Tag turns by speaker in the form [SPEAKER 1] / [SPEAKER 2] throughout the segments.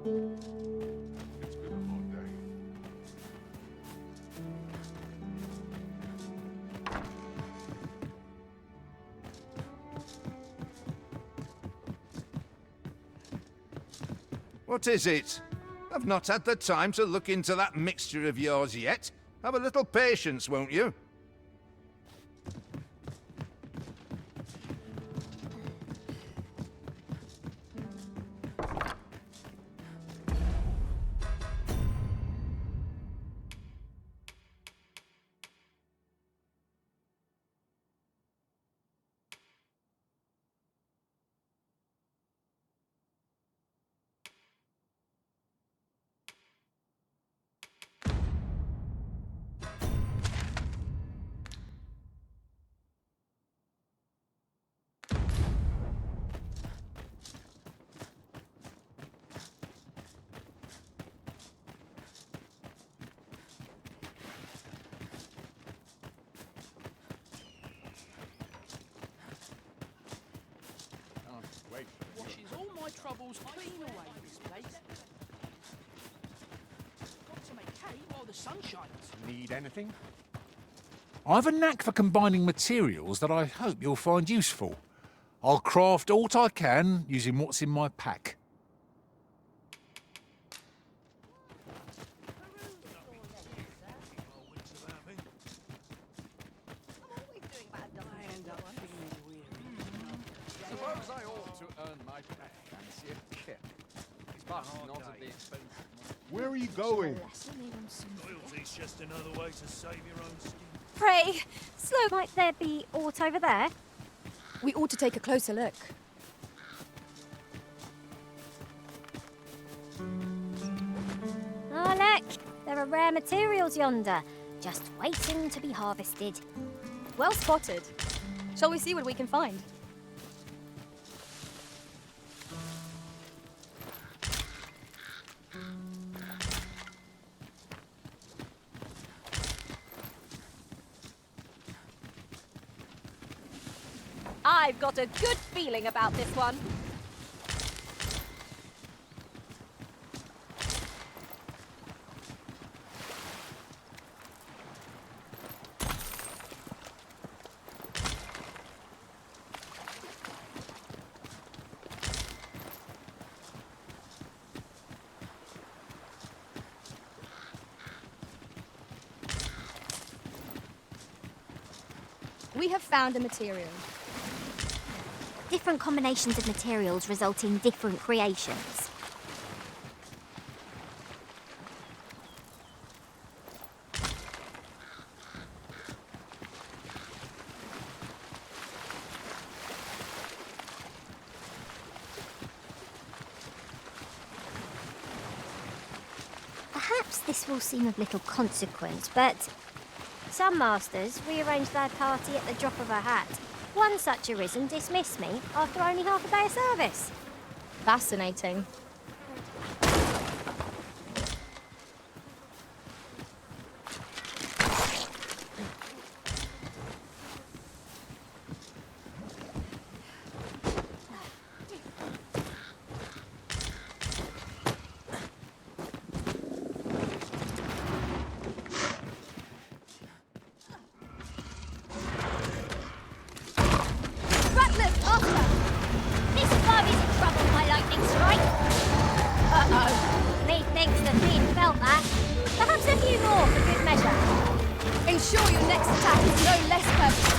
[SPEAKER 1] It's been a long day.
[SPEAKER 2] What is it? I've not had the time to look into that mixture of yours yet. Have a little patience, won't you?
[SPEAKER 3] Washes all my troubles clean away, this place. Got to make hay while the sun shines.
[SPEAKER 1] Need anything?
[SPEAKER 4] I've a knack for combining materials that I hope you'll find useful. I'll craft aught I can using what's in my pack.
[SPEAKER 1] Suppose I ought to earn my pay. Fancy a kip. It's but not at the expense of my... Where are you going?
[SPEAKER 5] Loyalty's just another way to save your own skin.
[SPEAKER 6] Pray, slow. Might there be aught over there?
[SPEAKER 7] We ought to take a closer look.
[SPEAKER 6] Oh, look! There are rare materials yonder, just waiting to be harvested.
[SPEAKER 7] Well spotted. Shall we see what we can find? I've got a good feeling about this one. We have found a material.
[SPEAKER 6] Different combinations of materials result in different creations. Perhaps this will seem of little consequence, but some masters rearrange their party at the drop of a hat. One such arisen dismissed me after only half a day of service.
[SPEAKER 7] Fascinating.
[SPEAKER 6] Rattlers, after! This foe is in trouble, my lightning strike! Uh-oh. Methinks the fiend felt that. Perhaps a few more for good measure.
[SPEAKER 7] Ensure your next attack is no less perfect.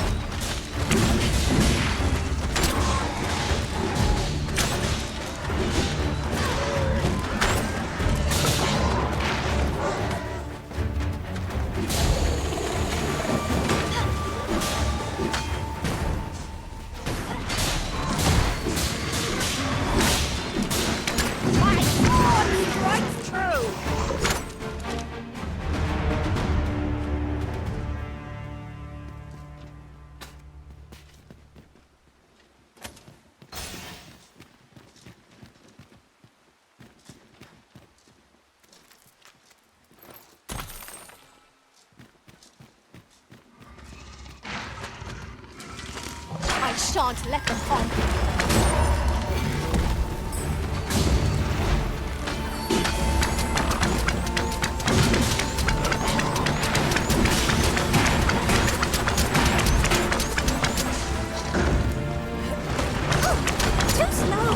[SPEAKER 6] My sword strikes true!
[SPEAKER 7] I shan't let them harm you.
[SPEAKER 6] Too slow!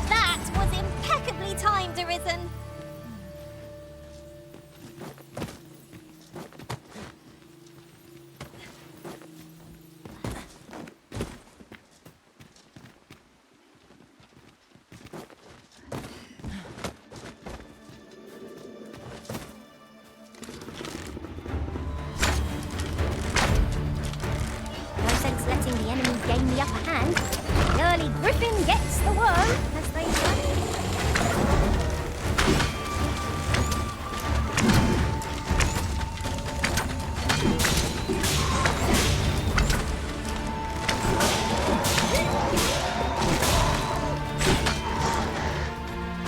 [SPEAKER 6] That was impeccably timed, Arisen. No sense letting the enemy gain the upper hand. The early griffin gets the worm, as they say.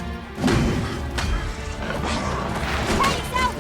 [SPEAKER 6] Hey, yourself!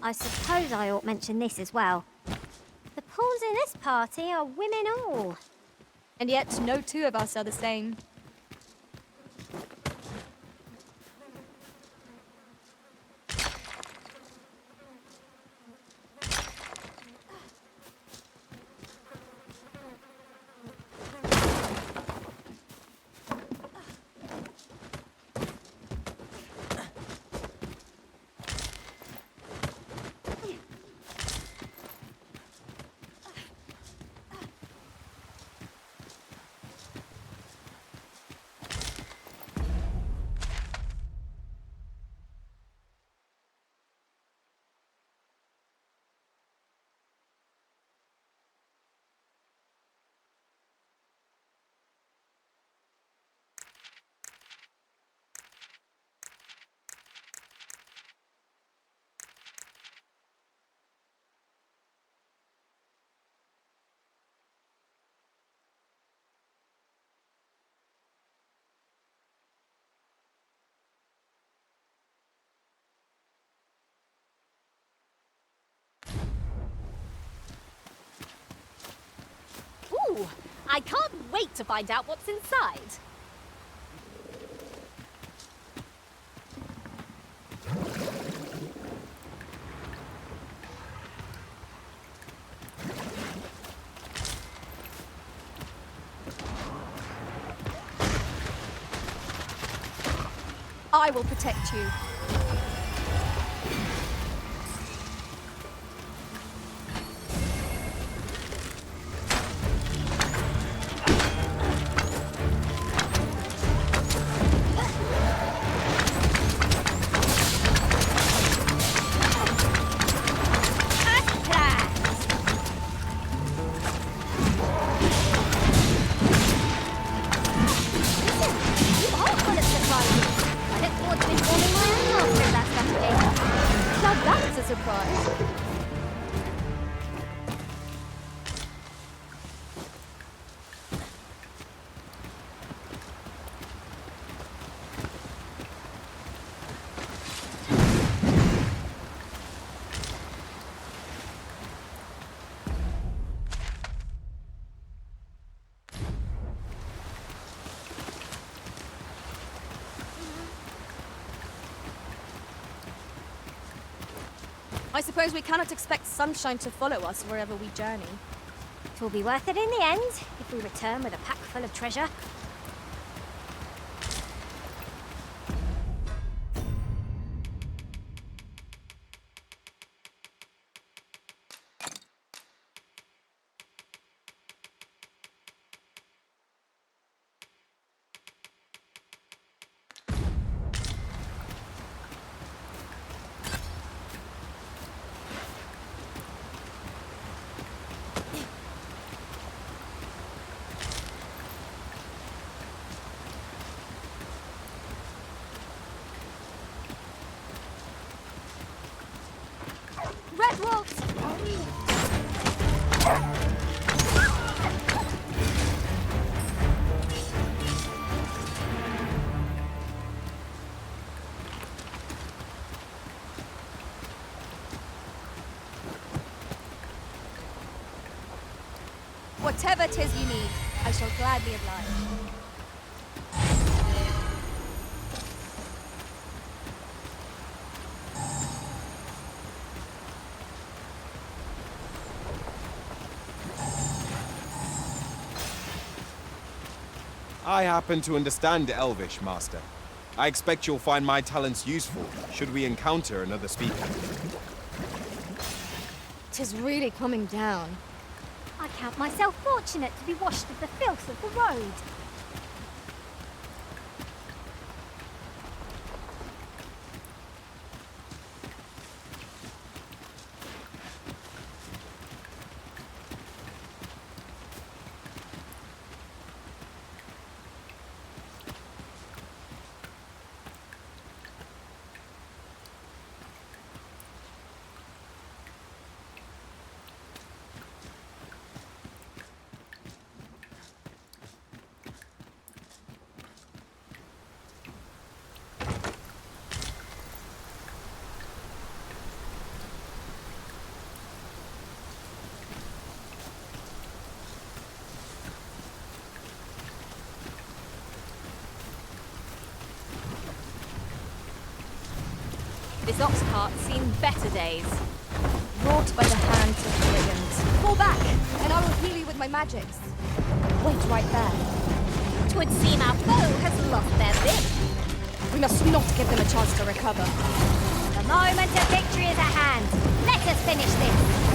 [SPEAKER 6] I suppose I ought mention this as well. The pawns in this party are women all.
[SPEAKER 7] And yet, no two of us are the same. I can't wait to find out what's inside. I will protect you. I suppose we cannot expect sunshine to follow us wherever we journey.
[SPEAKER 6] It will be worth it in the end if we return with a pack full of treasure.
[SPEAKER 7] Whatever 'tis you need, I shall gladly oblige.
[SPEAKER 8] I happen to understand Elvish, Master. I expect you'll find my talents useful should we encounter another speaker.
[SPEAKER 7] 'Tis really coming down.
[SPEAKER 6] I count myself fortunate to be washed of the filth of the road.
[SPEAKER 7] This ox cart's seen better days. Wrought by the hands of brigands. Fall back, and I will heal you with my magics. Wait right there.
[SPEAKER 6] 'Twould seem our foe has lost their vim.
[SPEAKER 7] We must not give them a chance to recover.
[SPEAKER 6] The moment of victory is at hand. Let us finish this.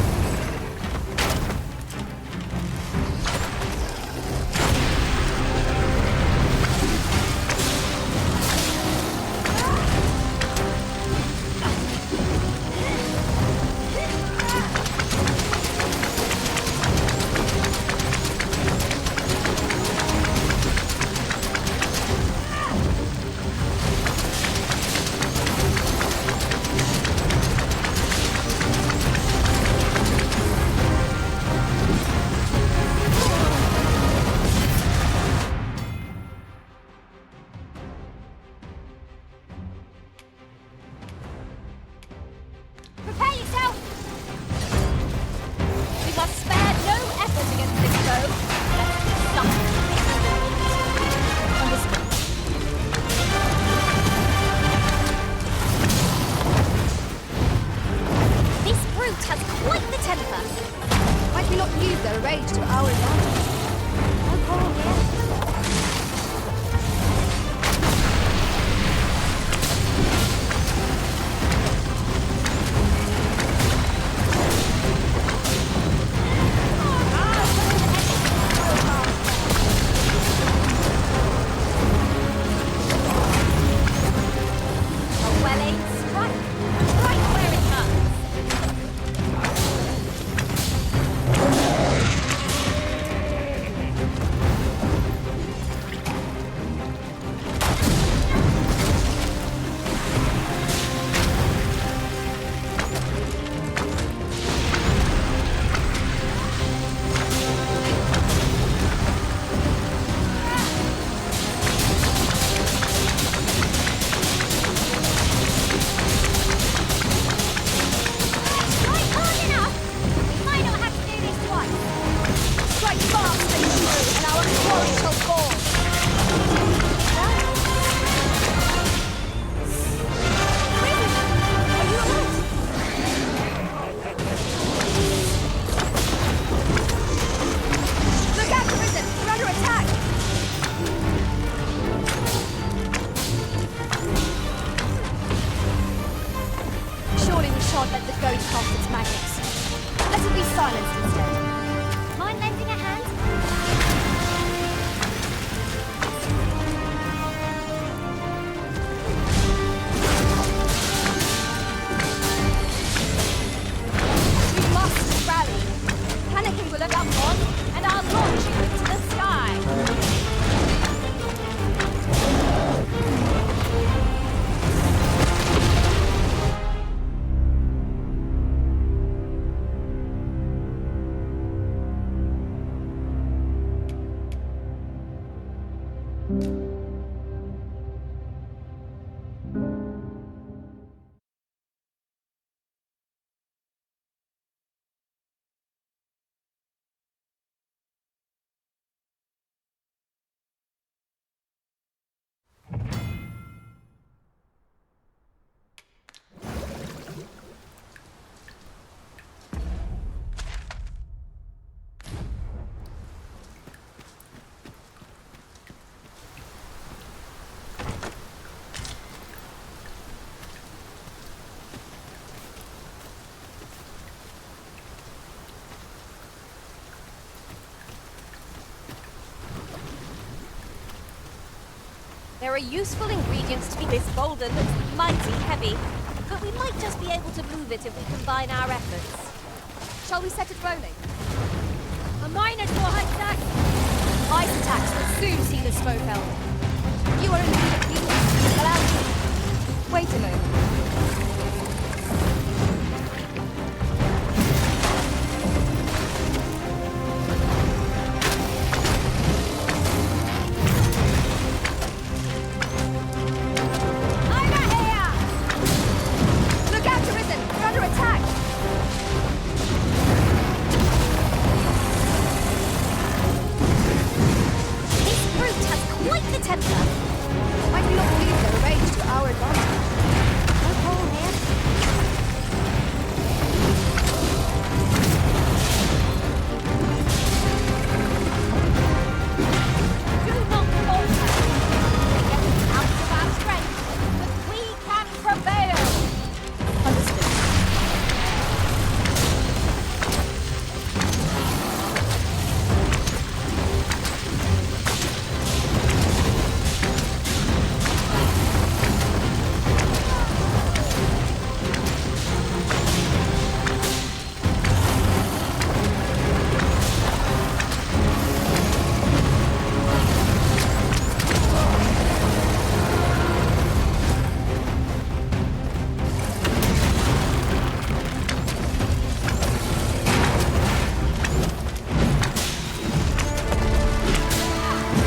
[SPEAKER 7] There are useful ingredients to be. This boulder looks mighty heavy, but we might just be able to move it if we combine our efforts. Shall we set it rolling?
[SPEAKER 6] A miner's more attack.
[SPEAKER 7] Ice attacks will soon see the smoke help. You are in need of fuel. Allow me. Wait a moment. Look out, Arisen! We're under attack! This brute has quite the temper. Might we not believe they're arranged to our advantage?
[SPEAKER 6] No hole here.
[SPEAKER 7] Do not falter! We're getting out of our strength, but we can prevail! Understood.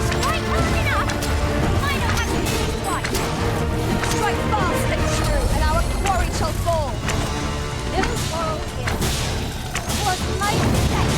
[SPEAKER 6] Strike hard enough. Miner has to be twice.
[SPEAKER 7] Strike fast and true, and our quarry shall fall!
[SPEAKER 6] No quarrel here. Was my mistake.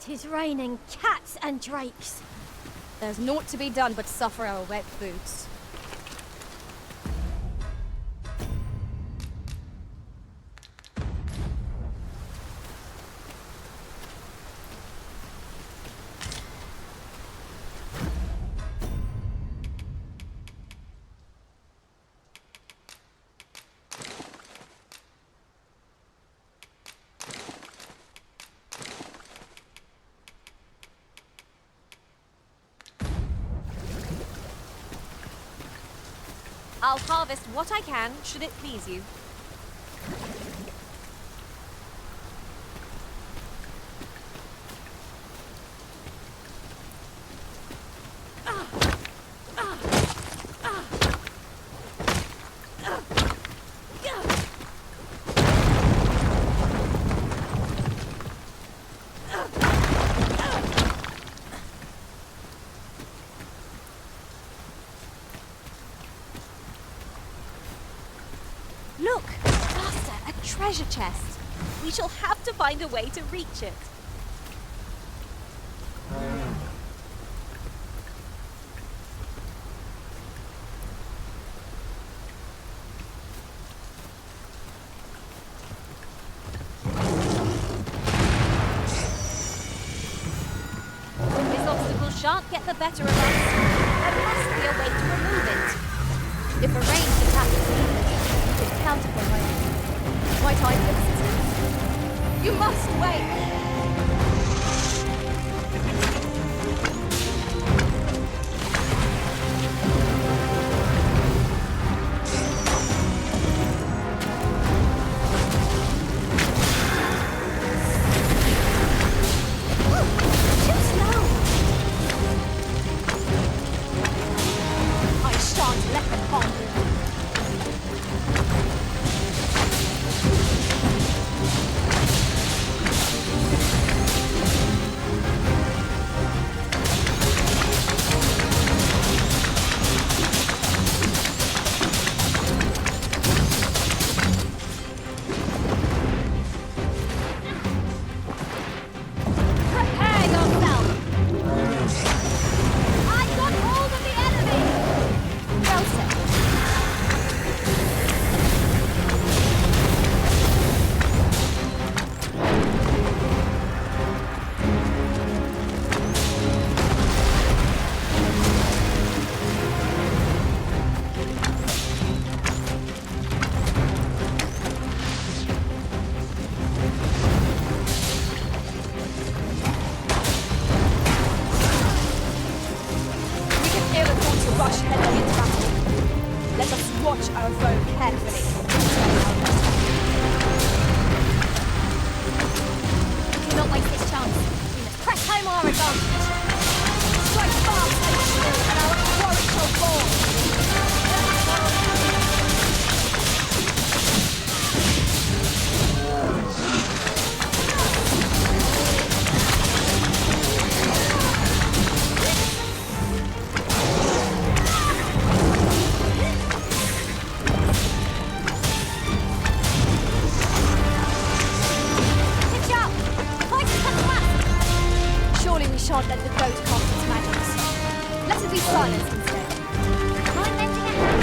[SPEAKER 6] Tis raining cats and drakes.
[SPEAKER 7] There's naught to be done but suffer our wet boots. I'll harvest what I can, should it please you. Look! Master, a treasure chest! We shall have to find a way to reach it. This obstacle shan't get the better of us. There must be a way to remove it. If a ranged attack is needed, we could counter them by... Might I fix it? You must wait!
[SPEAKER 6] Too slow.
[SPEAKER 7] I shan't let them harm you. Prepare yourself! I've got hold of the enemy! Well said. We can feel it want to rush headlong into battle. Let us watch our foe carefully. Do not waste this chance. We must press home our advantage. Strike fast and true, and our quarry shall fall. Pitch up! Fight to the left! Surely we shan't let the goat cast its magics. Let it be silence instead.
[SPEAKER 6] Mind lending a hand?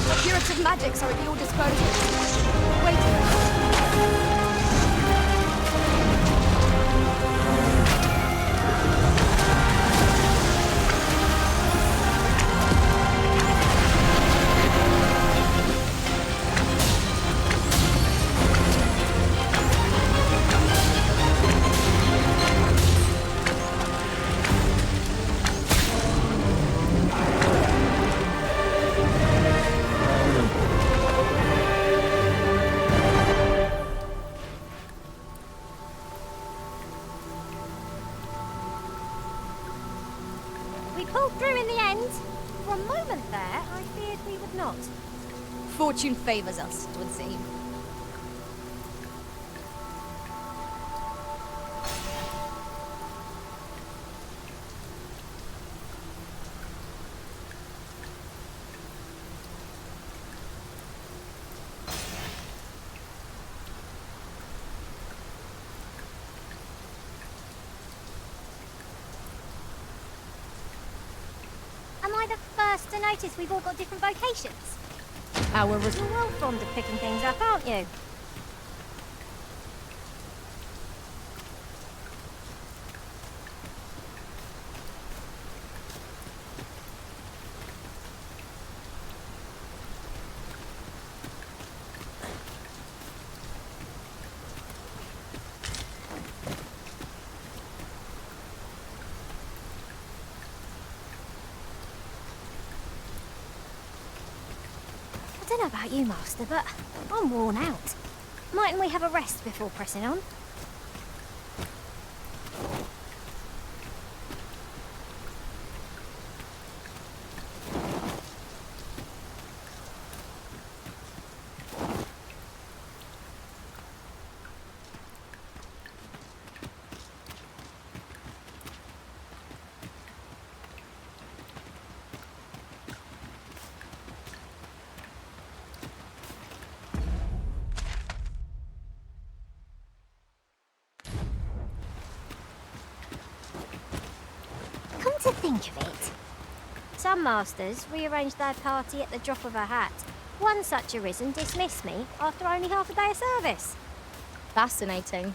[SPEAKER 7] The curative magics are at your disposal. Wait a minute.
[SPEAKER 6] We pulled through in the end. For a moment there, I feared we would not.
[SPEAKER 7] Fortune favors us, it would seem.
[SPEAKER 6] Am I the first to notice we've all got different vocations?
[SPEAKER 7] Our
[SPEAKER 6] You're well fond of picking things up, aren't you? I don't know about you, Master, but I'm worn out. Mightn't we have a rest before pressing on? to think of it, some masters rearrange their party at the drop of a hat. One such arisen dismissed me after only half a day of service.
[SPEAKER 7] Fascinating.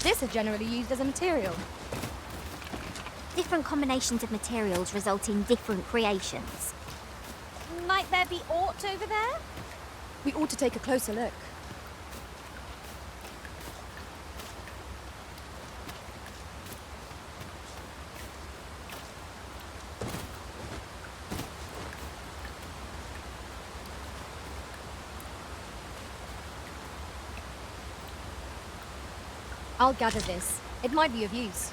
[SPEAKER 7] This is generally used as a material.
[SPEAKER 6] Different combinations of materials result in different creations. Might there be aught over there?
[SPEAKER 7] We ought to take a closer look. I'll gather this. It might be of use.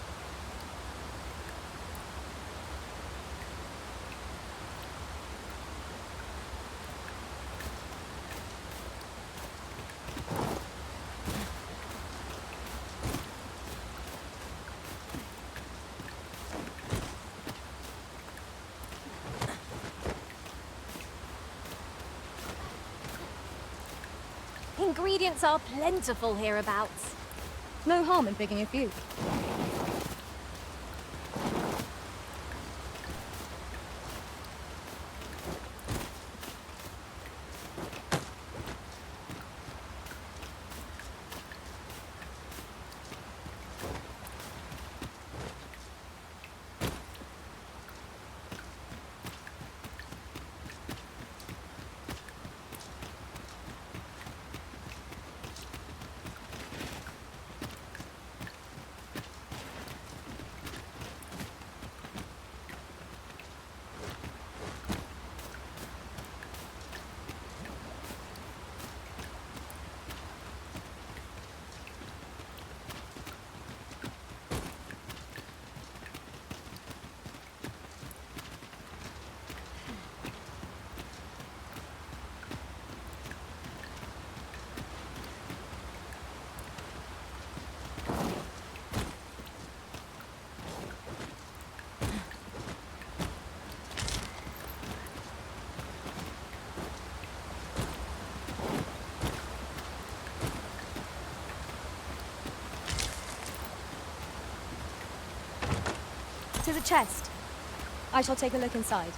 [SPEAKER 6] Ingredients are plentiful hereabouts.
[SPEAKER 7] No harm in picking a few. To the chest. I shall take a look inside.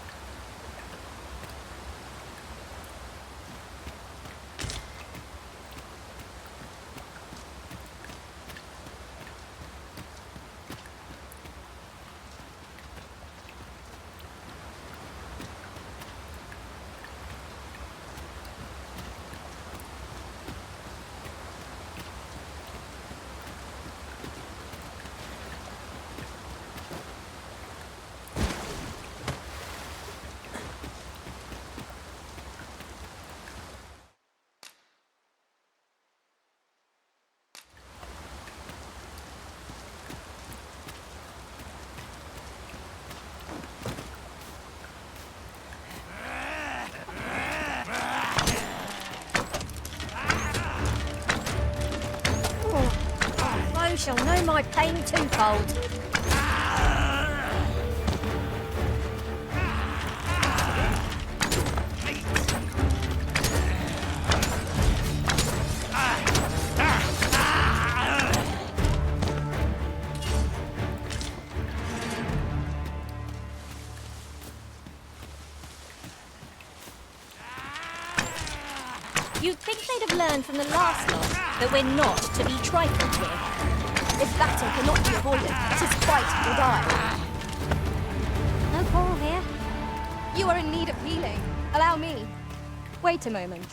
[SPEAKER 6] Foe shall know my pain twofold. You'd think they'd have learned from the last lot that we're not to be trifled with.
[SPEAKER 7] If battle cannot be avoided, 'tis fight or die.
[SPEAKER 6] No quarrel here.
[SPEAKER 7] You are in need of healing. Allow me. Wait a moment.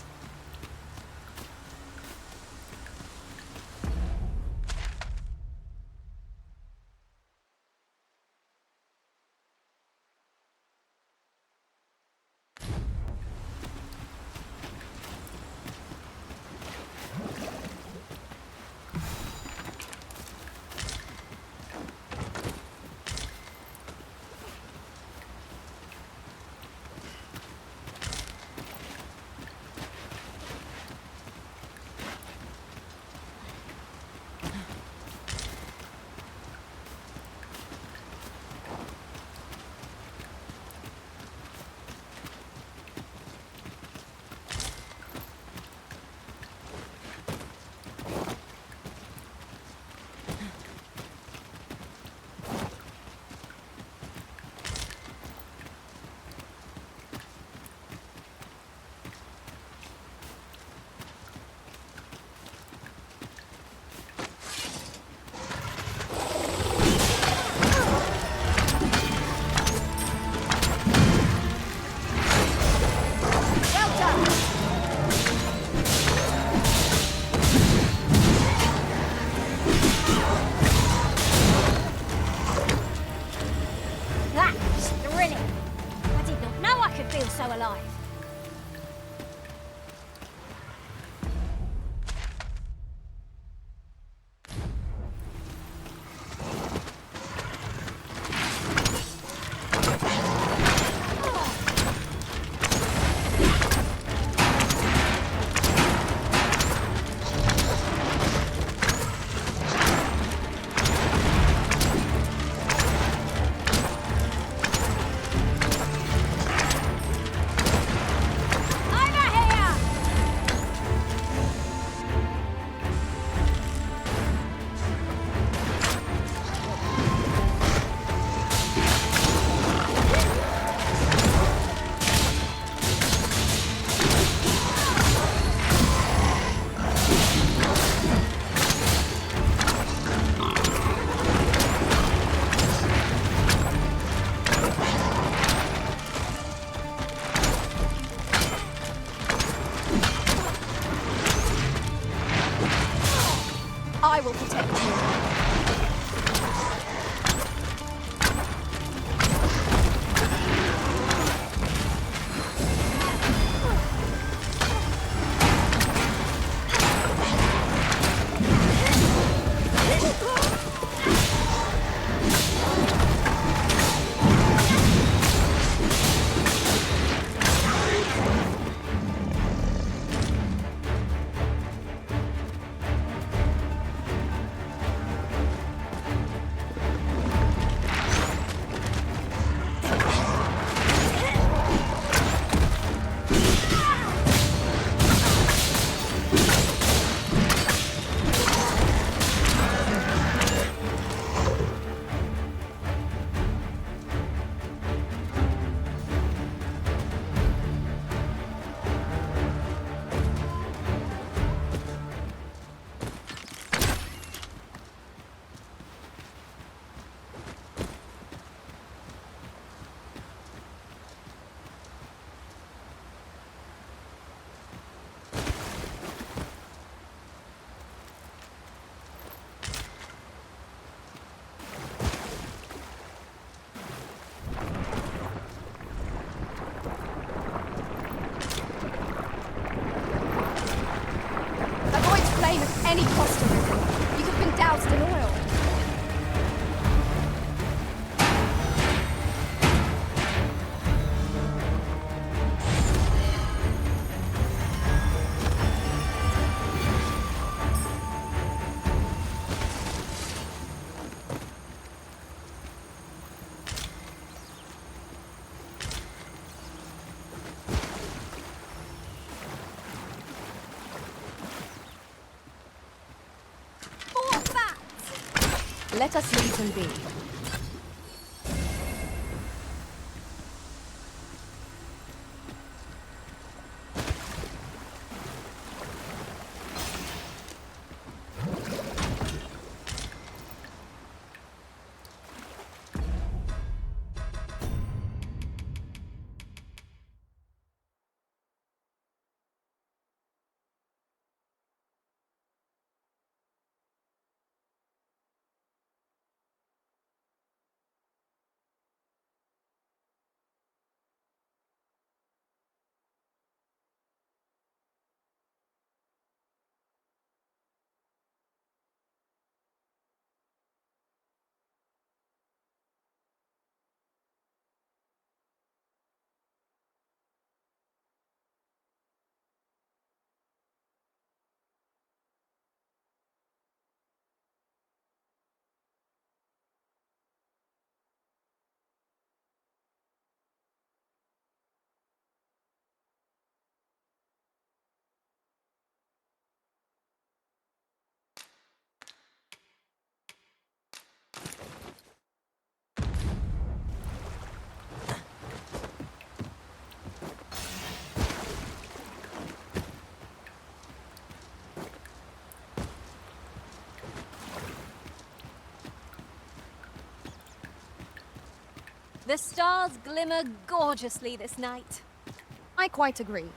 [SPEAKER 7] I will protect you. Avoid flame at any cost, Arisen. You could have been doused in oil. More bats! Let us leave them be.
[SPEAKER 6] The stars glimmer gorgeously this night.
[SPEAKER 7] I quite agree.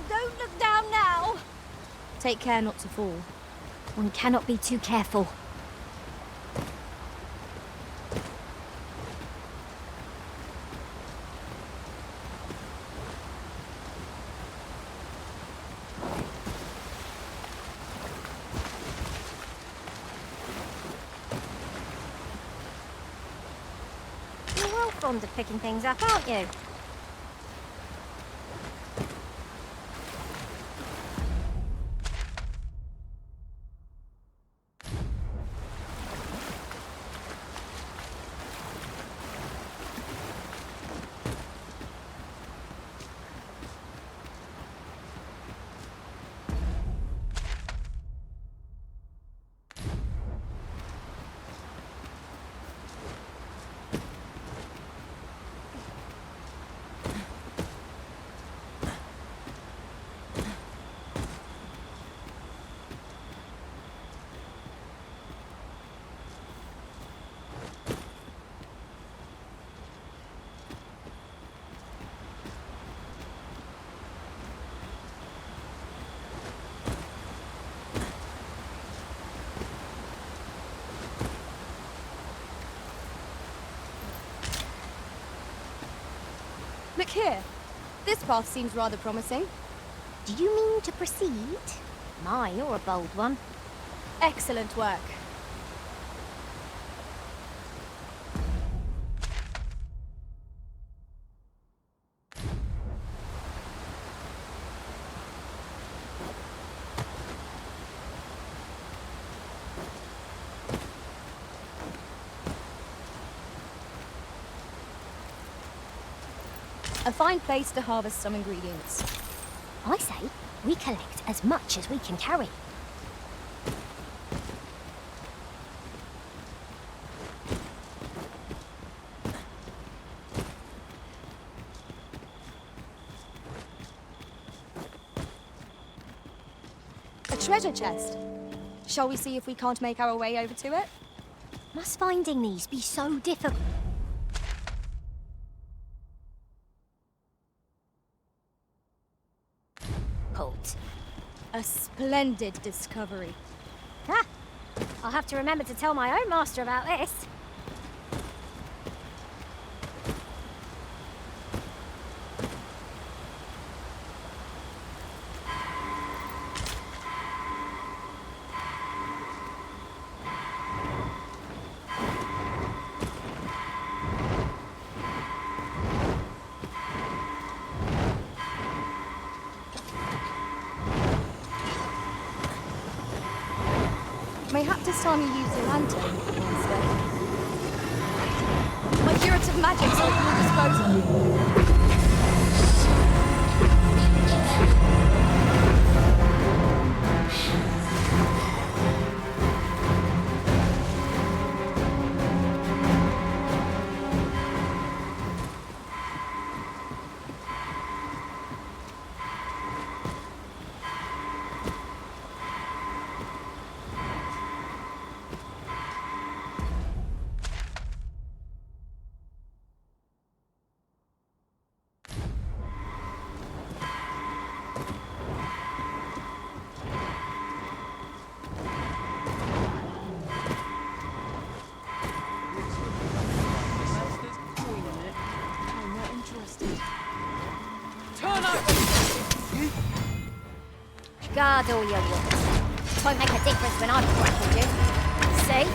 [SPEAKER 6] Don't look down now!
[SPEAKER 7] Take care not to fall.
[SPEAKER 6] One cannot be too careful. You're well fond of picking things up, aren't you?
[SPEAKER 7] Look here. This path seems rather promising.
[SPEAKER 6] Do you mean to proceed? My, you're a bold one.
[SPEAKER 7] Excellent work. A fine place to harvest some ingredients.
[SPEAKER 6] I say, we collect as much as we can carry.
[SPEAKER 7] A treasure chest. Shall we see if we can't make our way over to it?
[SPEAKER 6] Must finding these be so difficult?
[SPEAKER 7] A splendid discovery.
[SPEAKER 6] Ah, I'll have to remember to tell my own master about this.
[SPEAKER 7] Mayhap this time you use your lantern instead. My curative magic's at your disposal.
[SPEAKER 6] Guard all your wits. Won't make a difference when I've grappled you. See?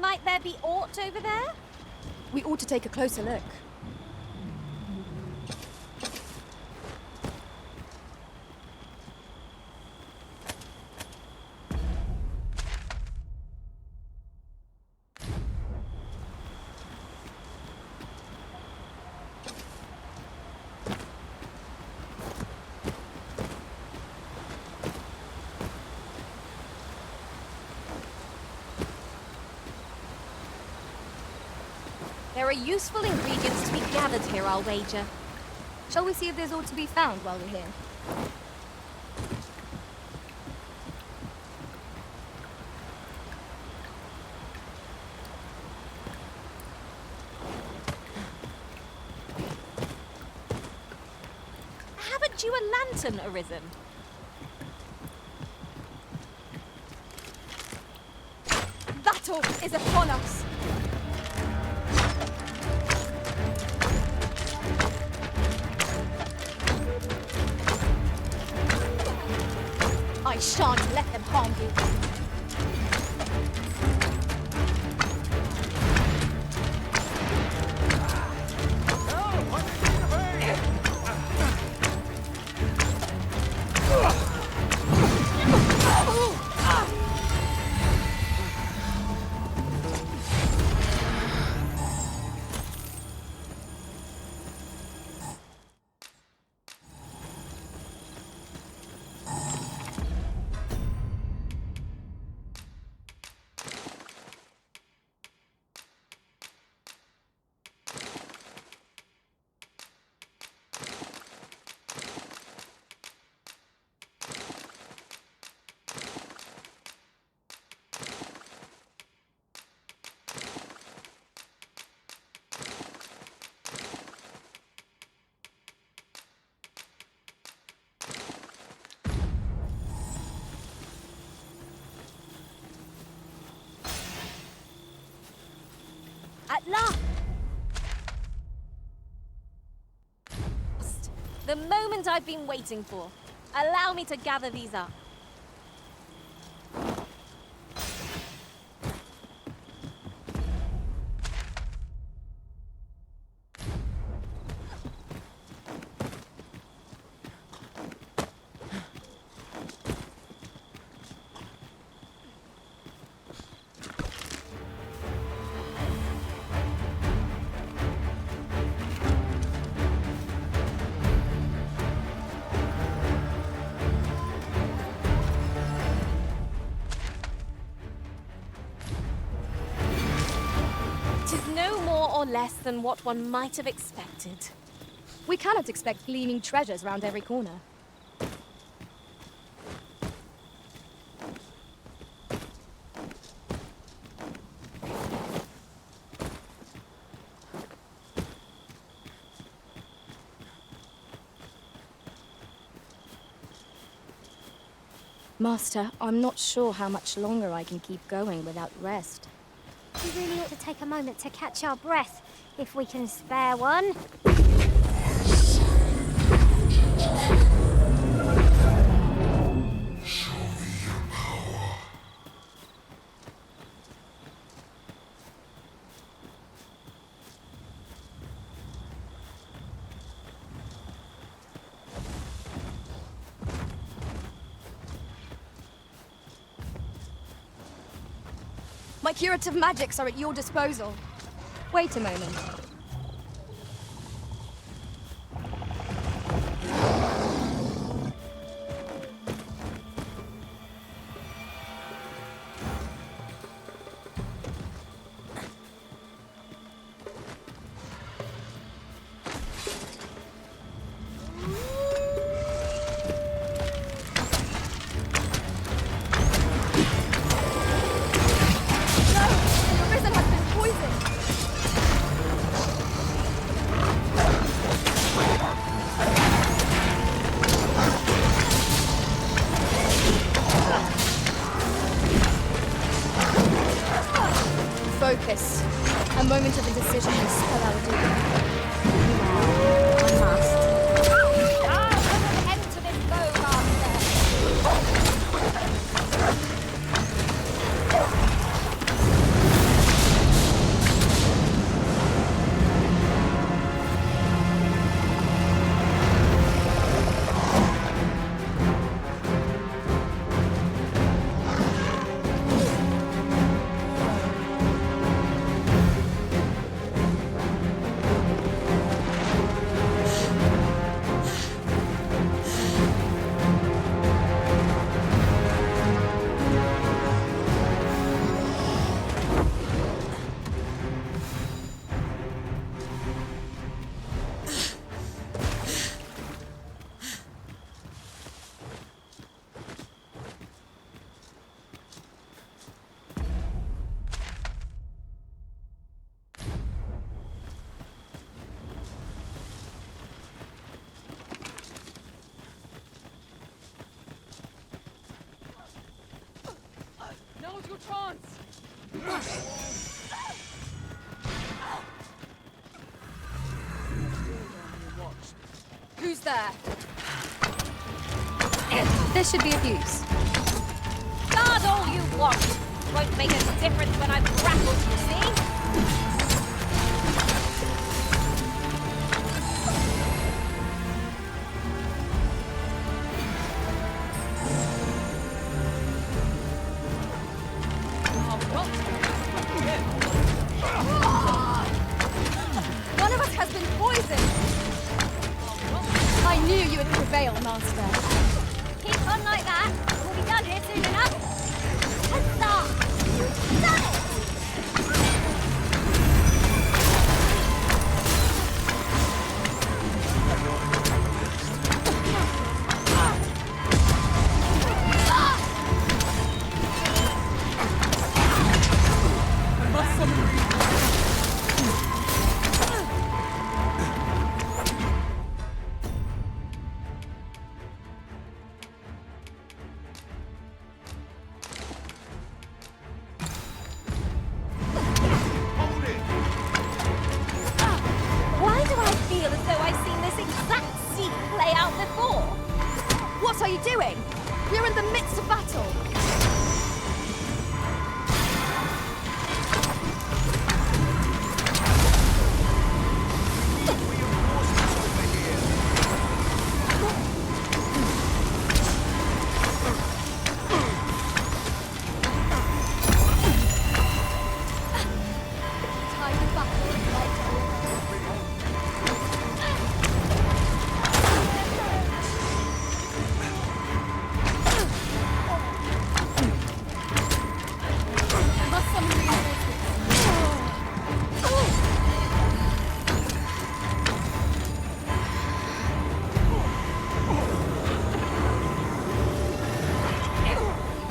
[SPEAKER 7] Might there be aught over there?
[SPEAKER 6] We ought to take a closer look.
[SPEAKER 7] There are useful ingredients to be gathered here, I'll wager.
[SPEAKER 6] Shall we see if there's aught to be found while we're here?
[SPEAKER 7] Haven't you a lantern arisen?
[SPEAKER 6] Battle is upon us!
[SPEAKER 7] I shan't let them harm you. At last! The moment I've been waiting for. Allow me to gather these up. Less than what one might have expected.
[SPEAKER 6] We cannot expect gleaming treasures round every corner. Master, I'm not sure how much longer I can keep going without rest.
[SPEAKER 9] We really ought to take a moment to catch our breath, if we can spare one.
[SPEAKER 6] My curative magics are at your disposal. Wait a moment.
[SPEAKER 3] little chance.
[SPEAKER 7] Who's there? This should be of use.
[SPEAKER 6] Guard all you want. Won't make a difference when I'm grappled, you see?
[SPEAKER 7] One of us has been poisoned! I knew you would prevail, Master.
[SPEAKER 6] Keep on like that, and we'll be done here soon enough. Huzzah! You've done it! Why do I feel as though I've seen this exact scene play out before?
[SPEAKER 7] What are you doing? We're in the midst of battle. Time to battle is like must summon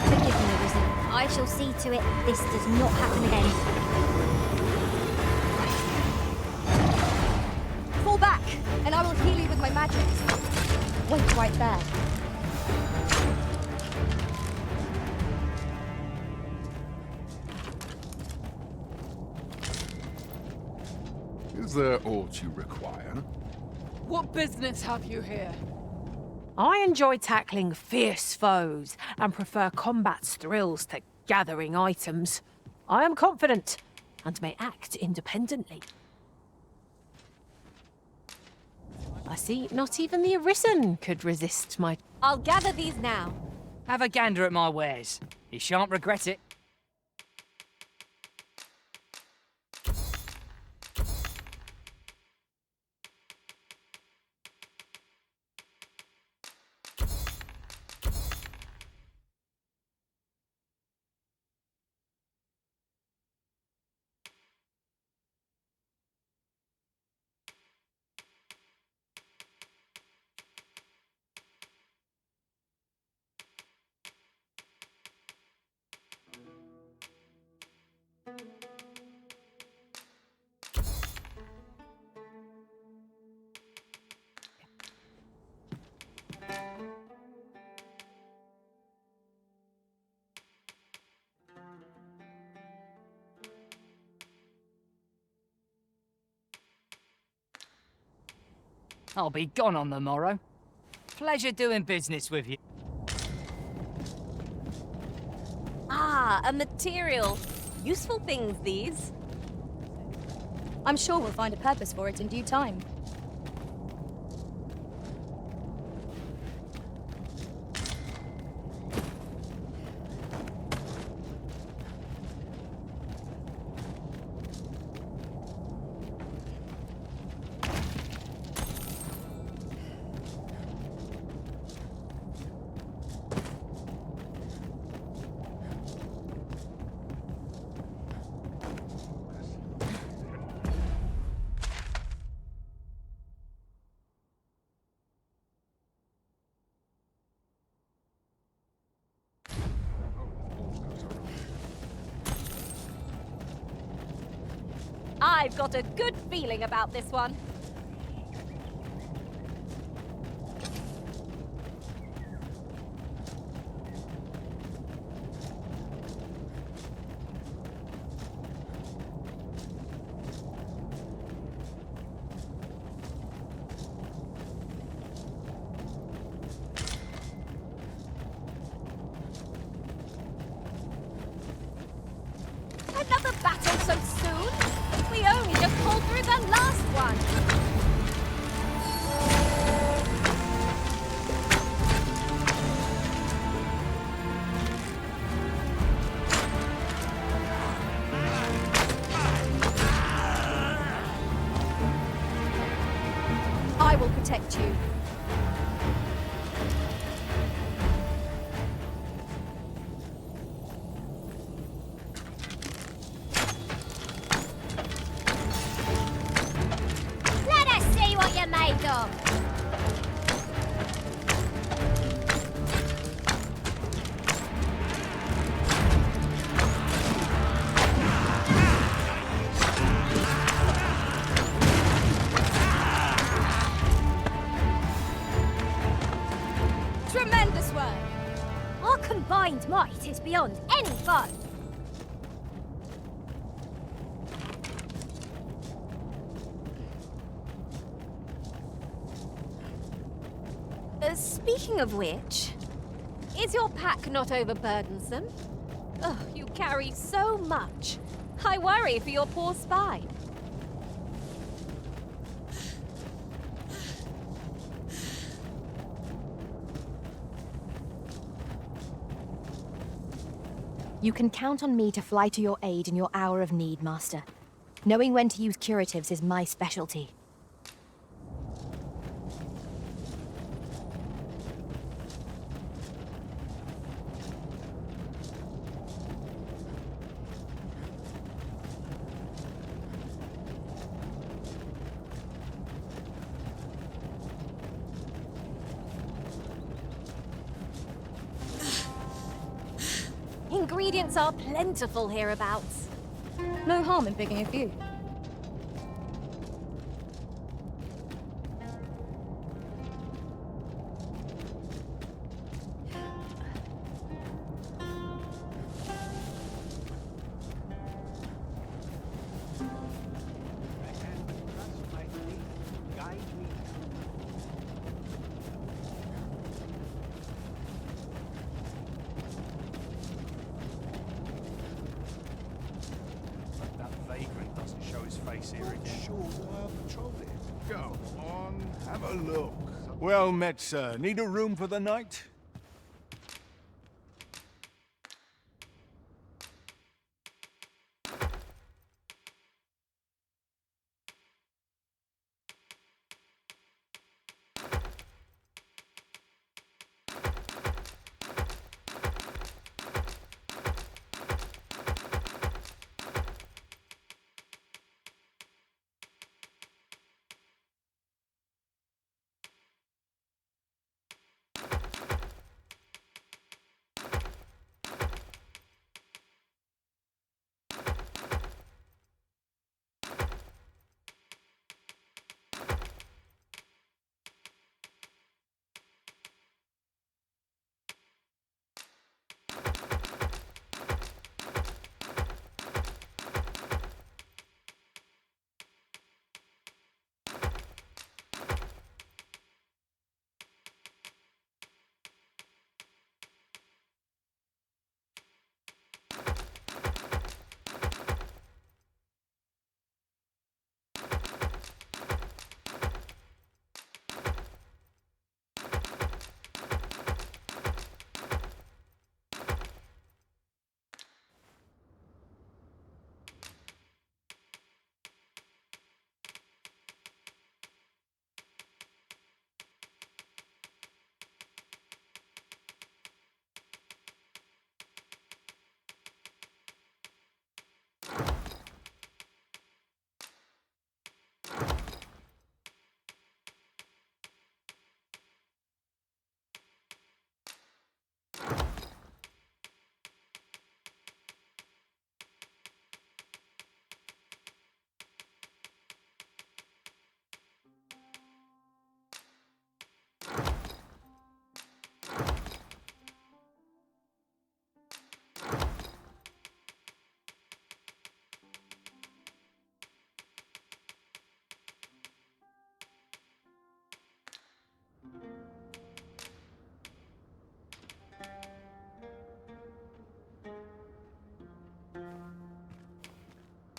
[SPEAKER 6] Forgive me, Risen. I shall see to it this does not happen again.
[SPEAKER 7] Fall back, and I will heal you with my magics. Wait right there.
[SPEAKER 10] Is there aught you require?
[SPEAKER 3] What business have you here?
[SPEAKER 11] I enjoy tackling fierce foes and prefer combat's thrills to gathering items. I am confident and may act independently. I see not even the Arisen could resist my...
[SPEAKER 6] I'll gather these now.
[SPEAKER 12] Have a gander at my wares. You shan't regret it. I'll be gone on the morrow. Pleasure doing business with you.
[SPEAKER 6] Ah, a material. Useful things, these.
[SPEAKER 7] I'm sure we'll find a purpose for it in due time.
[SPEAKER 6] I've got a good feeling about this one.
[SPEAKER 7] one. I will protect you.
[SPEAKER 6] Let us see what you're made of.
[SPEAKER 7] Tremendous work.
[SPEAKER 6] Our combined might is beyond any foe.
[SPEAKER 11] Speaking of which, is your pack not overburdensome? Oh, you carry so much. I worry for your poor spine.
[SPEAKER 7] You can count on me to fly to your aid in your hour of need, Master. Knowing when to use curatives is my specialty.
[SPEAKER 11] Ingredients are plentiful hereabouts.
[SPEAKER 7] No harm in picking a few.
[SPEAKER 5] That vagrant doesn't show his face here again.
[SPEAKER 13] Sure, while I patrol it. Go on, have a look. Well met, sir. Need a room for the night?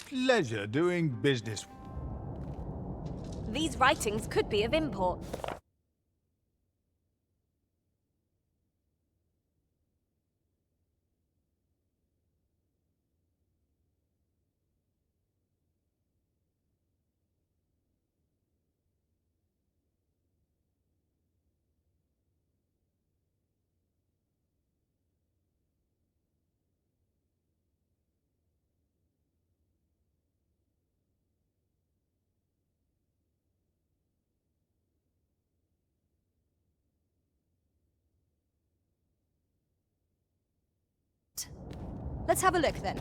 [SPEAKER 13] Pleasure doing business.
[SPEAKER 7] His writings could be of import. Let's have a look then.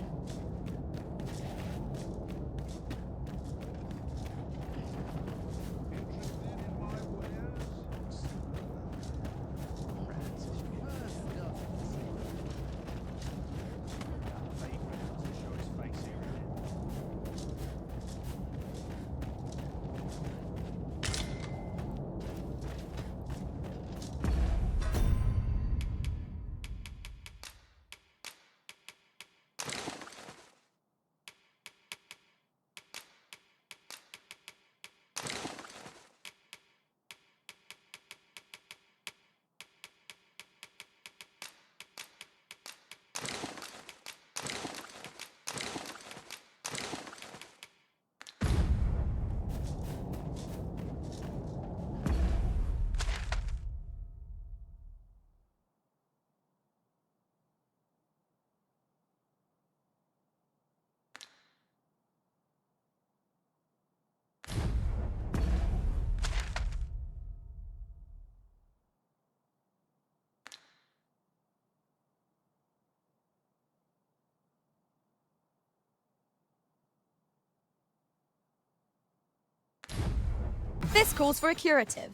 [SPEAKER 7] This calls for a curative.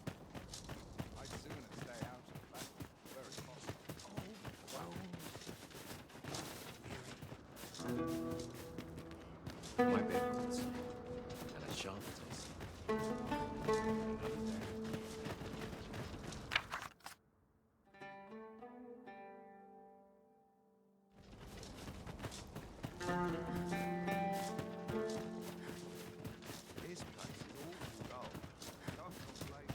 [SPEAKER 1] I'd sooner stay out of that. Very possible.
[SPEAKER 14] My bedrooms and a sharp
[SPEAKER 1] This place is all gold. Can't complain.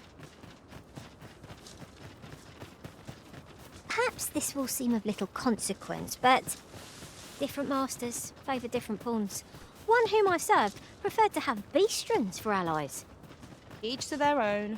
[SPEAKER 6] Perhaps this will seem of little consequence, but different masters favour different pawns. One whom I served preferred to have beastrons for allies.
[SPEAKER 7] Each to their own.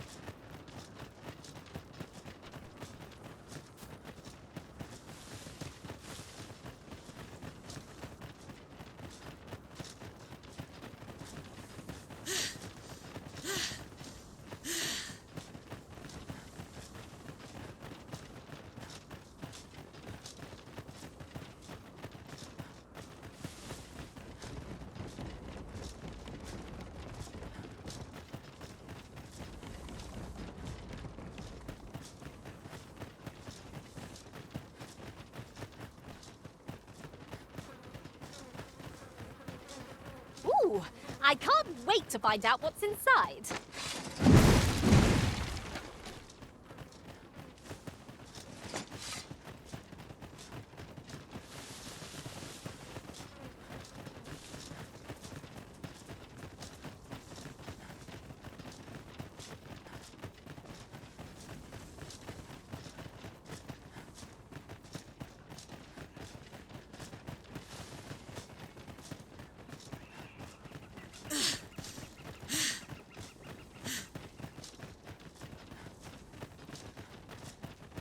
[SPEAKER 7] Ooh, I can't wait to find out what's inside.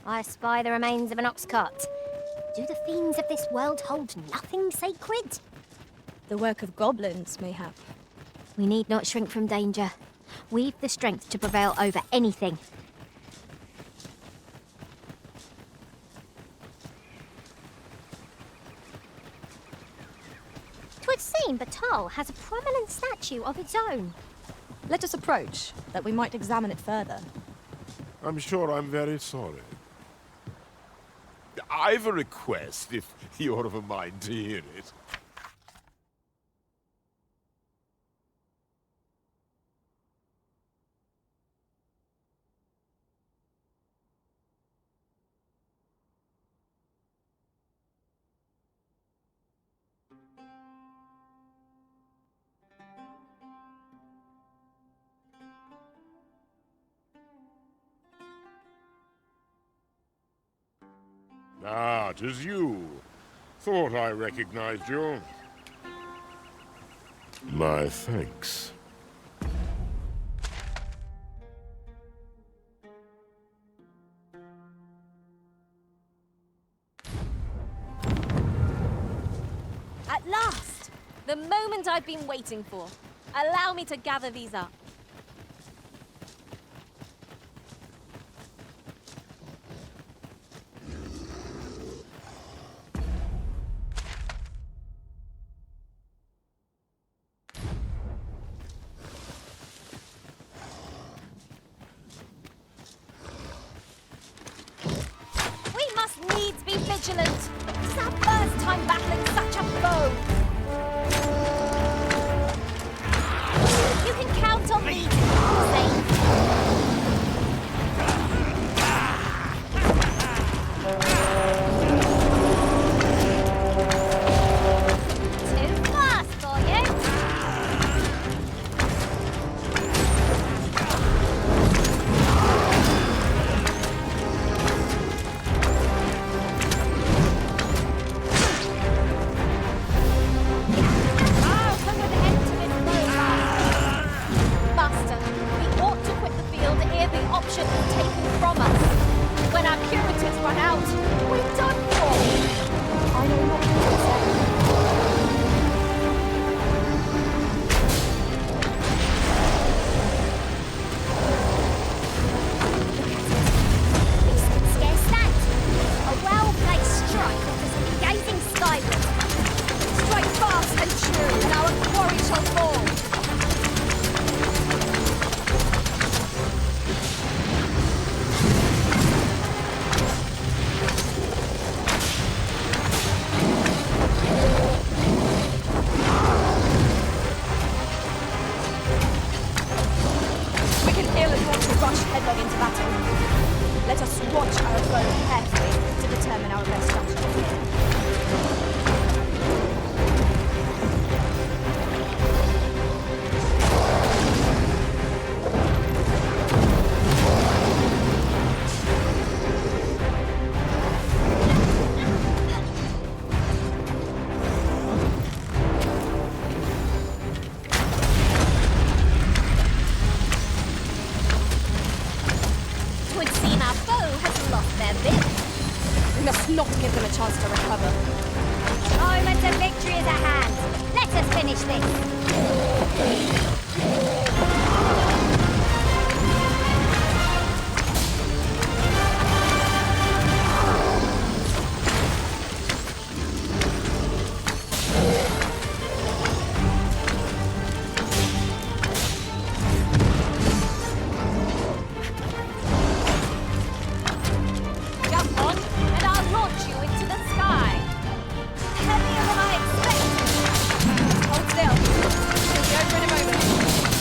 [SPEAKER 6] I spy the remains of an ox cart. Do the fiends of this world hold nothing sacred?
[SPEAKER 7] The work of goblins, mayhap.
[SPEAKER 6] We need not shrink from danger. We've the strength to prevail over anything. 'Twould seem Batal has a prominent statue of its own.
[SPEAKER 7] Let us approach, that we might examine it further.
[SPEAKER 10] I'm sure I'm very sorry. I've a request, if you're of a mind to hear it. Ah, 'tis you. Thought I recognized you. My thanks.
[SPEAKER 7] At last! The moment I've been waiting for. Allow me to gather these up. We must needs be vigilant. This is our first time battling such a foe. You can count on me to keep you safe. Too fast for you. I'll put an end to this blow. Master, we ought to quit the field ere the option is taken from us. When our curatives run out, we're done for. I know not what to say. This could scarce stand. A well-placed strike offers me gazing skyward. Strike fast and true, and our quarry shall fall. We can ill afford to rush headlong into battle. Let us watch our foe carefully to determine our best strategy. Twould seem our foe has lost their bit. We must not give them a chance to recover.
[SPEAKER 6] The moment of victory is at hand. Let us finish this.
[SPEAKER 7] Jump on, and I'll launch you into the sky. Heavier than I expected. Hold still. It'll be over in a moment.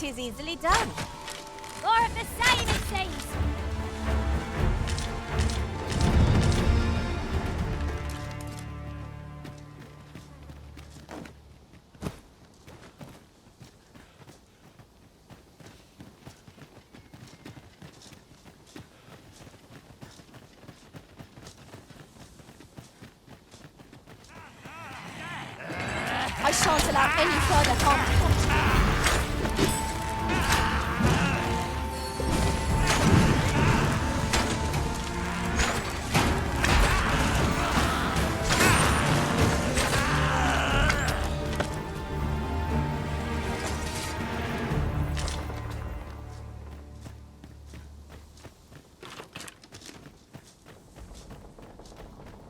[SPEAKER 7] 'Tis easily done.
[SPEAKER 6] More of the same, it seems.
[SPEAKER 7] I shan't allow any further harm to come to you.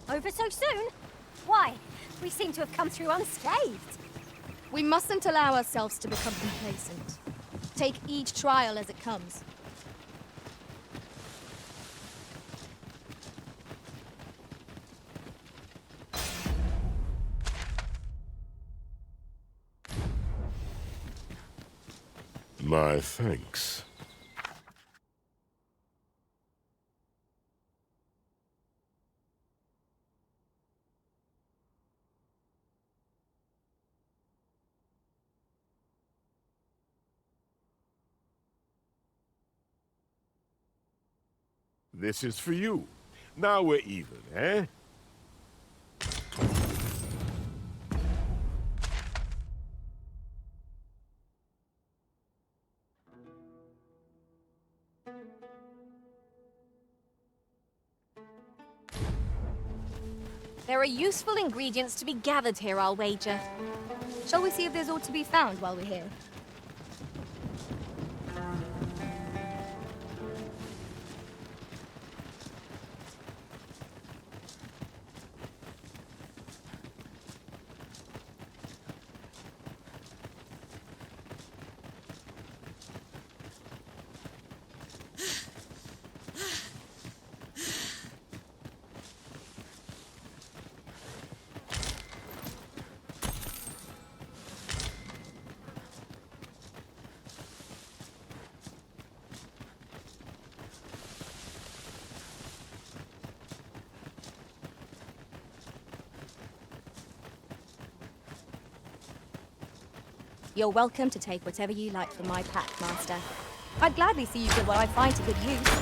[SPEAKER 6] Over so soon? Why? We seem to have come through unscathed.
[SPEAKER 7] We mustn't allow ourselves to become complacent. Take each trial as it comes.
[SPEAKER 10] My thanks. This is for you. Now we're even, eh?
[SPEAKER 7] There are useful ingredients to be gathered here, I'll wager. Shall we see if there's aught to be found while we're here? You're welcome to take whatever you like from my pack, Master. I'd gladly see you put what I find to good use.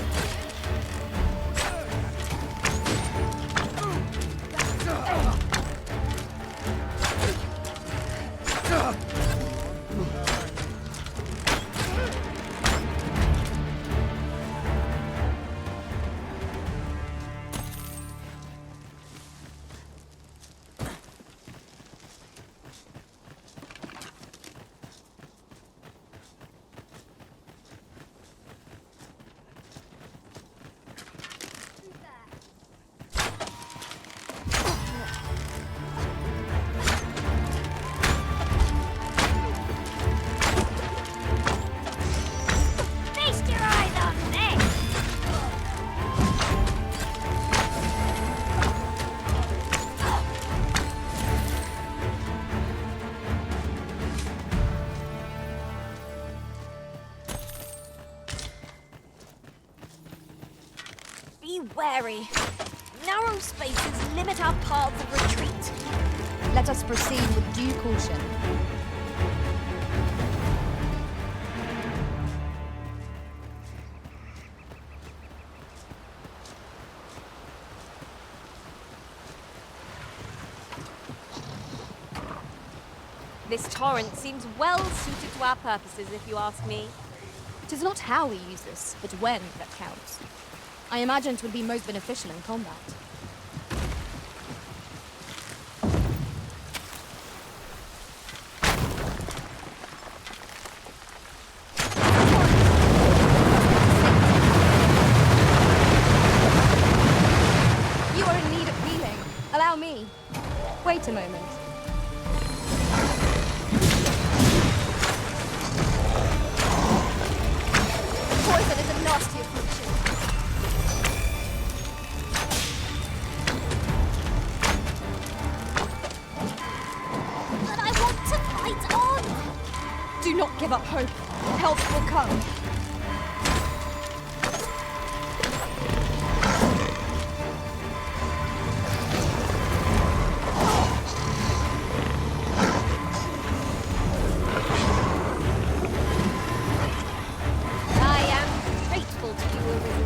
[SPEAKER 7] Be wary. Narrow spaces limit our paths of retreat. Let us proceed with due caution. This torrent seems well suited to our purposes, if you ask me. It is not how we use this, but when that counts. I imagine it would be most beneficial in combat. You are in need of healing. Allow me. Wait a moment. Poison is a nasty affliction. not give up hope. Help will come.
[SPEAKER 6] I am grateful to you, Arisen.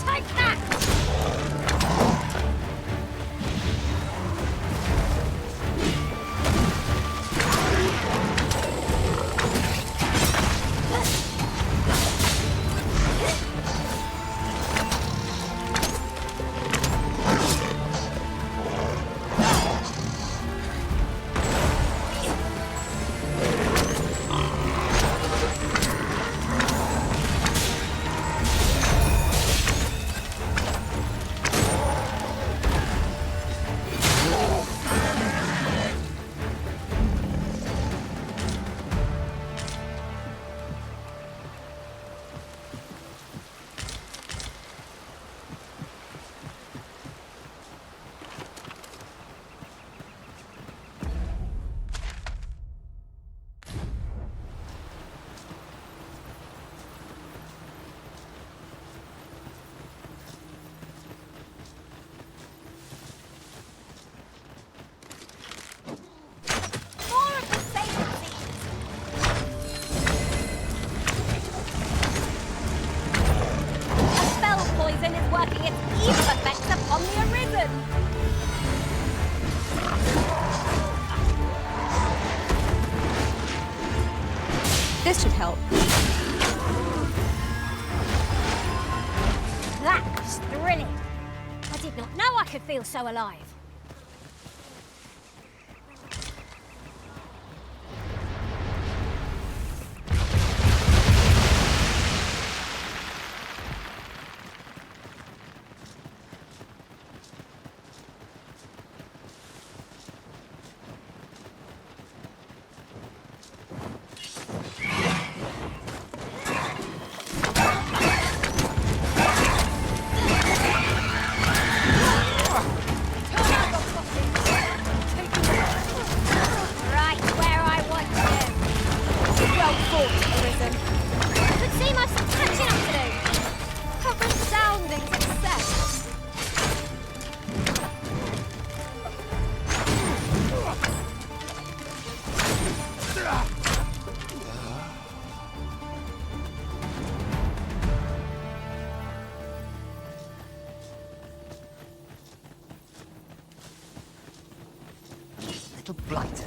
[SPEAKER 6] Take that!
[SPEAKER 7] More of the same, it seems. A spell poison is working its evil effects upon the Arisen. This should help.
[SPEAKER 6] That was thrilling. I did not know I could feel so alive. Right where I want you.
[SPEAKER 7] Well fought, Arisen.
[SPEAKER 6] Could seem I've some catching up to do.
[SPEAKER 7] A resounding success.
[SPEAKER 12] Little blighter.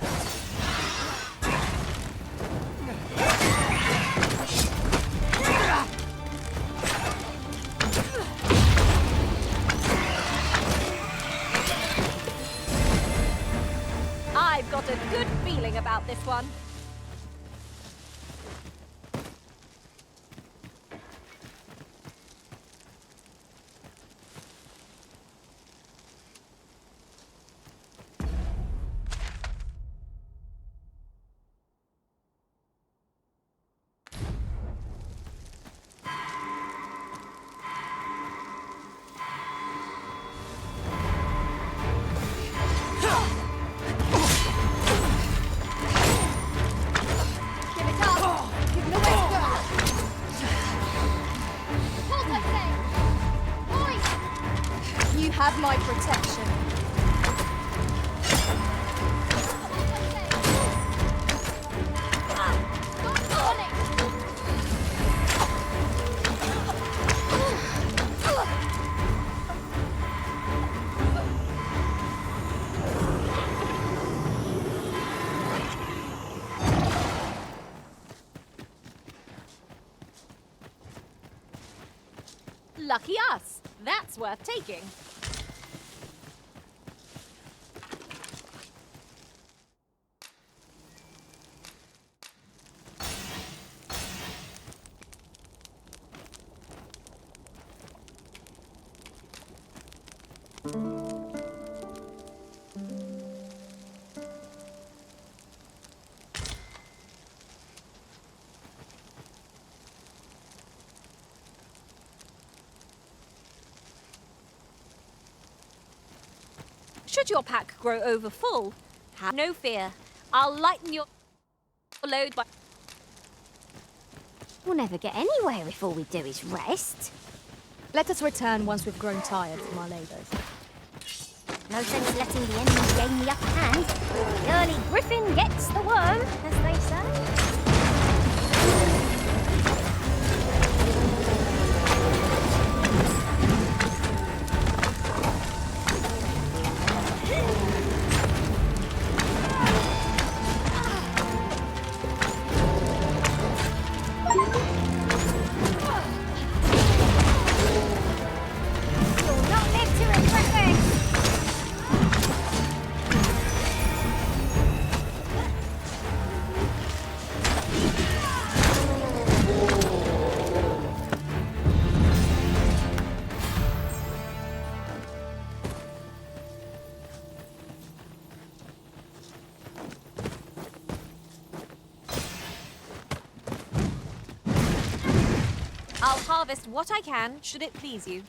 [SPEAKER 7] I've got a good feeling about this one. Give it up. Give no way to go.
[SPEAKER 6] Hold, I say. Boys!
[SPEAKER 7] You have my protection.
[SPEAKER 6] Got on it!
[SPEAKER 7] Lucky us. That's worth taking. Should your pack grow over full, have no fear. I'll lighten your load by...
[SPEAKER 6] We'll never get anywhere if all we do is rest.
[SPEAKER 9] Let us return once we've grown tired from our labours.
[SPEAKER 6] No sense letting the enemy gain the upper hand. The early griffin gets the worm, as they say.
[SPEAKER 7] I'll harvest what I can, should it please you.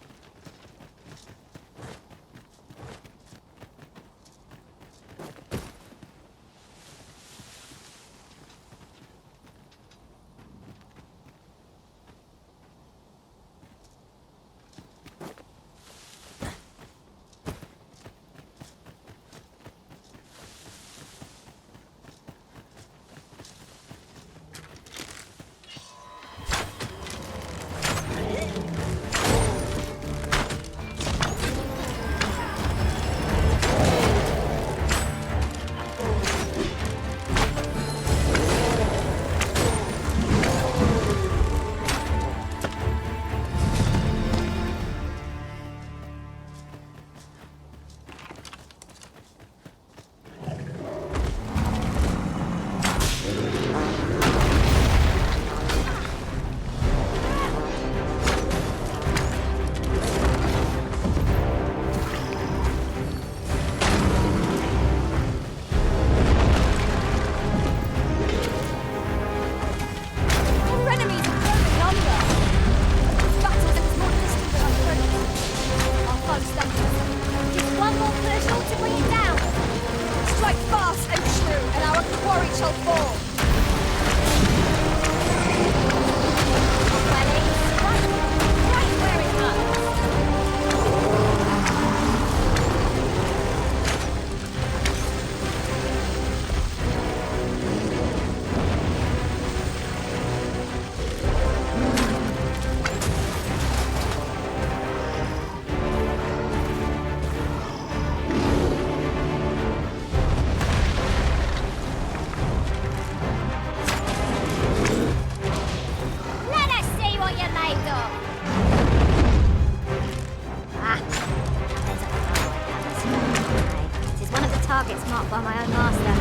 [SPEAKER 6] targets marked by my own master.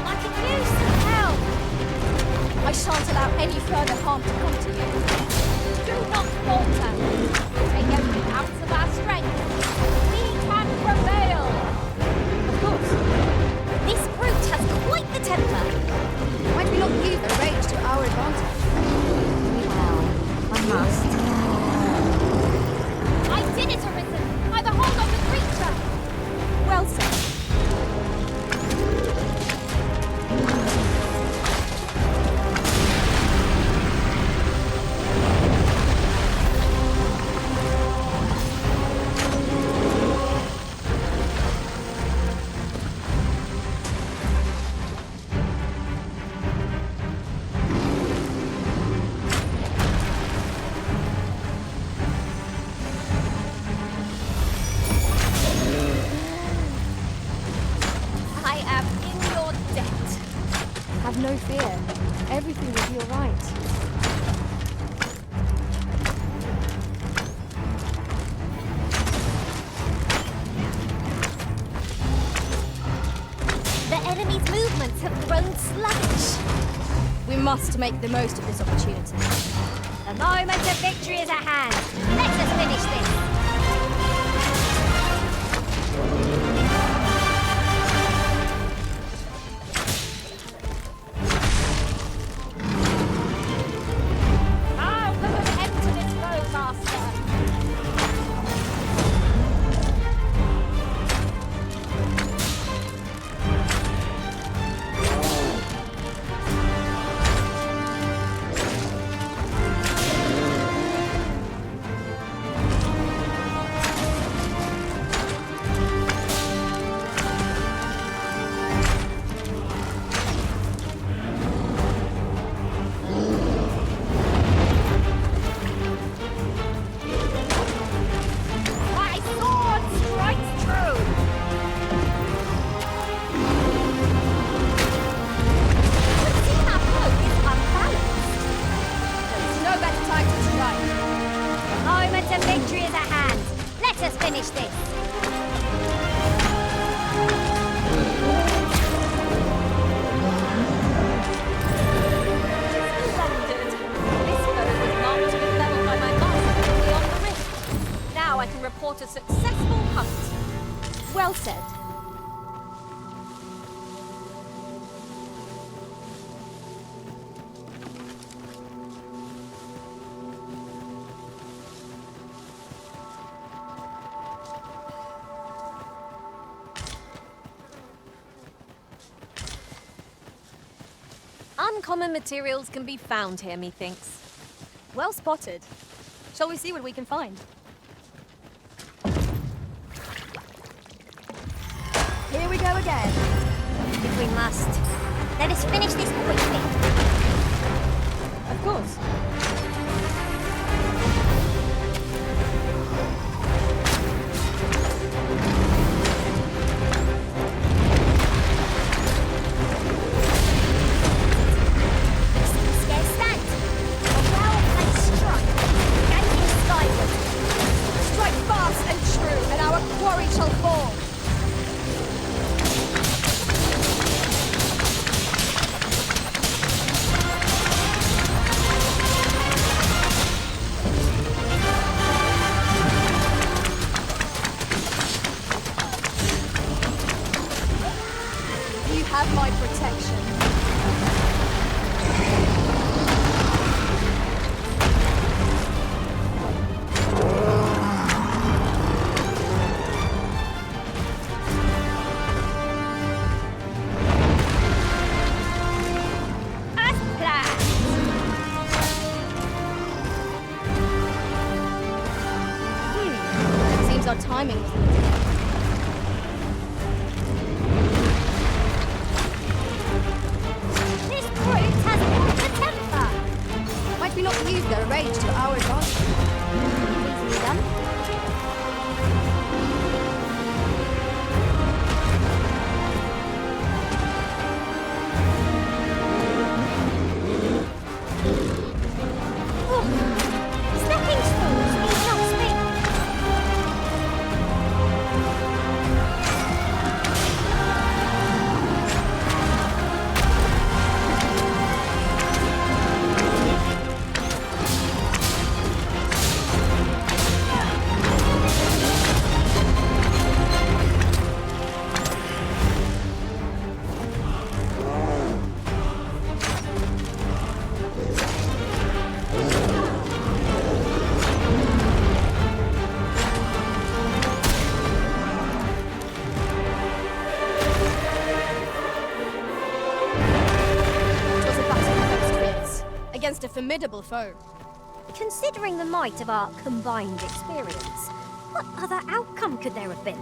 [SPEAKER 6] I could use some help.
[SPEAKER 7] I shan't allow any further harm to come to you. Do not falter. Take every ounce of our strength. We can prevail.
[SPEAKER 9] Of course.
[SPEAKER 6] This brute has quite the temper.
[SPEAKER 9] Might we not use the rage to our advantage?
[SPEAKER 6] Well, I must.
[SPEAKER 7] I did it, Arisen, by the hold of the creature.
[SPEAKER 9] Well said. Have no fear. Everything will be all right.
[SPEAKER 6] The enemy's movements have grown sluggish.
[SPEAKER 9] We must make the most of this opportunity.
[SPEAKER 6] The moment of victory is at hand. Let us finish this. Let us finish this.
[SPEAKER 7] Splendid. This bow was marked with level by my master beyond the rift. Now I can report a successful hunt.
[SPEAKER 6] Well said.
[SPEAKER 7] Uncommon materials can be found here, methinks.
[SPEAKER 15] Well spotted. Shall we see what we can find? Here we go again.
[SPEAKER 6] If we must. Let us finish this quickly.
[SPEAKER 15] Of course.
[SPEAKER 6] Scarce stand. A well-placed strike. Gazing skyward.
[SPEAKER 15] Strike fast and true, and our quarry shall fall. You have my protection.
[SPEAKER 6] As planned.
[SPEAKER 15] Seems our timing was limited.
[SPEAKER 6] This brute has quite a temper.
[SPEAKER 15] Might we not use their rage to our advantage?
[SPEAKER 6] Easily done. Oh, stepping stools need not speak.
[SPEAKER 15] It was a battle of spirits against a formidable foe.
[SPEAKER 6] Considering the might of our combined experience, what other outcome could there have been?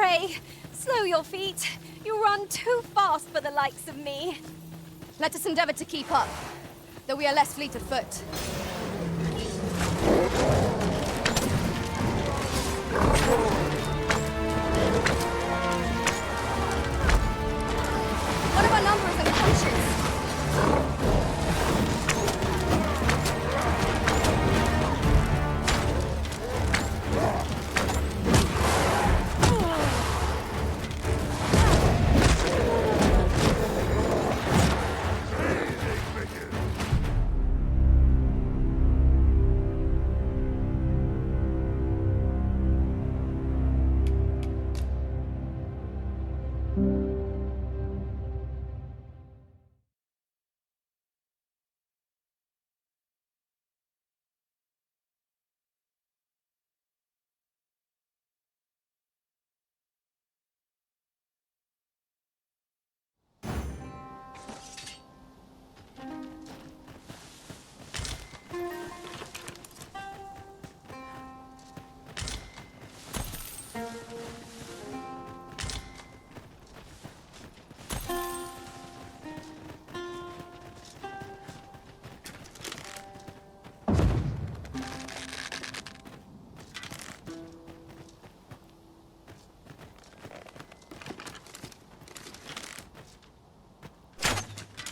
[SPEAKER 7] way! Slow your feet. You run too fast for the likes of me.
[SPEAKER 15] Let us endeavor to keep up, though we are less fleet of foot. One of our number is unconscious.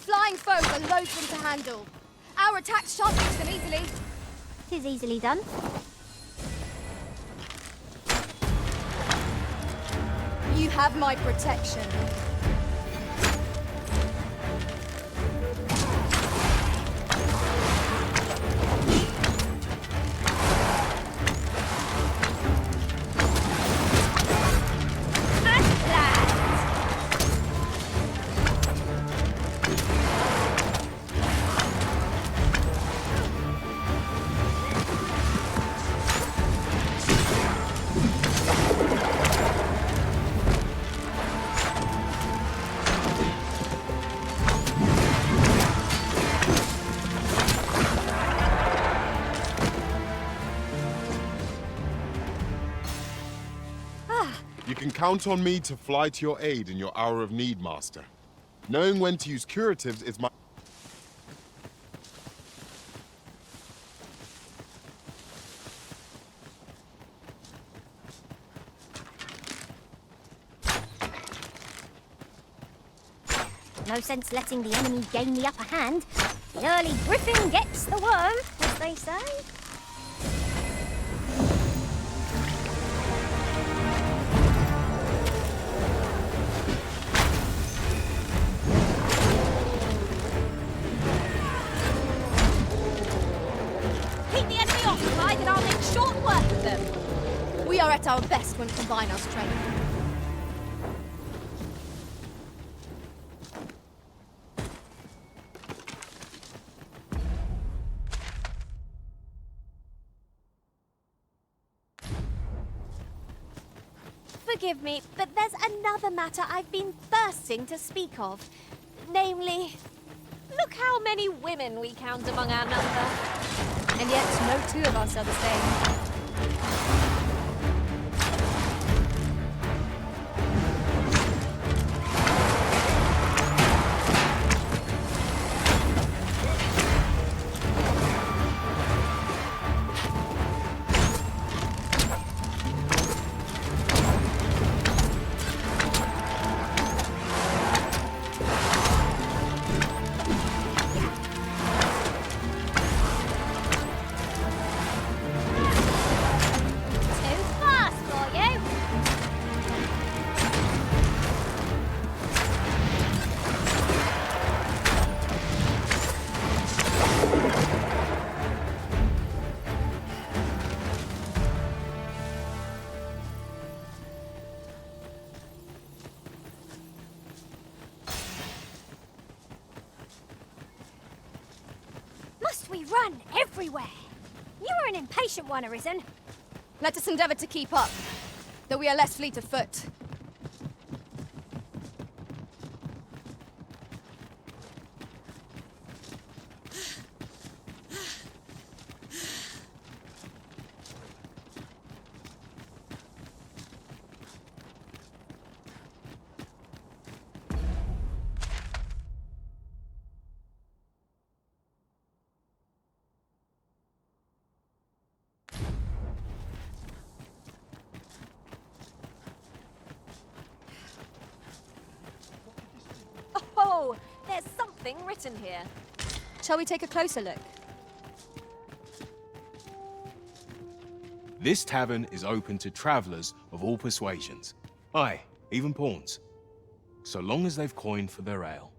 [SPEAKER 15] Flying foes are loathsome to handle. Our attacks shan't reach them easily.
[SPEAKER 6] 'Tis easily done.
[SPEAKER 15] You have my protection.
[SPEAKER 8] You can count on me to fly to your aid in your hour of need, Master. Knowing when to use curatives is my...
[SPEAKER 6] No sense letting the enemy gain the upper hand. The early griffin gets the worm, as they say.
[SPEAKER 7] Keep the enemy occupied and I'll make short work of them.
[SPEAKER 15] We are at our best when we combine our strength.
[SPEAKER 7] Forgive me, but there's another matter I've been thirsting to speak of. Namely, look how many women we count among our number.
[SPEAKER 15] And yet, no two of us are the same.
[SPEAKER 6] Too fast for you. Must we run everywhere? You are an impatient one, Arisen.
[SPEAKER 15] Let us endeavor to keep up, though we are less fleet of foot.
[SPEAKER 7] There's something written here.
[SPEAKER 15] Shall we take a closer look?
[SPEAKER 8] This tavern is open to travellers of all persuasions. Aye, even pawns. So long as they've coined for their ale.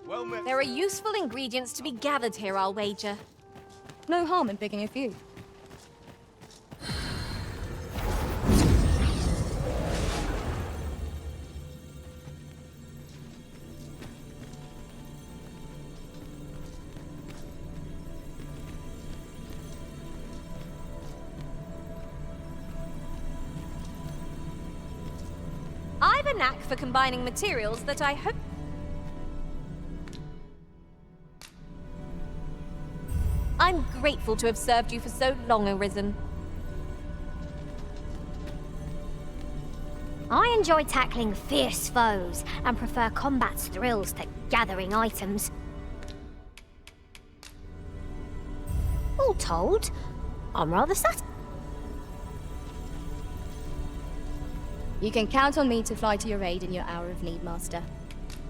[SPEAKER 15] Well met.
[SPEAKER 7] There are useful ingredients to be gathered here, I'll wager.
[SPEAKER 15] No harm in picking a few.
[SPEAKER 7] I've a knack for combining materials that I hope... I'm grateful to have served you for so long, Arisen.
[SPEAKER 9] I enjoy tackling fierce foes and prefer combat's thrills to gathering items. All told, I'm rather satisfied.
[SPEAKER 15] You can count on me to fly to your aid in your hour of need, Master.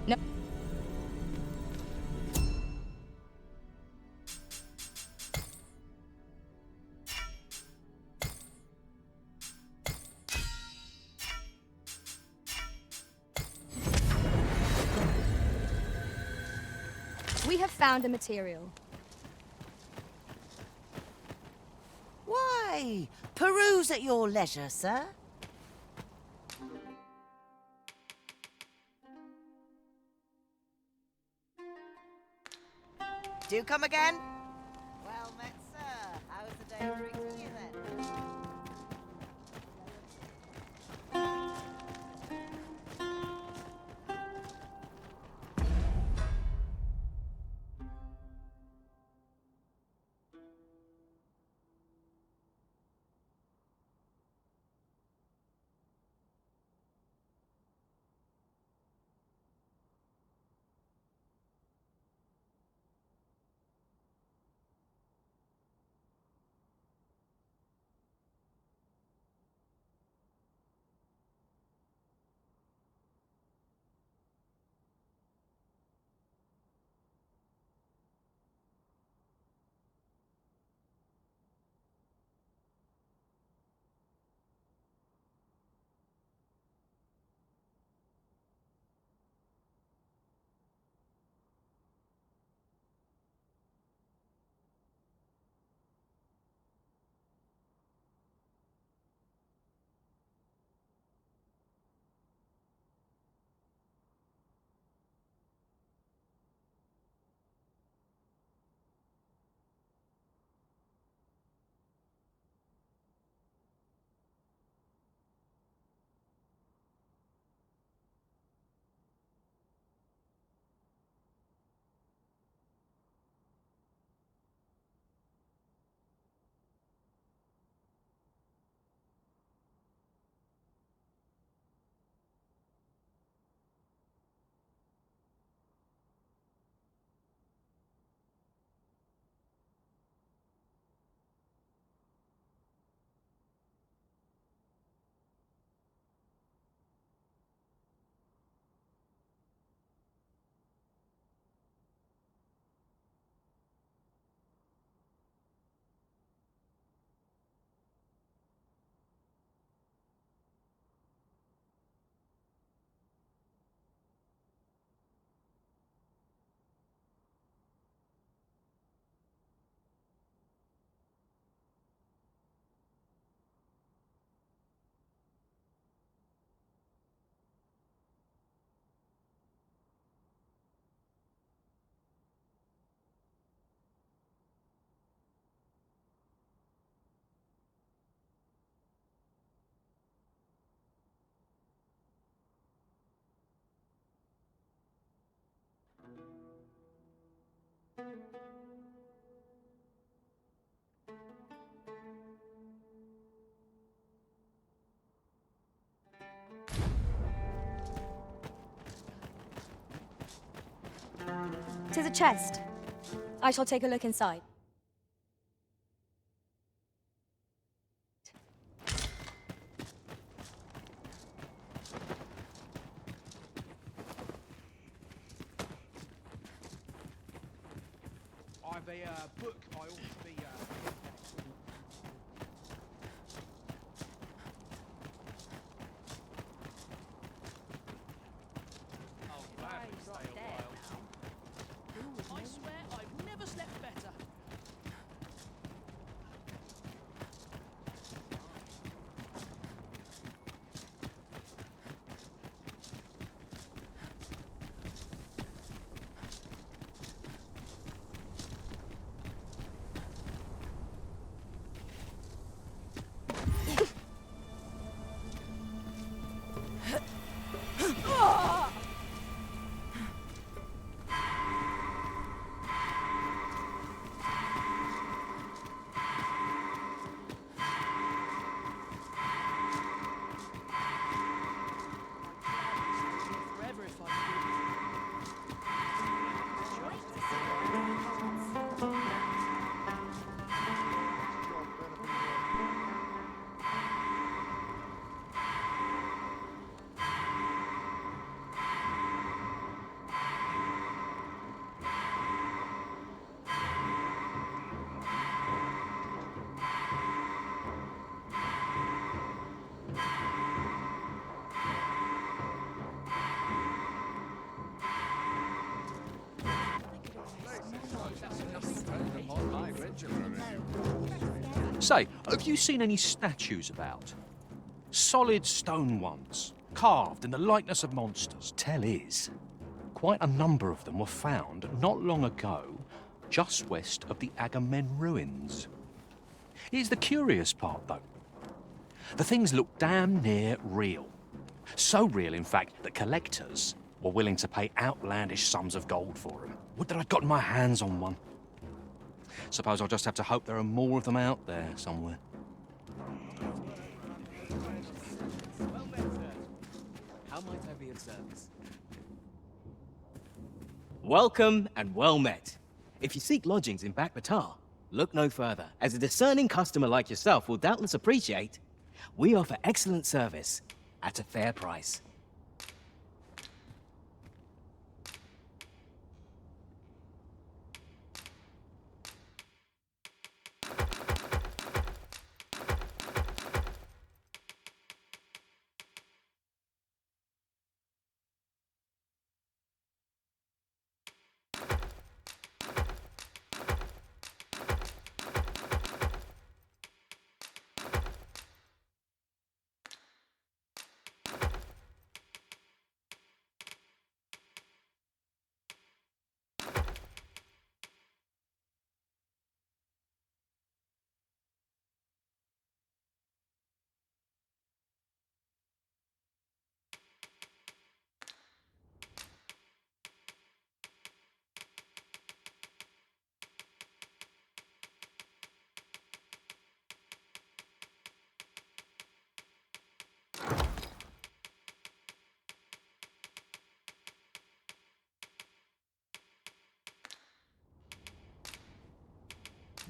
[SPEAKER 15] No. We have found a material.
[SPEAKER 16] Why, peruse at your leisure, sir. Do come again? Well met, sir. How's the day treating you then?
[SPEAKER 15] Tis a chest. I shall take a look inside.
[SPEAKER 17] I've a book I ought to be.
[SPEAKER 3] I swear I've never slept better. Forever if I
[SPEAKER 18] Say, have you seen any statues about? Solid stone ones, carved in the likeness of monsters. Tell is, quite a number of them were found not long ago, just west of the Agamemnon ruins. Here's the curious part, though. The things look damn near real. So real, in fact, that collectors were willing to pay outlandish sums of gold for them. Would that I'd gotten my hands on one. Suppose I'll just have to hope there are more of them out there somewhere.
[SPEAKER 14] Well met, sir. How might I be of service? Welcome and well met. If you seek lodgings in Bakhmatar, look no further, as a discerning customer like yourself will doubtless appreciate. We offer excellent service at a fair price.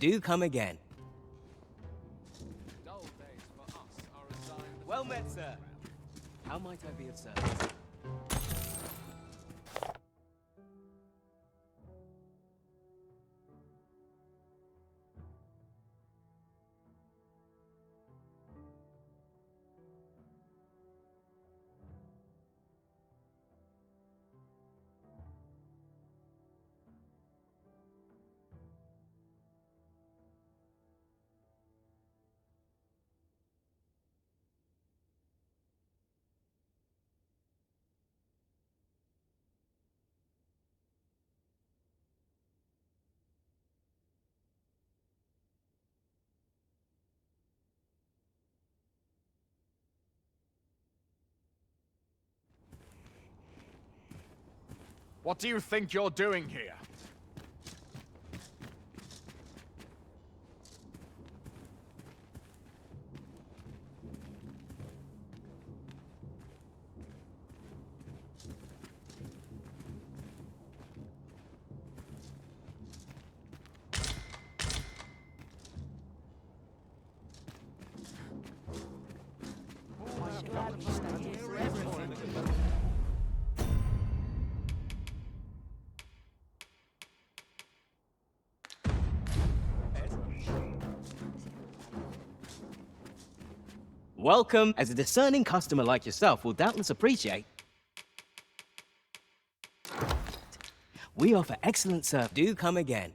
[SPEAKER 14] Do come again. Well met, sir. How might I be of service?
[SPEAKER 1] What do you think you're doing here?
[SPEAKER 14] Welcome, as a discerning customer like yourself will doubtless appreciate. We offer excellent service. Do come again.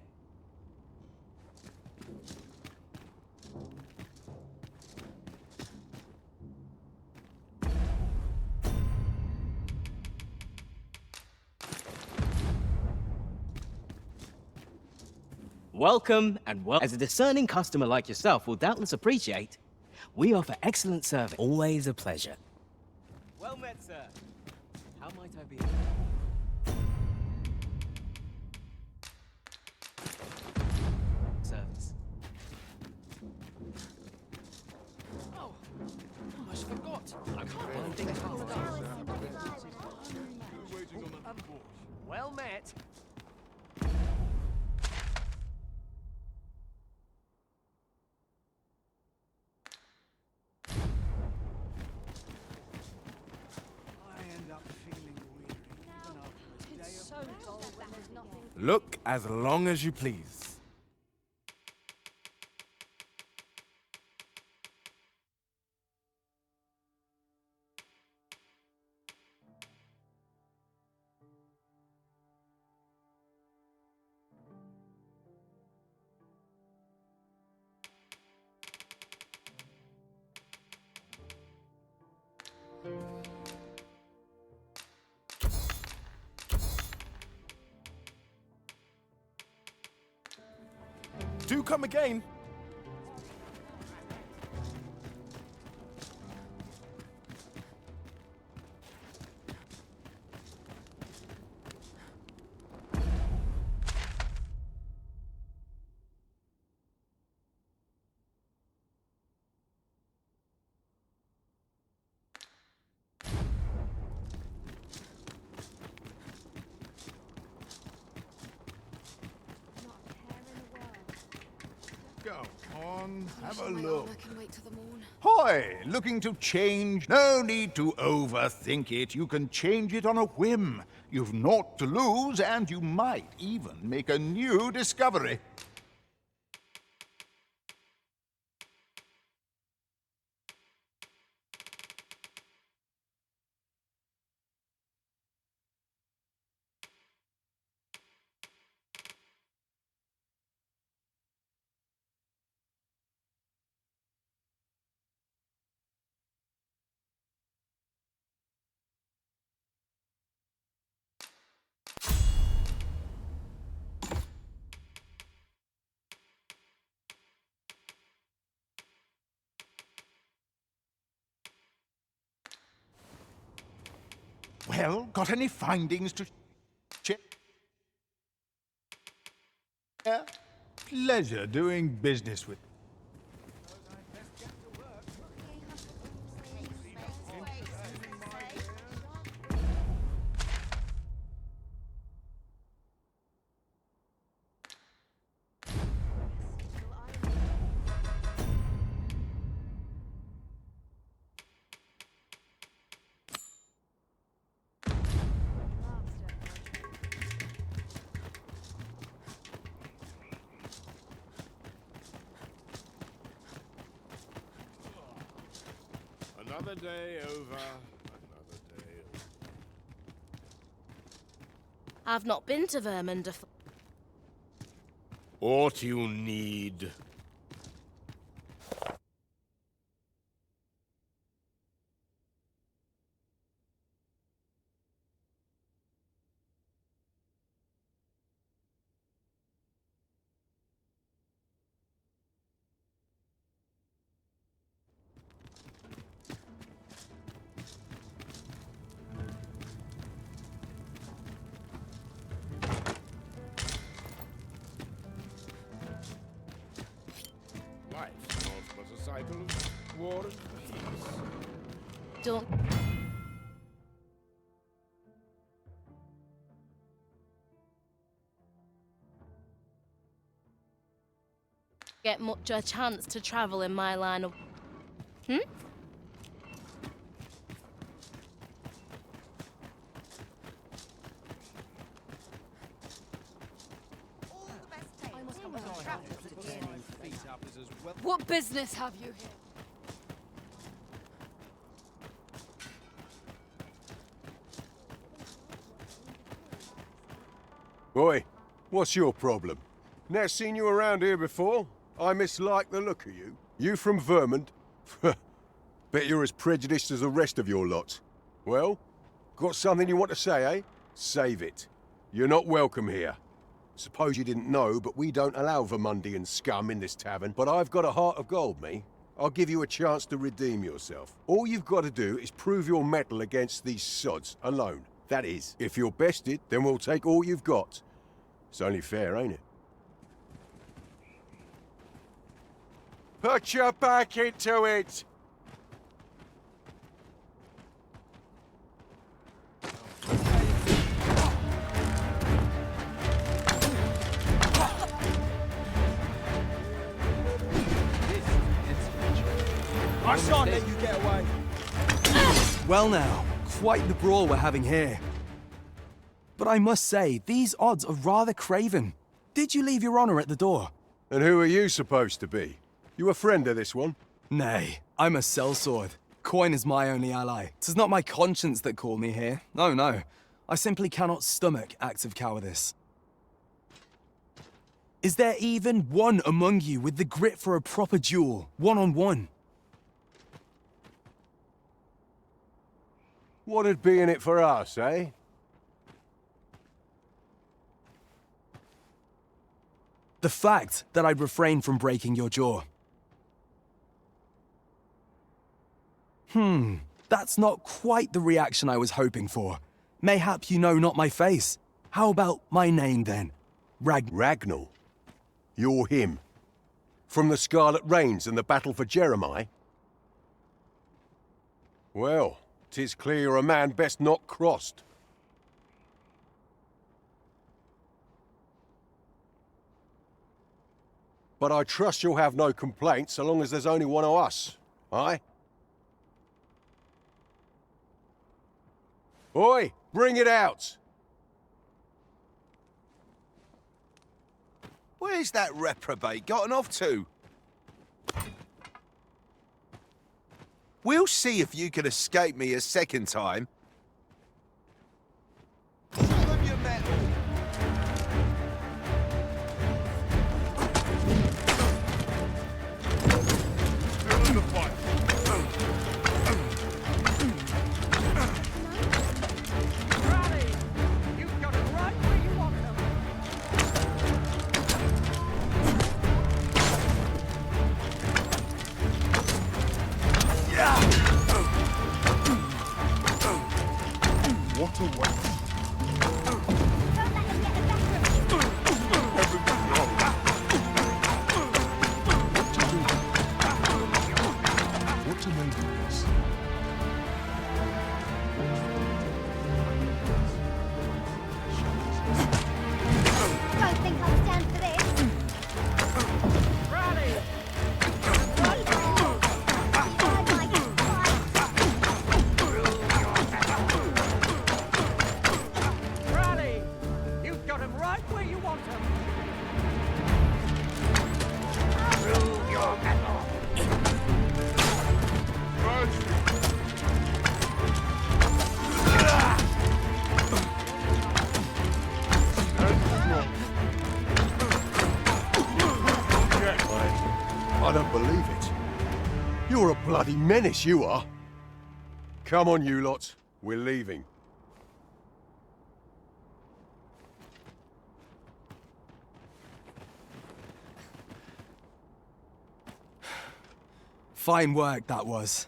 [SPEAKER 14] Welcome, and as a discerning customer like yourself will doubtless appreciate, we offer excellent service. Always a pleasure. Well met, sir. How might I be? Service.
[SPEAKER 3] Oh, almost forgot. I can't believe things are
[SPEAKER 12] Well met.
[SPEAKER 13] Look as long as you please. Do come again.
[SPEAKER 2] Go on, have a look.
[SPEAKER 7] I can wait till the morn.
[SPEAKER 2] Hi, looking to change? No need to overthink it. You can change it on a whim. You've naught to lose, and you might even make a new discovery. Well, got any findings to check? Yeah. Pleasure doing business with.
[SPEAKER 10] Another day over, another day over.
[SPEAKER 7] I've not been to Vermund.
[SPEAKER 10] What you need. Life's not but a cycle of war and peace.
[SPEAKER 7] Don't. Get much a chance to travel in my line of.
[SPEAKER 3] What business have you here?
[SPEAKER 19] Oi, what's your problem? Never seen you around here before? I mislike the look of you. You from Vermont? Bet you're as prejudiced as the rest of your lot. Well, got something you want to say, eh? Save it. You're not welcome here. Suppose you didn't know, but we don't allow Vermundian scum in this tavern. But I've got a heart of gold, me. I'll give you a chance to redeem yourself. All you've got to do is prove your mettle against these sods, alone. That is, if you're bested, then we'll take all you've got. It's only fair, ain't it? Put your back into it!
[SPEAKER 20] I shan't let you get away. Well now, quite the brawl we're having here. But I must say, these odds are rather craven. Did you leave your honor at the door?
[SPEAKER 19] And who are you supposed to be? You a friend of this one?
[SPEAKER 20] Nay, I'm a sellsword. Coin is my only ally. 'Tis not my conscience that called me here. No, no. I simply cannot stomach acts of cowardice. Is there even one among you with the grit for a proper duel, one-on-one?
[SPEAKER 19] What'd be in it for us, eh?
[SPEAKER 20] The fact that I'd refrain from breaking your jaw. That's not quite the reaction I was hoping for. Mayhap you know not my face. How about my name, then?
[SPEAKER 19] Ragnall? You're him. From the Scarlet Rains and the battle for Jeremiah? Well, 'tis clear you're a man best not crossed. But I trust you'll have no complaints so long as there's only one of us, aye? Oi, bring it out!
[SPEAKER 2] Where's that reprobate gotten off to? We'll see if you can escape me a second time. Show them your mettle.
[SPEAKER 10] Still in the fight.
[SPEAKER 3] You've got it right where you want them.
[SPEAKER 10] What a waste. What to make of this?
[SPEAKER 9] Don't think I'll stand for this.
[SPEAKER 3] Rally! You've got him right where you want him. Prove your mettle.
[SPEAKER 19] I don't believe it. You're a bloody menace, you are. Come on, you lot. We're leaving.
[SPEAKER 20] Fine work, that was.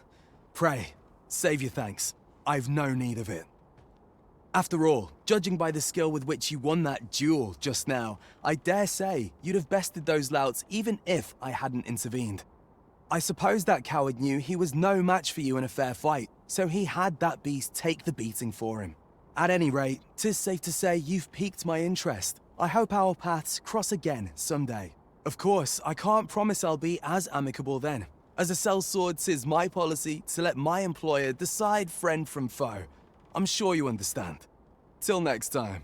[SPEAKER 20] Pray, save your thanks. I've no need of it. After all, judging by the skill with which you won that duel just now, I dare say you'd have bested those louts even if I hadn't intervened. I suppose that coward knew he was no match for you in a fair fight, so he had that beast take the beating for him. At any rate, 'tis safe to say you've piqued my interest. I hope our paths cross again someday. Of course, I can't promise I'll be as amicable then. As a sellsword, 'tis my policy to let my employer decide friend from foe. I'm sure you understand. Till next time.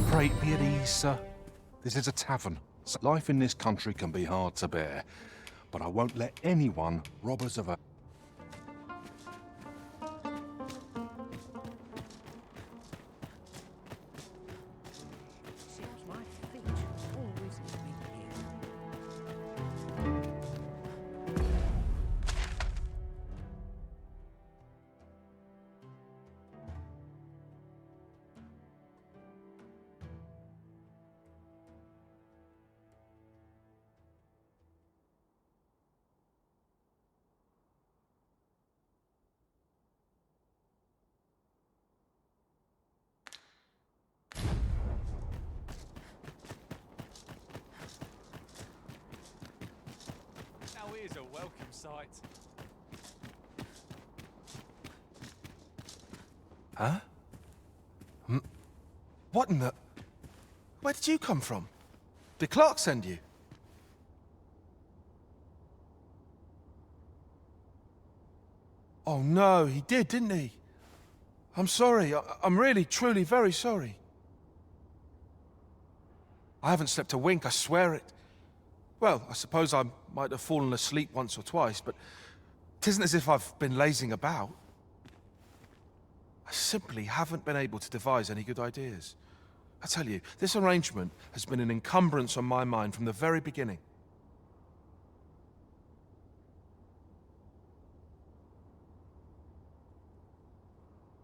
[SPEAKER 18] Pray, be at ease, sir. This is a tavern. Life in this country can be hard to bear, but I won't let anyone rob us of a...
[SPEAKER 3] is a welcome sight.
[SPEAKER 21] Huh? What in the... Where did you come from? Did Clark send you? Oh no, he did, didn't he? I'm sorry. I'm really, truly very sorry. I haven't slept a wink, I swear it. Well, I suppose I might have fallen asleep once or twice, but it isn't as if I've been lazing about. I simply haven't been able to devise any good ideas. I tell you, this arrangement has been an encumbrance on my mind from the very beginning.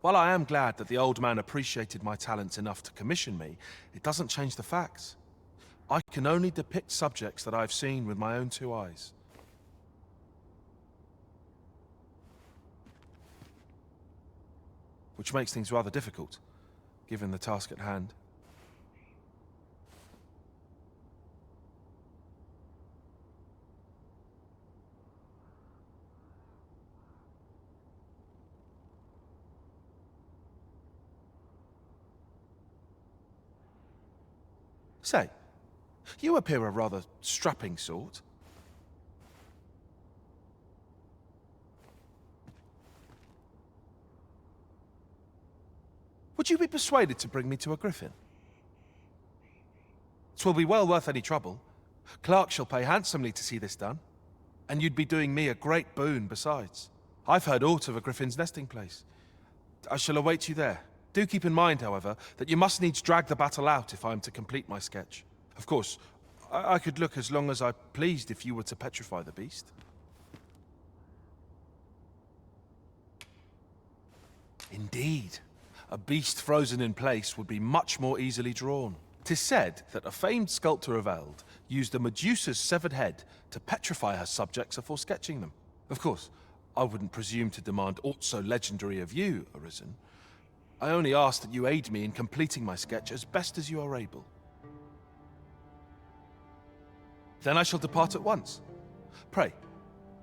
[SPEAKER 21] While I am glad that the old man appreciated my talents enough to commission me, it doesn't change the facts. I can only depict subjects that I've seen with my own two eyes. Which makes things rather difficult, given the task at hand. Say, you appear a rather strapping sort. Would you be persuaded to bring me to a griffin? 'Twill be well worth any trouble. Clark shall pay handsomely to see this done. And you'd be doing me a great boon besides. I've heard aught of a griffin's nesting place. I shall await you there. Do keep in mind, however, that you must needs drag the battle out if I am to complete my sketch. Of course, I could look as long as I pleased if you were to petrify the beast. Indeed. A beast frozen in place would be much more easily drawn. 'Tis said that a famed sculptor of Eld used a Medusa's severed head to petrify her subjects before sketching them. Of course, I wouldn't presume to demand aught so legendary of you, Arisen. I only ask that you aid me in completing my sketch as best as you are able. Then I shall depart at once. Pray,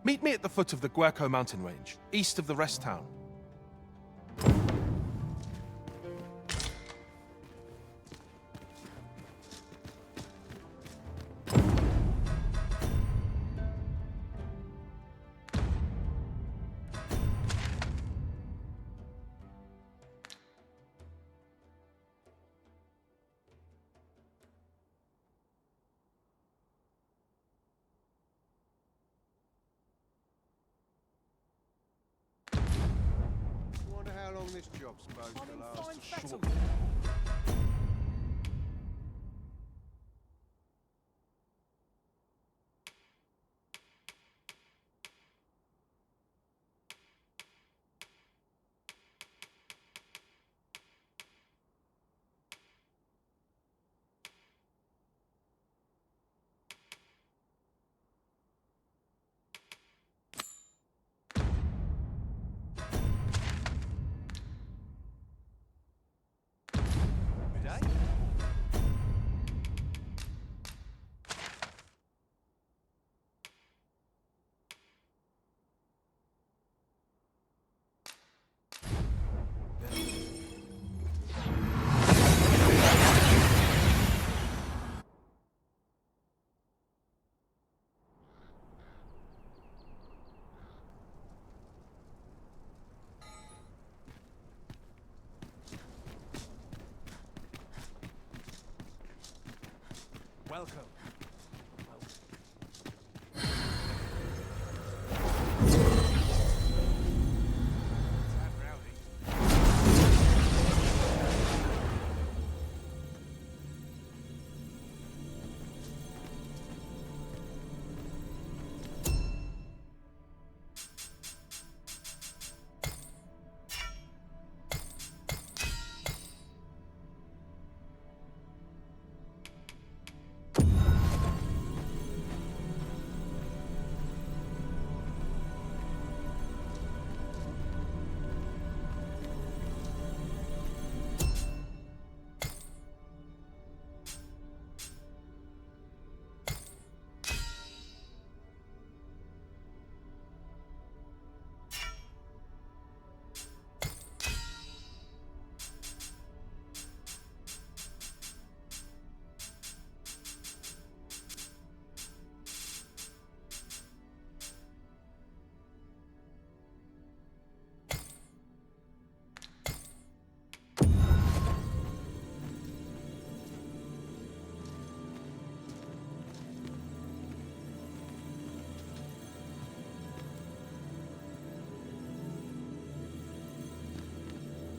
[SPEAKER 21] meet me at the foot of the Guerco mountain range, east of the rest town.
[SPEAKER 19] Wonder how long this job's supposed to last.
[SPEAKER 3] Fine Welcome.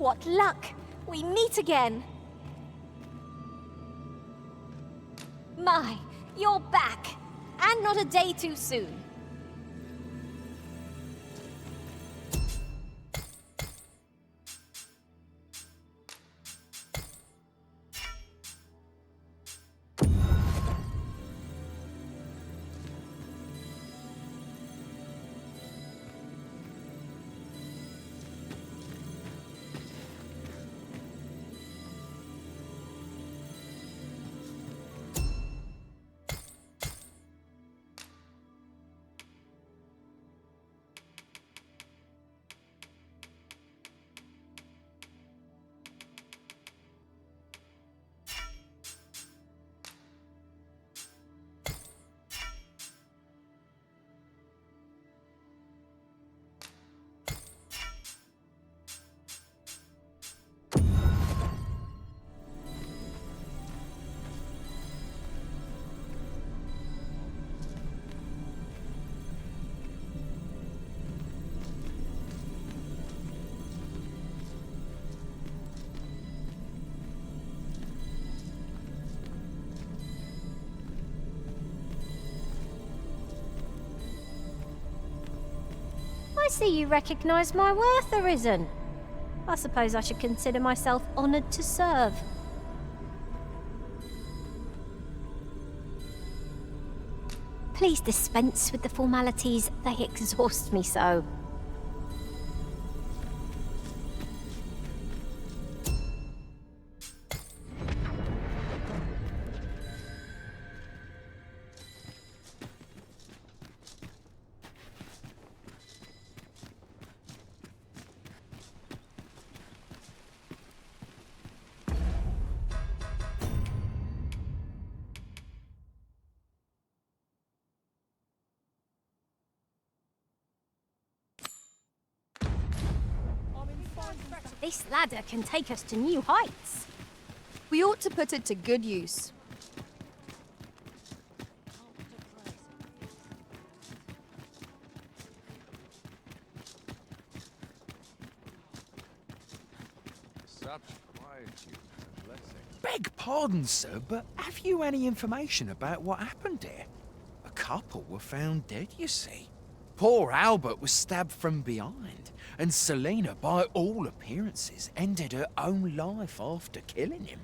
[SPEAKER 7] What luck! We meet again! My, you're back! And not a day too soon.
[SPEAKER 6] I see you recognise my worth, Arisen. I suppose I should consider myself honoured to serve. Please dispense with the formalities, they exhaust me so. This ladder can take us to new heights.
[SPEAKER 15] We ought to put it to good use.
[SPEAKER 1] Such quietude and blessing.
[SPEAKER 4] Beg pardon, sir, but have you any information about what happened here? A couple were found dead, you see. Poor Albert was stabbed from behind, and Selina, by all appearances, ended her own life after killing him.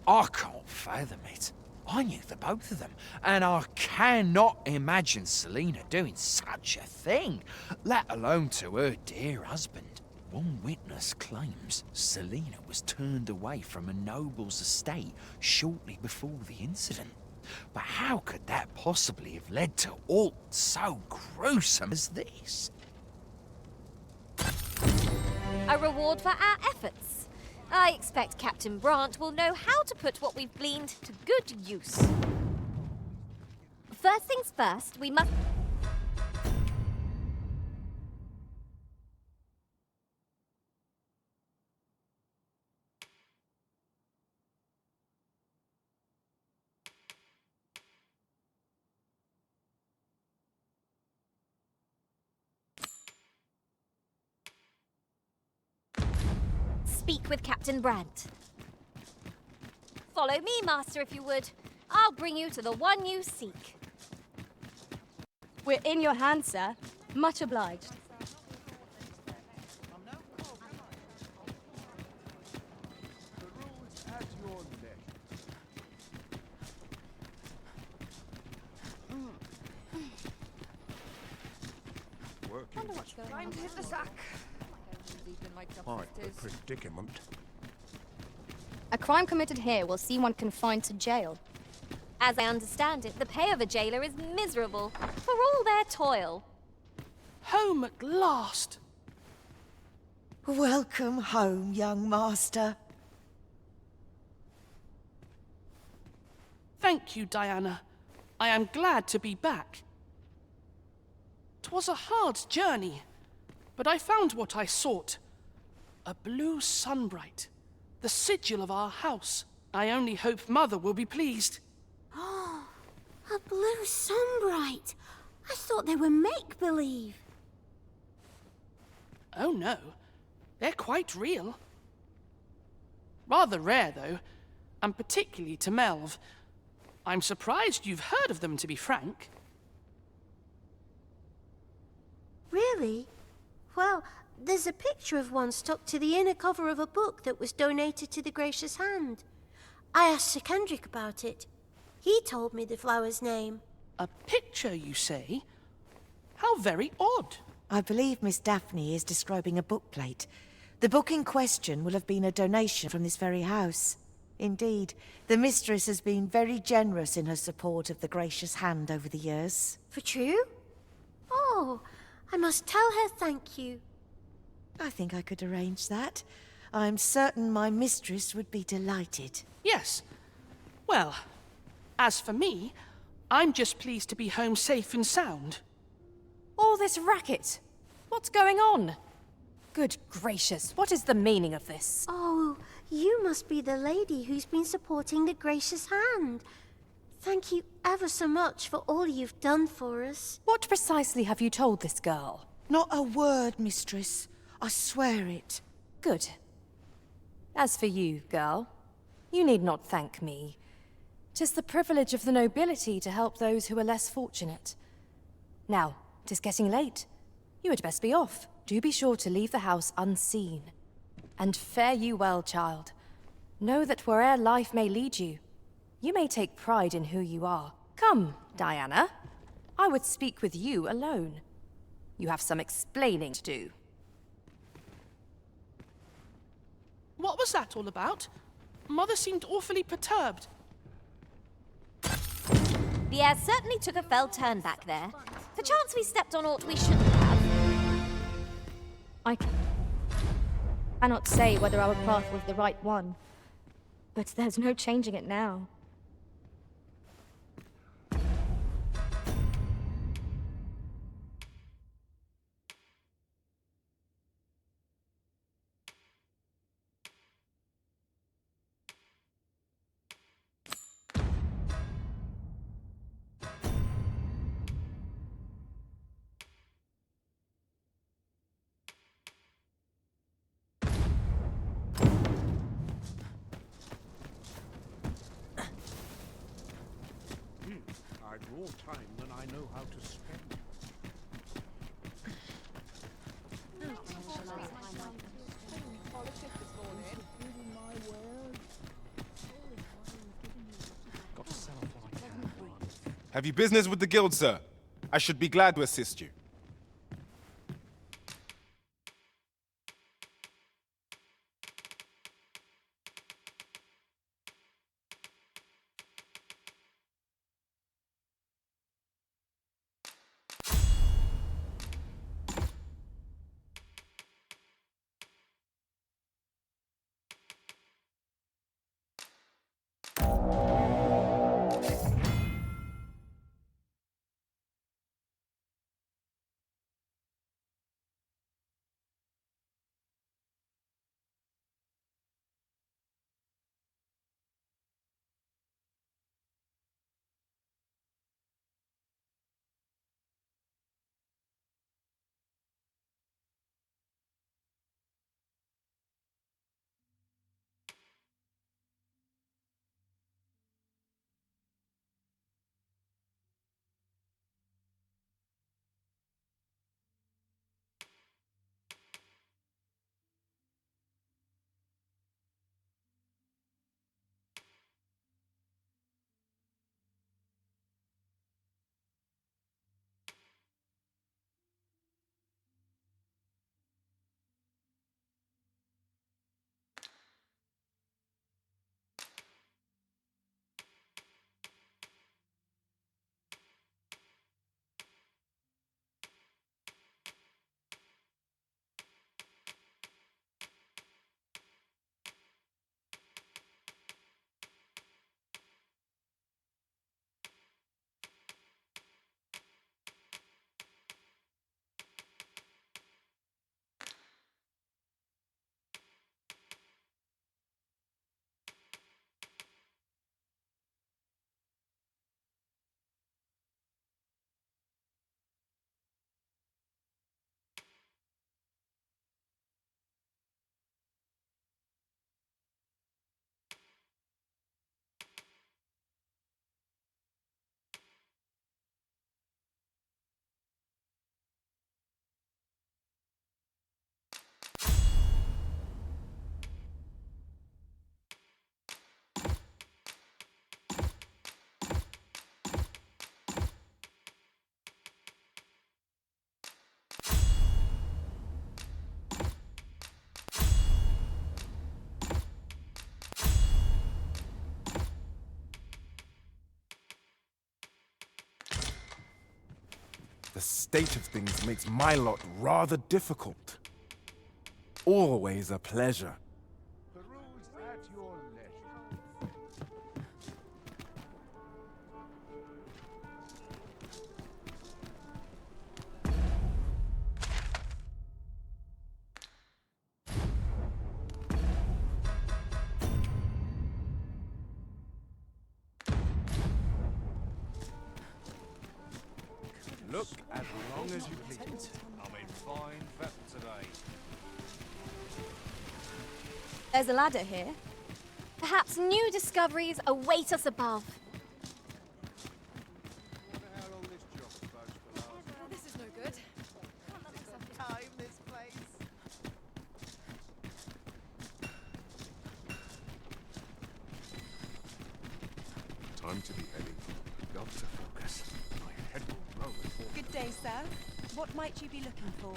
[SPEAKER 4] I can't fathom it. I knew the both of them, and I cannot imagine Selina doing such a thing, let alone to her dear husband. One witness claims Selina was turned away from a noble's estate shortly before the incident. But how could that possibly have led to aught so gruesome as this?
[SPEAKER 7] A reward for our efforts. I expect Captain Brandt will know how to put what we've gleaned to good use. First things first, we must... speak with Captain Brandt. Follow me, Master, if you would. I'll bring you to the one you seek.
[SPEAKER 15] We're in your hands, sir. Much obliged.
[SPEAKER 16] Time to hit the sack.
[SPEAKER 13] Quite a predicament.
[SPEAKER 15] A crime committed here will see one confined to jail.
[SPEAKER 7] As I understand it, the pay of a jailer is miserable for all their toil.
[SPEAKER 3] Home at last!
[SPEAKER 16] Welcome home, young master.
[SPEAKER 3] Thank you, Diana. I am glad to be back. 'Twas a hard journey, but I found what I sought. A blue sunbright, the sigil of our house. I only hope Mother will be pleased.
[SPEAKER 9] Oh, a blue sunbright. I thought they were make-believe.
[SPEAKER 3] Oh no, they're quite real. Rather rare, though, and particularly to Melv. I'm surprised you've heard of them, to be frank.
[SPEAKER 11] Really? Well, there's a picture of one stuck to the inner cover of a book that was donated to the Gracious Hand. I asked Sir Kendrick about it. He told me the flower's name.
[SPEAKER 3] A picture, you say? How very odd.
[SPEAKER 16] I believe Miss Daphne is describing a bookplate. The book in question will have been a donation from this very house. Indeed, the mistress has been very generous in her support of the Gracious Hand over the years.
[SPEAKER 11] For true? Oh, I must tell her thank you.
[SPEAKER 16] I think I could arrange that. I'm certain my mistress would be delighted.
[SPEAKER 3] Yes. Well, as for me, I'm just pleased to be home safe and sound.
[SPEAKER 22] All this racket? What's going on? Good gracious, what is the meaning of this?
[SPEAKER 11] Oh, you must be the lady who's been supporting the Gracious Hand. Thank you ever so much for all you've done for us.
[SPEAKER 22] What precisely have you told this girl?
[SPEAKER 16] Not a word, mistress. I swear it.
[SPEAKER 22] Good. As for you, girl, you need not thank me. 'Tis the privilege of the nobility to help those who are less fortunate. Now, 'tis getting late. You had best be off. Do be sure to leave the house unseen. And fare you well, child. Know that where'er life may lead you, you may take pride in who you are. Come, Diana. I would speak with you alone. You have some explaining to do.
[SPEAKER 3] What was that all about? Mother seemed awfully perturbed.
[SPEAKER 7] The air certainly took a fell turn back there. Perchance we stepped on aught we shouldn't have.
[SPEAKER 15] I cannot say whether our path was the right one, but there's no changing it now.
[SPEAKER 10] I've more time than I know how to spend.
[SPEAKER 8] Have you business with the guild, sir? I should be glad to assist you.
[SPEAKER 20] The state of things makes my lot rather difficult. Always a pleasure.
[SPEAKER 13] Peruse at your leisure.
[SPEAKER 10] Look as long as you please. I'm in fine fettle today.
[SPEAKER 15] There's a ladder here.
[SPEAKER 7] Perhaps new discoveries await us above.
[SPEAKER 15] This is no good.
[SPEAKER 16] Time, this place.
[SPEAKER 10] Time to be heading. Got to focus. My head will roll before.
[SPEAKER 16] Good day, sir. What might you be looking for?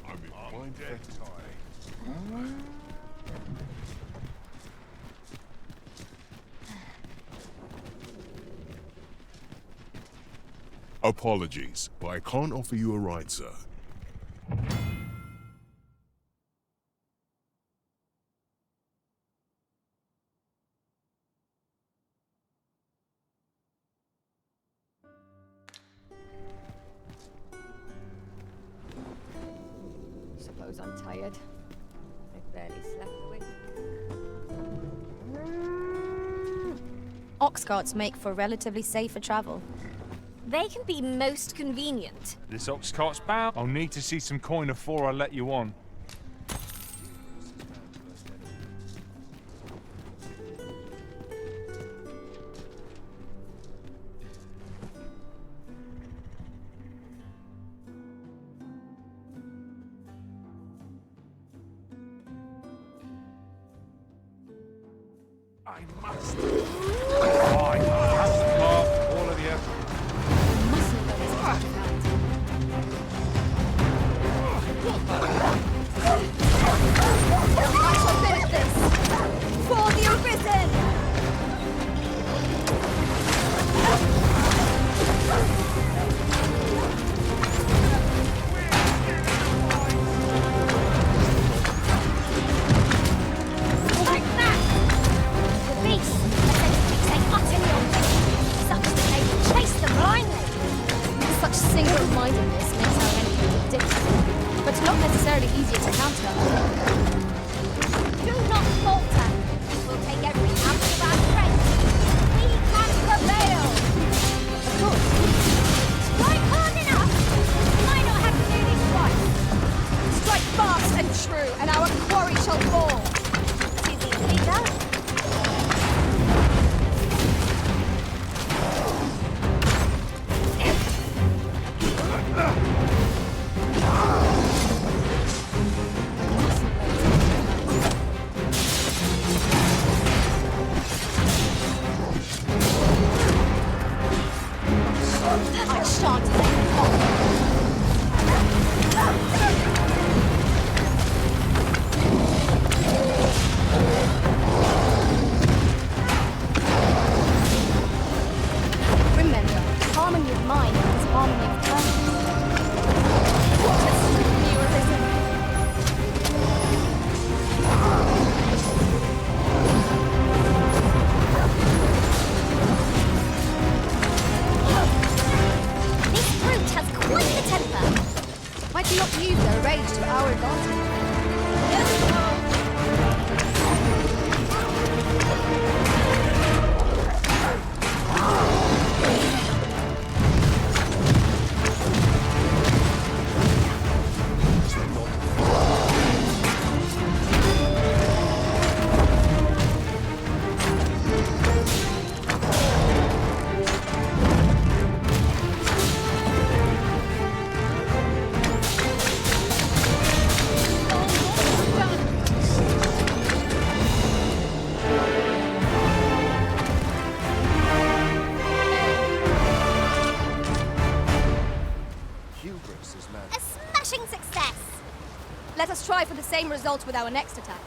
[SPEAKER 10] I'm in fine fettle.
[SPEAKER 5] Apologies, but I can't offer you a ride, sir.
[SPEAKER 15] Suppose I'm tired. I barely slept a wink. Ox carts make for relatively safer travel.
[SPEAKER 7] They can be most convenient.
[SPEAKER 17] This ox cart's bound. I'll need to see some coin before I let you on. I must. I must mark all of you.
[SPEAKER 7] I shall finish this! For the arisen! Like that! The beasts are said to fixate utterly on victory, such that they can chase them blindly.
[SPEAKER 15] Such single-mindedness makes our enemy ridiculous, but not necessarily easier to counter.
[SPEAKER 7] Do not falter. We'll take every ounce of our strength. We can prevail. Of course. Strike hard enough. Why not have to do this twice?
[SPEAKER 15] Strike fast and true, and our quarry shall fall.
[SPEAKER 7] Tis easily done. I shan't let you fall.
[SPEAKER 15] Remember, harmony of mind is harmony of purpose. What a scrutiny you arisen!
[SPEAKER 7] This brute has quite the temper.
[SPEAKER 15] Why do you not use their rage to our advantage?
[SPEAKER 13] Hubris is mad.
[SPEAKER 7] A smashing success.
[SPEAKER 15] Let us try for the same result with our next attack.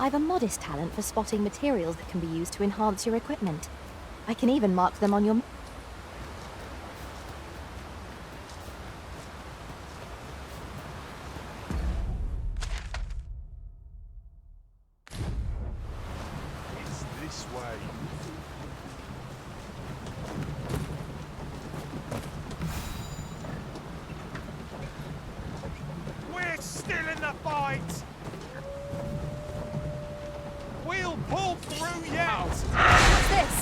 [SPEAKER 15] I've a modest talent for spotting materials that can be used to enhance your equipment. I can even mark them on your...
[SPEAKER 21] It's this way.
[SPEAKER 12] We're still in the fight! We'll pull through yet!
[SPEAKER 22] What's this?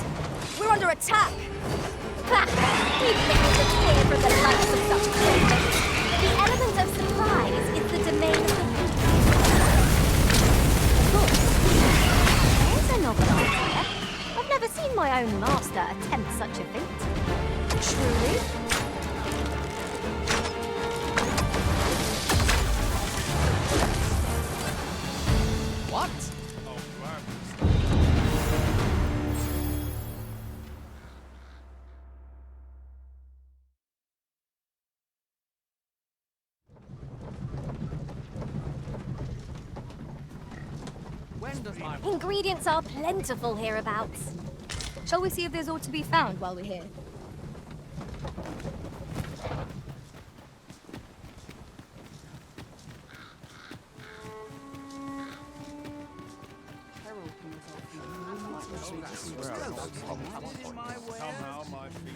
[SPEAKER 22] We're under attack!
[SPEAKER 9] You've little to fear from the likes of such greatness. The element of surprise is the domain of the Good. There's a novel idea. I've never seen my own master attempt such a feat.
[SPEAKER 22] Truly?
[SPEAKER 1] What? When does my
[SPEAKER 9] Ingredients are plentiful hereabouts.
[SPEAKER 15] Shall we see if there's aught to be found while we're here?
[SPEAKER 13] Somehow my feet.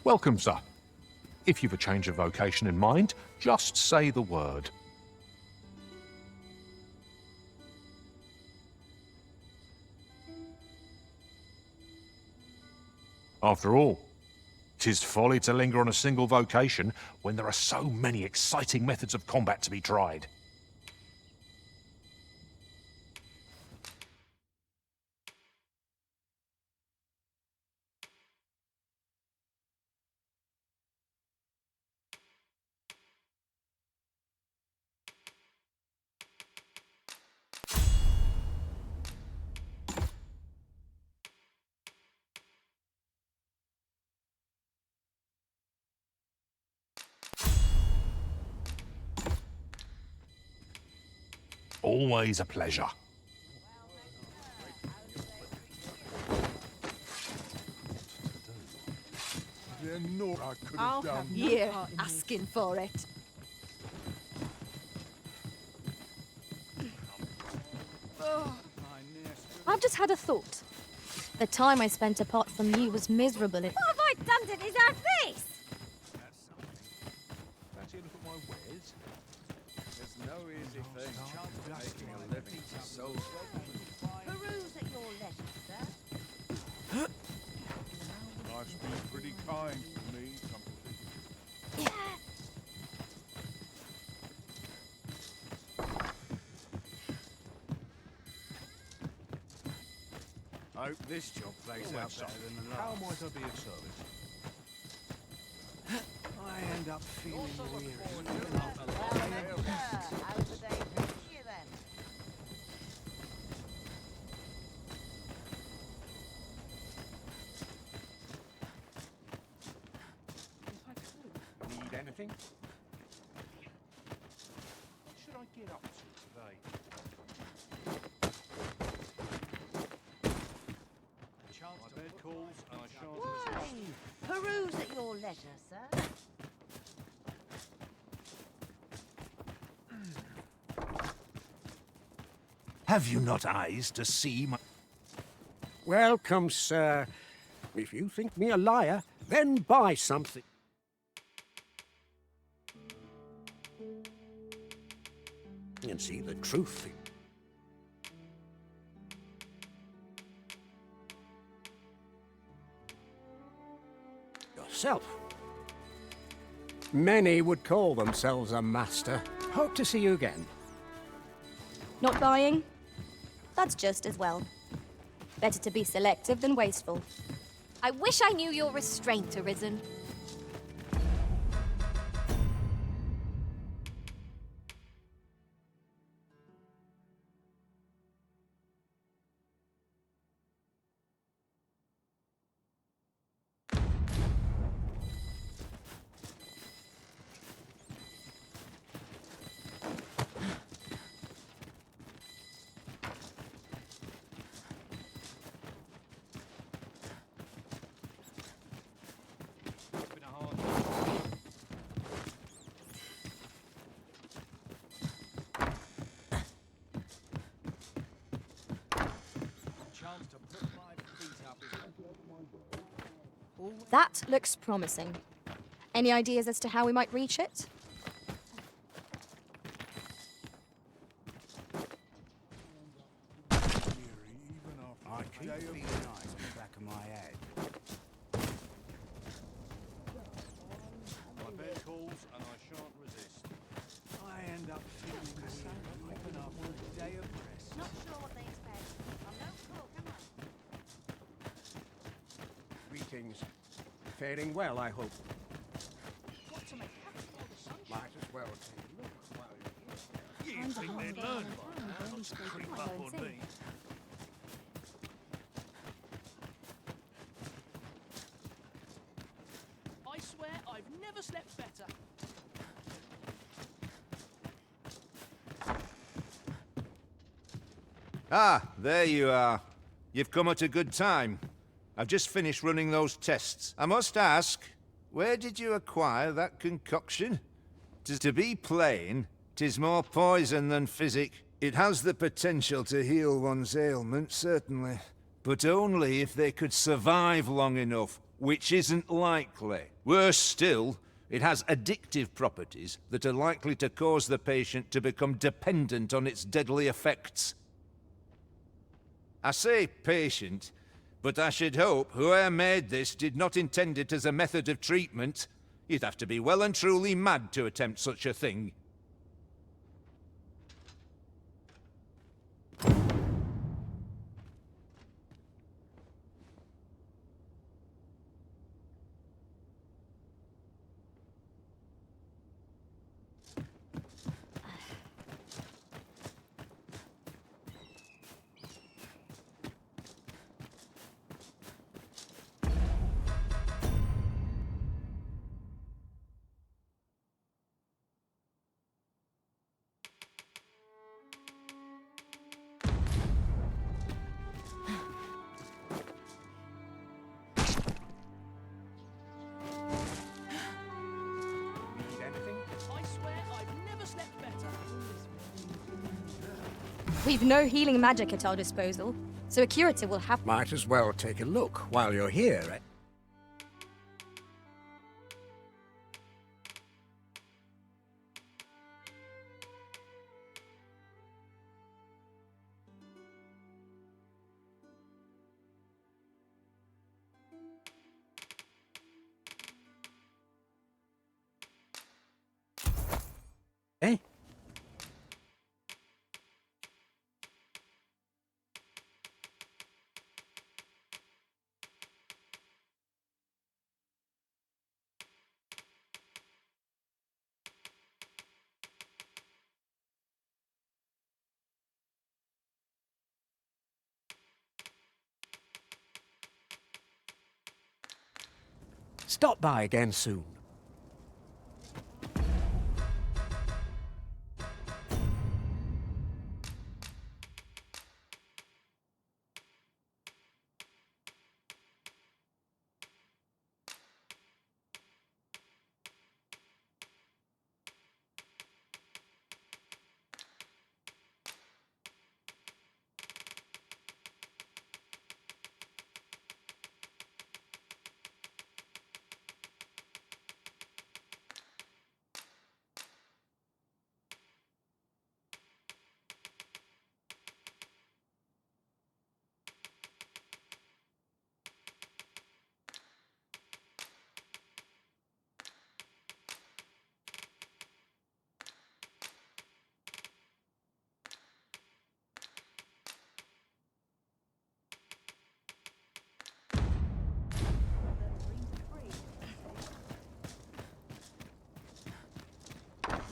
[SPEAKER 18] Welcome, sir. If you've a change of vocation in mind, just say the word. After all, 'tis folly to linger on a single vocation when there are so many exciting methods of combat to be tried. Always a pleasure.
[SPEAKER 13] There no I could
[SPEAKER 22] I'll
[SPEAKER 13] have done.
[SPEAKER 22] have you asking for it.
[SPEAKER 15] I've just had a thought. The time I spent apart from you was miserable.
[SPEAKER 9] What have I done to deserve this?
[SPEAKER 1] Fancy a look at my wares? There's no easy thing. Making a living is so
[SPEAKER 11] Peruse at your leisure, sir.
[SPEAKER 13] Life's been pretty kind to me. I hope this job plays out better than the last.
[SPEAKER 1] How might I be of service?
[SPEAKER 13] I end up feeling weary.
[SPEAKER 11] How's the day treating you then?
[SPEAKER 1] Need anything? What should I get up to today? My bed calls and I shan't resist.
[SPEAKER 11] Peruse at your leisure, sir.
[SPEAKER 14] Have you not eyes to see my...
[SPEAKER 10] Welcome, sir. If you think me a liar, then buy something. And see the truth in yourself. Many would call themselves a master. Hope to see you again.
[SPEAKER 15] Not buying? That's just as well. Better to be selective than wasteful.
[SPEAKER 9] I wish I knew your restraint, Arisen.
[SPEAKER 1] chance to put my feet up is
[SPEAKER 15] That looks promising. Any ideas as to how we might reach it?
[SPEAKER 13] I keep feeling ice in the back of my head.
[SPEAKER 10] My bed calls and I shan't resist.
[SPEAKER 13] I end up feeling the same even after a day of rest.
[SPEAKER 9] Not sure what they expect. I'm no cook, am I?
[SPEAKER 2] Greetings. Faring well, I hope. Might as well take a look while you're here.
[SPEAKER 13] You'd think they'd learn by now not to creep up on me.
[SPEAKER 3] I swear I've never slept better.
[SPEAKER 19] Ah, there you are. You've come at a good time. I've just finished running those tests. I must ask, where did you acquire that concoction? To be plain, 'tis more poison than physic. It has the potential to heal one's ailments, certainly. But only if they could survive long enough, which isn't likely. Worse still, it has addictive properties that are likely to cause the patient to become dependent on its deadly effects. I say patient, but I should hope whoever made this did not intend it as a method of treatment. You'd have to be well and truly mad to attempt such a thing.
[SPEAKER 3] I swear I've never slept better.
[SPEAKER 15] We've no healing magic at our disposal, so a curative will have...
[SPEAKER 2] Might as well take a look while you're here. Eh? Stop by again soon.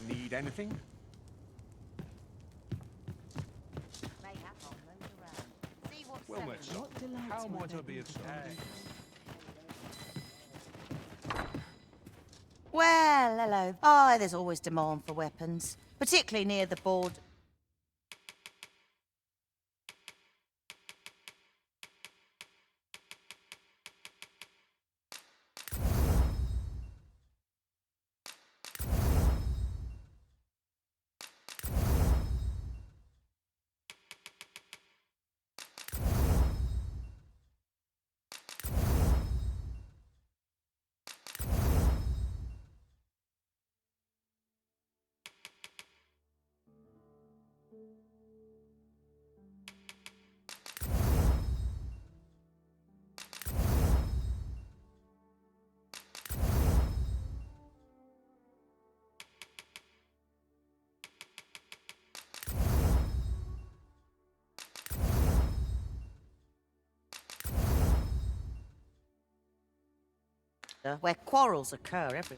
[SPEAKER 2] Need anything?
[SPEAKER 10] Well met, sir. How might I be of service?
[SPEAKER 16] Well, hello. Oh, there's always demand for weapons, particularly near the board. Where quarrels occur every...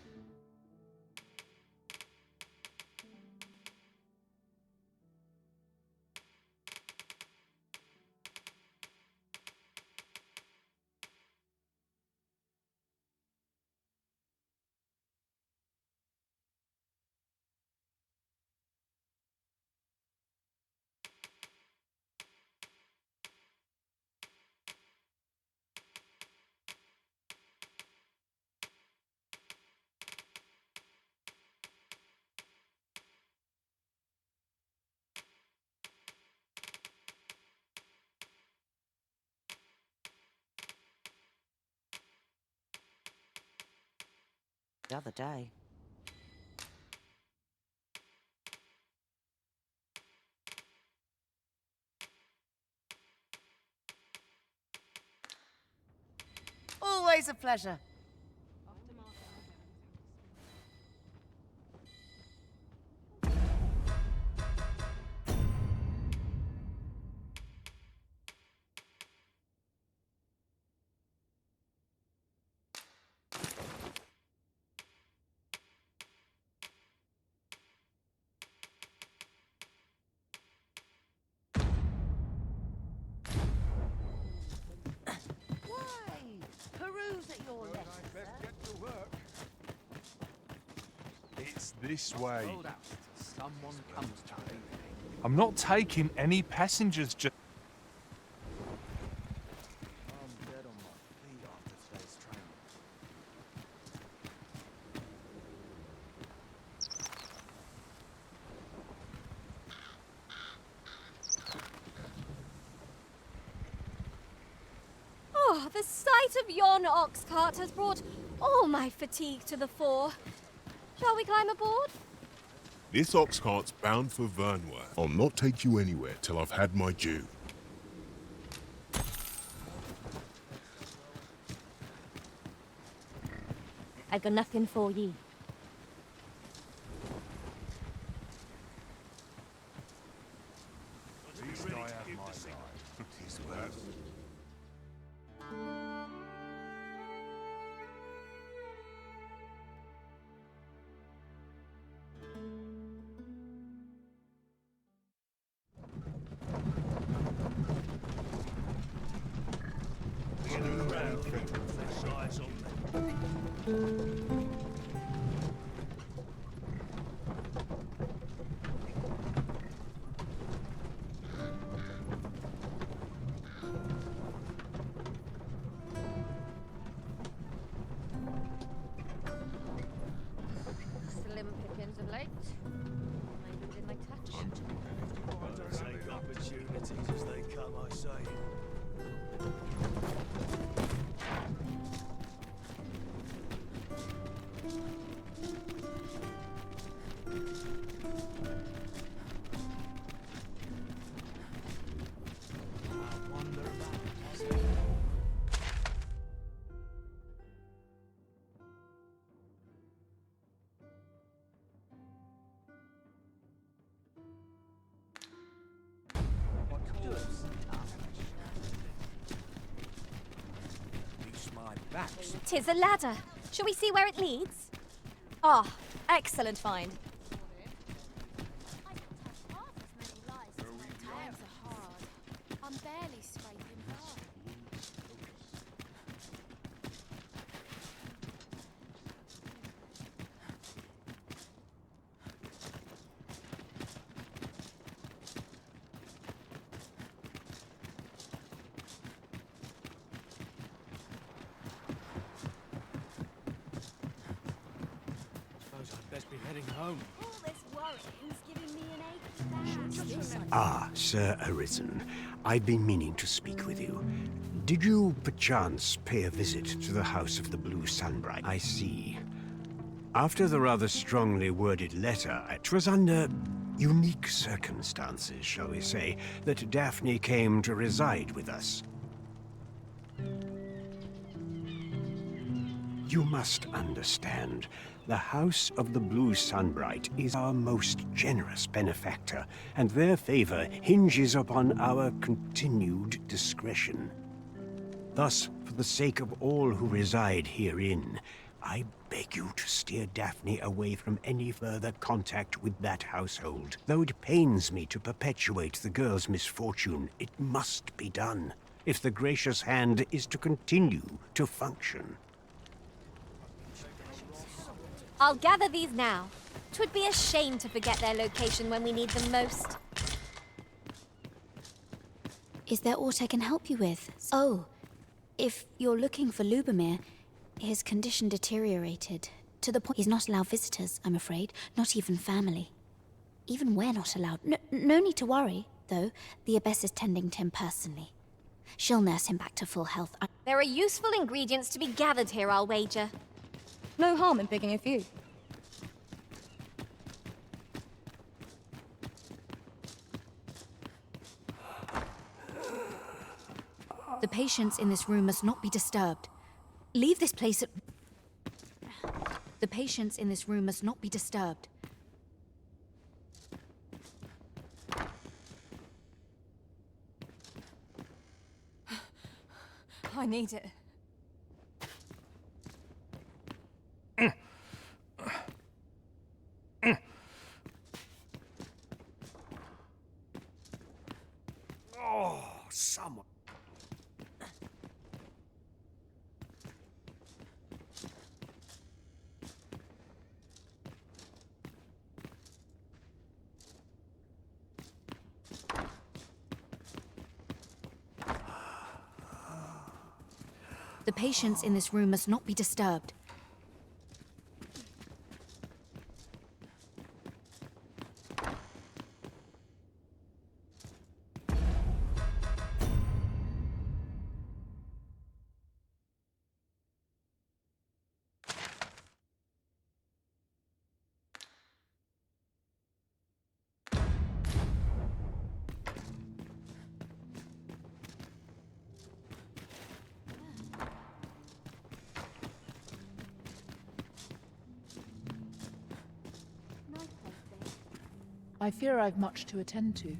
[SPEAKER 16] the other day. Always a pleasure. Peruse at your leisure,
[SPEAKER 1] Best get to work.
[SPEAKER 17] It's this way.
[SPEAKER 1] Hold out till someone comes to me.
[SPEAKER 17] I'm not taking any passengers, just...
[SPEAKER 1] I'm dead on my feet after today's training.
[SPEAKER 7] Oh, the sight of yon ox cart has brought all my fatigue to the fore. Shall we climb aboard?
[SPEAKER 5] This ox cart's bound for Vernworth. I'll not take you anywhere till I've had my due.
[SPEAKER 15] I've got nothing for ye.
[SPEAKER 13] At least I have my life. He's worth.
[SPEAKER 7] Slim pickings of late. Maybe within my touch.
[SPEAKER 4] Take opportunities as they come, I say.
[SPEAKER 7] Tis a ladder. Shall we see where it leads?
[SPEAKER 22] Ah, excellent find.
[SPEAKER 6] Times are hard. I'm barely scraping by.
[SPEAKER 4] Suppose I'd best be heading home.
[SPEAKER 7] All this worrying's giving me an ache.
[SPEAKER 23] Ah, Sir Arisen. I'd been meaning to speak with you. Did you, perchance, pay a visit to the House of the Blue Sunbright? I see. After the rather strongly worded letter, it was under unique circumstances, shall we say, that Daphne came to reside with us. You must understand, the House of the Blue Sunbright is our most generous benefactor, and their favor hinges upon our continued discretion. Thus, for the sake of all who reside herein, I beg you to steer Daphne away from any further contact with that household. Though it pains me to perpetuate the girl's misfortune, it must be done, if the gracious hand is to continue to function.
[SPEAKER 7] I'll gather these now. 'Twould be a shame to forget their location when we need them most.
[SPEAKER 8] Is there aught I can help you with? Oh, if you're looking for Lubomir, his condition deteriorated. To the point he's not allowed visitors, I'm afraid. Not even family. Even we're not allowed. No need to worry, though. The Abbess is tending to him personally. She'll nurse him back to full health.
[SPEAKER 7] There are useful ingredients to be gathered here, I'll wager.
[SPEAKER 15] No harm in picking a few.
[SPEAKER 8] The patients in this room must not be disturbed. Leave this place at... The patients in this room must not be disturbed.
[SPEAKER 15] I need it.
[SPEAKER 23] Oh, someone.
[SPEAKER 8] The patients in this room must not be disturbed.
[SPEAKER 20] I fear I've much to attend to.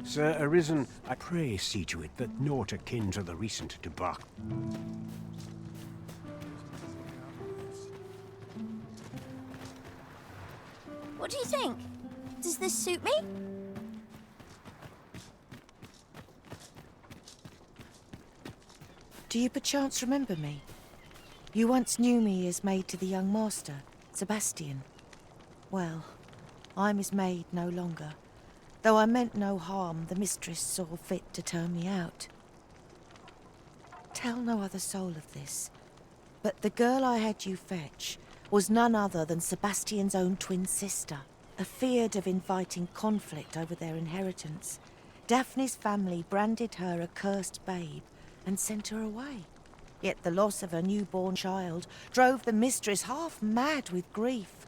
[SPEAKER 23] Sir Arisen, I pray see to it that naught akin to the recent debacle.
[SPEAKER 11] What do you think? Does this suit me?
[SPEAKER 16] Do you perchance remember me? You once knew me as maid to the young master, Sebastian. Well, I'm his maid no longer. Though I meant no harm, the mistress saw fit to turn me out. Tell no other soul of this, but the girl I had you fetch was none other than Sebastian's own twin sister, afeard of inviting conflict over their inheritance. Daphne's family branded her a cursed babe and sent her away. Yet the loss of her newborn child drove the mistress half mad with grief.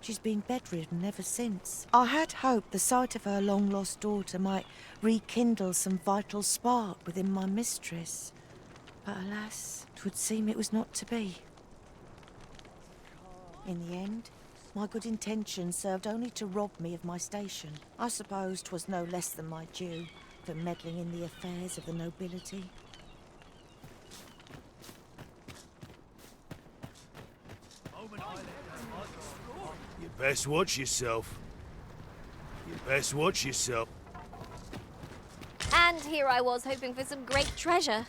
[SPEAKER 16] She's been bedridden ever since. I had hoped the sight of her long-lost daughter might rekindle some vital spark within my mistress. But alas, 'twould seem it was not to be. In the end, my good intentions served only to rob me of my station. I suppose 'twas no less than my due for meddling in the affairs of the nobility.
[SPEAKER 4] You best watch yourself. You best watch yourself.
[SPEAKER 7] And here I was hoping for some great treasure.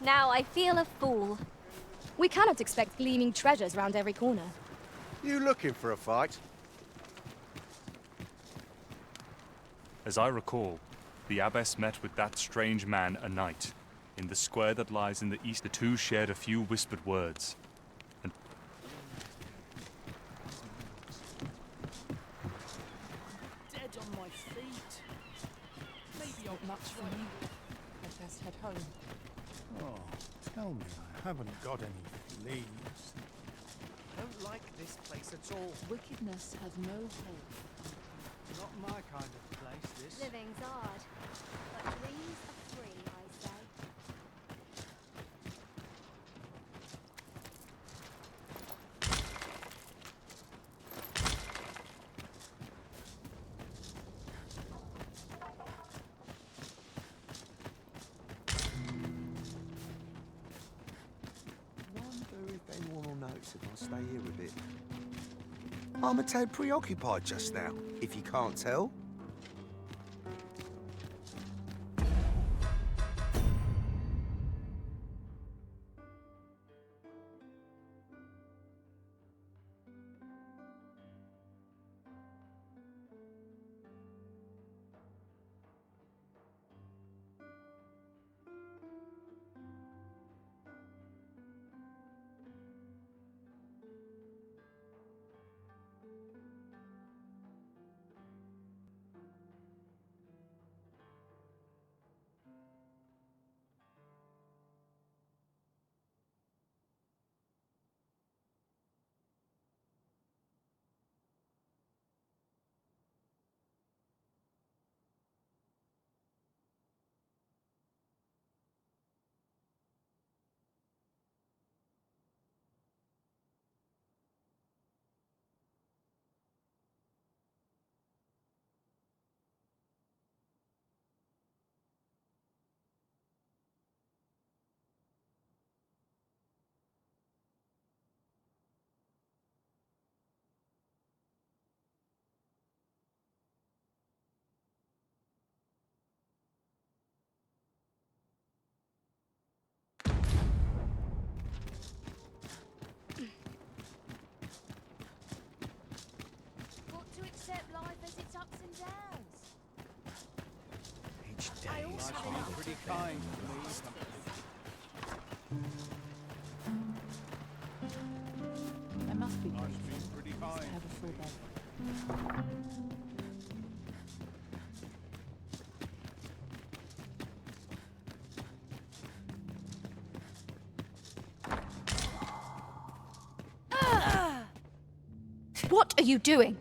[SPEAKER 7] Now I feel a fool.
[SPEAKER 15] We cannot expect gleaming treasures round every corner.
[SPEAKER 21] You looking for a fight?
[SPEAKER 17] As I recall, the Abbess met with that strange man a night. In the square that lies in the east, the two shared a few whispered words. And
[SPEAKER 3] Dead on my feet. Maybe old much for me. I'd best head home.
[SPEAKER 13] Oh, tell me I haven't got any fleas.
[SPEAKER 2] I don't like this place at all.
[SPEAKER 20] Wickedness has no hold.
[SPEAKER 2] Not my kind of place, this.
[SPEAKER 9] Living's hard, but dreams are free, I say.
[SPEAKER 12] Wonder if anyone will notice if I stay here a bit. I'm a tad preoccupied just now, if you can't tell.
[SPEAKER 6] Got to accept life as its ups and downs.
[SPEAKER 12] Each
[SPEAKER 6] I
[SPEAKER 12] day
[SPEAKER 6] also
[SPEAKER 12] is
[SPEAKER 6] have
[SPEAKER 12] harder
[SPEAKER 6] enough
[SPEAKER 12] to
[SPEAKER 2] Pretty
[SPEAKER 12] bear
[SPEAKER 2] kind
[SPEAKER 12] than
[SPEAKER 2] to
[SPEAKER 12] the
[SPEAKER 2] me.
[SPEAKER 12] last.
[SPEAKER 20] I must be
[SPEAKER 2] I've
[SPEAKER 20] grateful
[SPEAKER 2] been pretty
[SPEAKER 20] to
[SPEAKER 2] kind.
[SPEAKER 20] have a full bed.
[SPEAKER 8] What are you doing?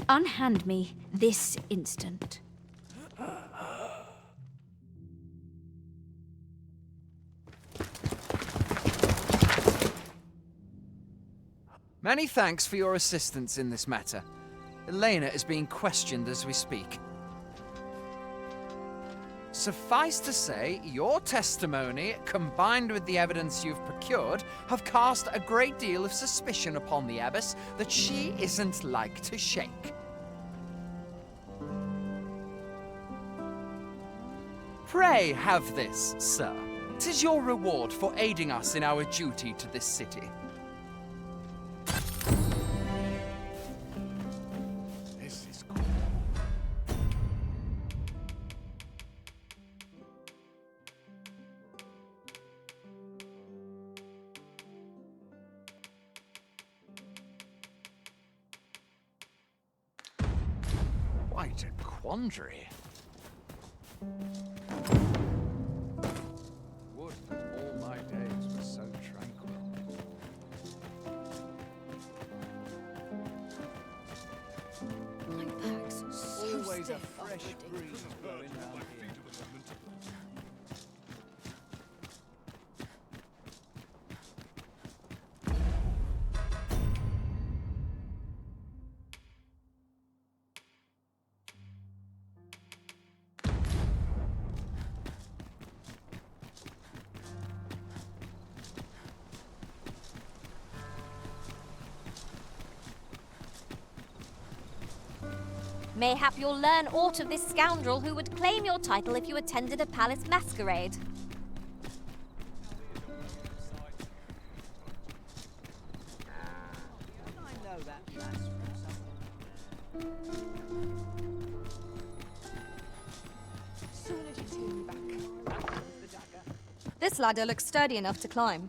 [SPEAKER 8] Unhand me this instant.
[SPEAKER 1] Many thanks for your assistance in this matter. Elena is being questioned as we speak. Suffice to say, your testimony, combined with the evidence you've procured, have cast a great deal of suspicion upon the abbess that she isn't like to shake. Pray have this, sir. 'Tis your reward for aiding us in our duty to this city.
[SPEAKER 13] This is
[SPEAKER 1] Quite a quandary.
[SPEAKER 2] Would that all my days were so tranquil.
[SPEAKER 6] My back's so
[SPEAKER 2] Always a
[SPEAKER 6] stiff.
[SPEAKER 2] fresh breeze blowing round here.
[SPEAKER 9] Mayhap you'll learn aught of this scoundrel who would claim your title if you attended a palace masquerade.
[SPEAKER 2] I know that lass from
[SPEAKER 6] Soon as you turn me back.
[SPEAKER 2] the dagger.
[SPEAKER 15] This ladder looks sturdy enough to climb.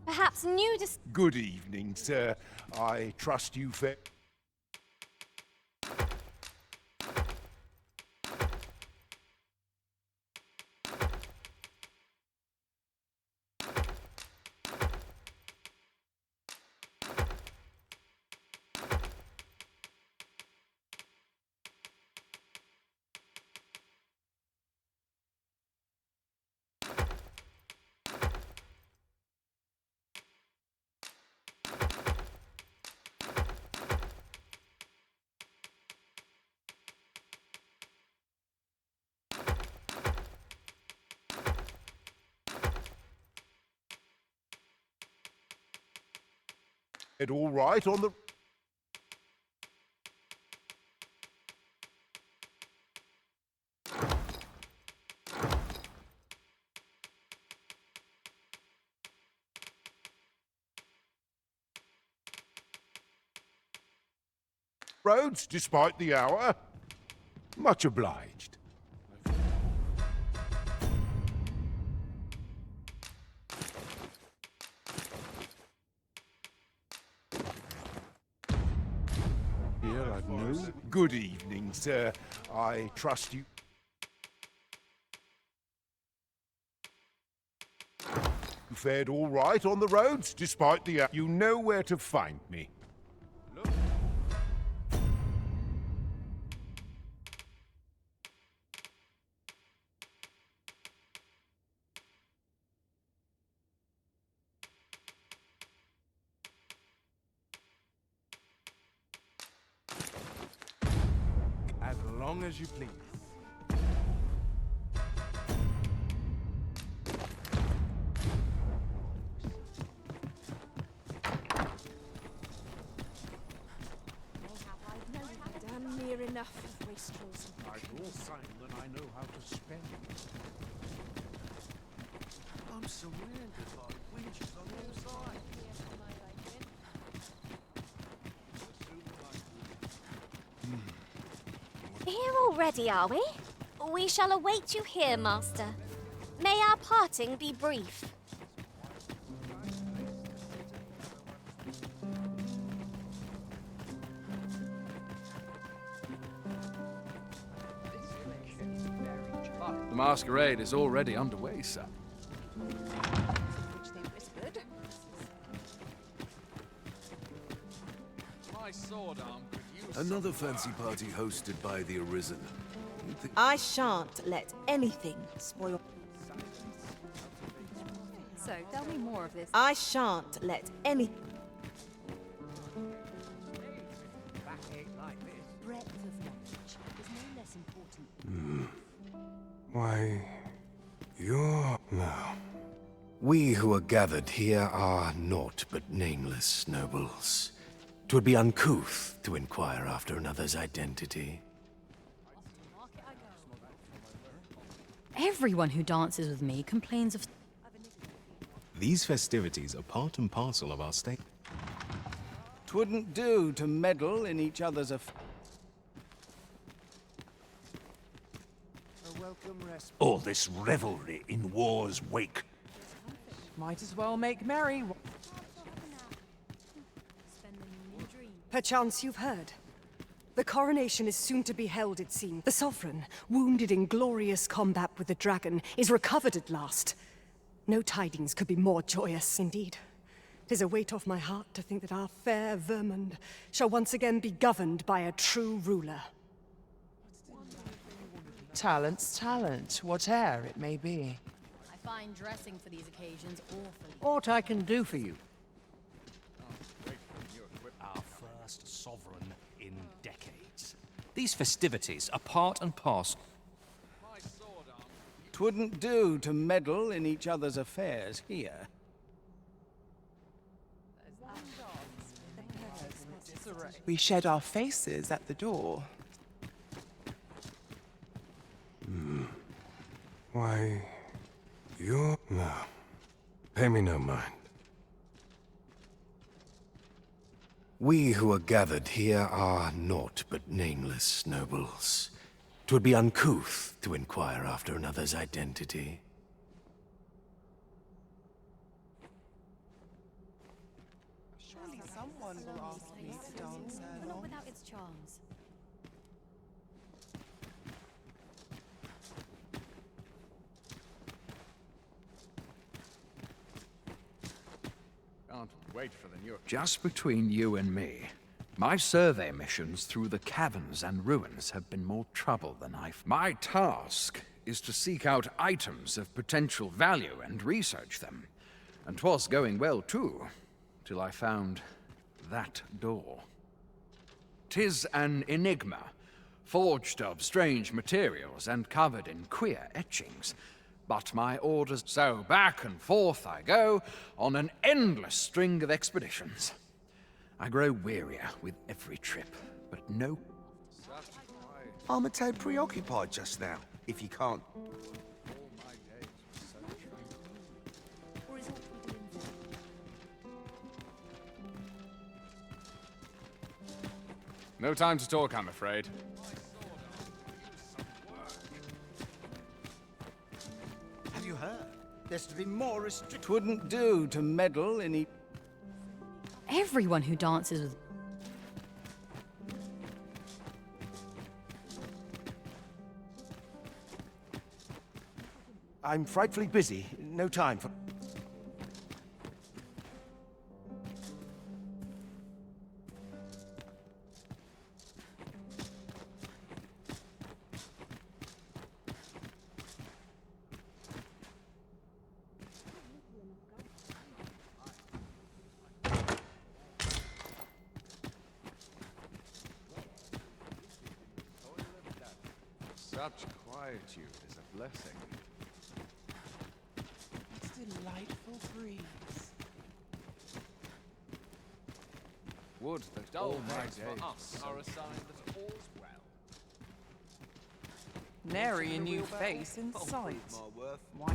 [SPEAKER 9] Perhaps new
[SPEAKER 13] Good evening, sir. I trust you fa-
[SPEAKER 5] It all right on the... roads, despite the hour?
[SPEAKER 13] Much obliged. Here I've no... Good evening, sir. I trust you...
[SPEAKER 5] You fared all right on the roads, despite the hour?
[SPEAKER 13] You know where to find me. As long as you please.
[SPEAKER 22] Damn near enough of wastrels.
[SPEAKER 2] I draw sign that I know how to spend. I'm surrounded by winches on all sides.
[SPEAKER 9] Here already, are we? We shall await you here, Master. May our parting be brief.
[SPEAKER 1] The masquerade is already underway, sir. My sword arm could use
[SPEAKER 14] Another fancy party hosted by the Arisen.
[SPEAKER 18] I shan't let anything spoil...
[SPEAKER 19] So, tell me more of this.
[SPEAKER 18] I shan't let any...
[SPEAKER 19] Breadth of knowledge is no less important.
[SPEAKER 23] Why, you're... No. We who are gathered here are naught but nameless nobles. 'Twould be uncouth to inquire after another's identity.
[SPEAKER 19] Everyone who dances with me complains of...
[SPEAKER 24] These festivities are part and parcel of our state.
[SPEAKER 25] 'Twouldn't do to meddle in each other's affairs.
[SPEAKER 23] All this revelry in war's wake.
[SPEAKER 26] Might as well make merry.
[SPEAKER 27] Perchance you've heard. The coronation is soon to be held, it seems. The Sovereign, wounded in glorious combat with the dragon, is recovered at last. No tidings could be more joyous, indeed. 'Tis a weight off my heart to think that our fair Vermund shall once again be governed by a true ruler.
[SPEAKER 26] Talent's talent, whate'er it may be.
[SPEAKER 19] I find dressing for these occasions awfully...
[SPEAKER 2] What I can do for you?
[SPEAKER 28] Our first sovereign in decades. These festivities are part and parcel.
[SPEAKER 25] 'Twouldn't do to meddle in each other's affairs here.
[SPEAKER 26] We shed our faces at the door.
[SPEAKER 23] Why, you're... No. Pay me no mind. We who are gathered here are naught but nameless nobles. 'Twould be uncouth to inquire after another's identity.
[SPEAKER 18] Surely someone will ask me to dance along.
[SPEAKER 19] Not without its charms.
[SPEAKER 1] Can't wait for the new... Just between you and me, my survey missions through the caverns and ruins have been more trouble than My task is to seek out items of potential value and research them. And 'twas going well, too, till I found that door. 'Tis an enigma, forged of strange materials and covered in queer etchings. But my orders... So back and forth I go, on an endless string of expeditions. I grow wearier with every trip, but no.
[SPEAKER 12] I'm a tad preoccupied just now, if you can't.
[SPEAKER 2] No time to talk, I'm afraid.
[SPEAKER 25] Have you heard? There's to be more restrict. Twouldn't do to meddle in each.
[SPEAKER 3] Everyone who dances with...
[SPEAKER 12] I'm frightfully busy. No time for...
[SPEAKER 2] Such quietude is a blessing.
[SPEAKER 18] It's a delightful breeze.
[SPEAKER 2] Would that
[SPEAKER 1] Dull
[SPEAKER 2] all my
[SPEAKER 1] days
[SPEAKER 2] days
[SPEAKER 1] for us are a sign that all's well.
[SPEAKER 18] Nary a new face in sight. Why?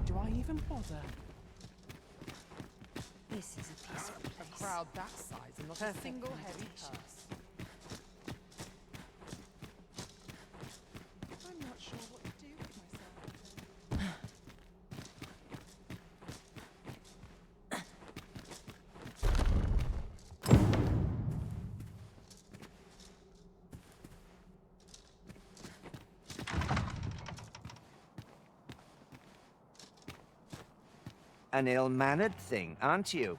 [SPEAKER 18] Do I even bother?
[SPEAKER 19] This is a peaceful place.
[SPEAKER 18] A crowd that size and not a single heavy purse. I'm not sure what to do with myself.
[SPEAKER 4] An ill-mannered thing, aren't you?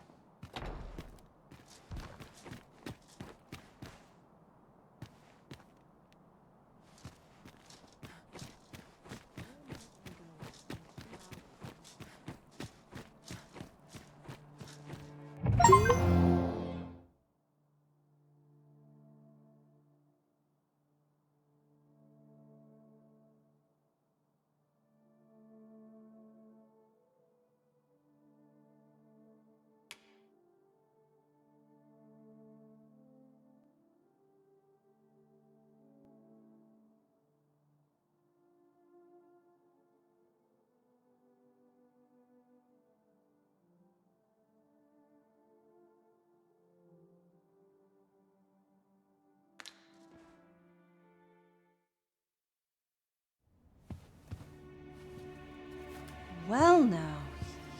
[SPEAKER 7] Well now,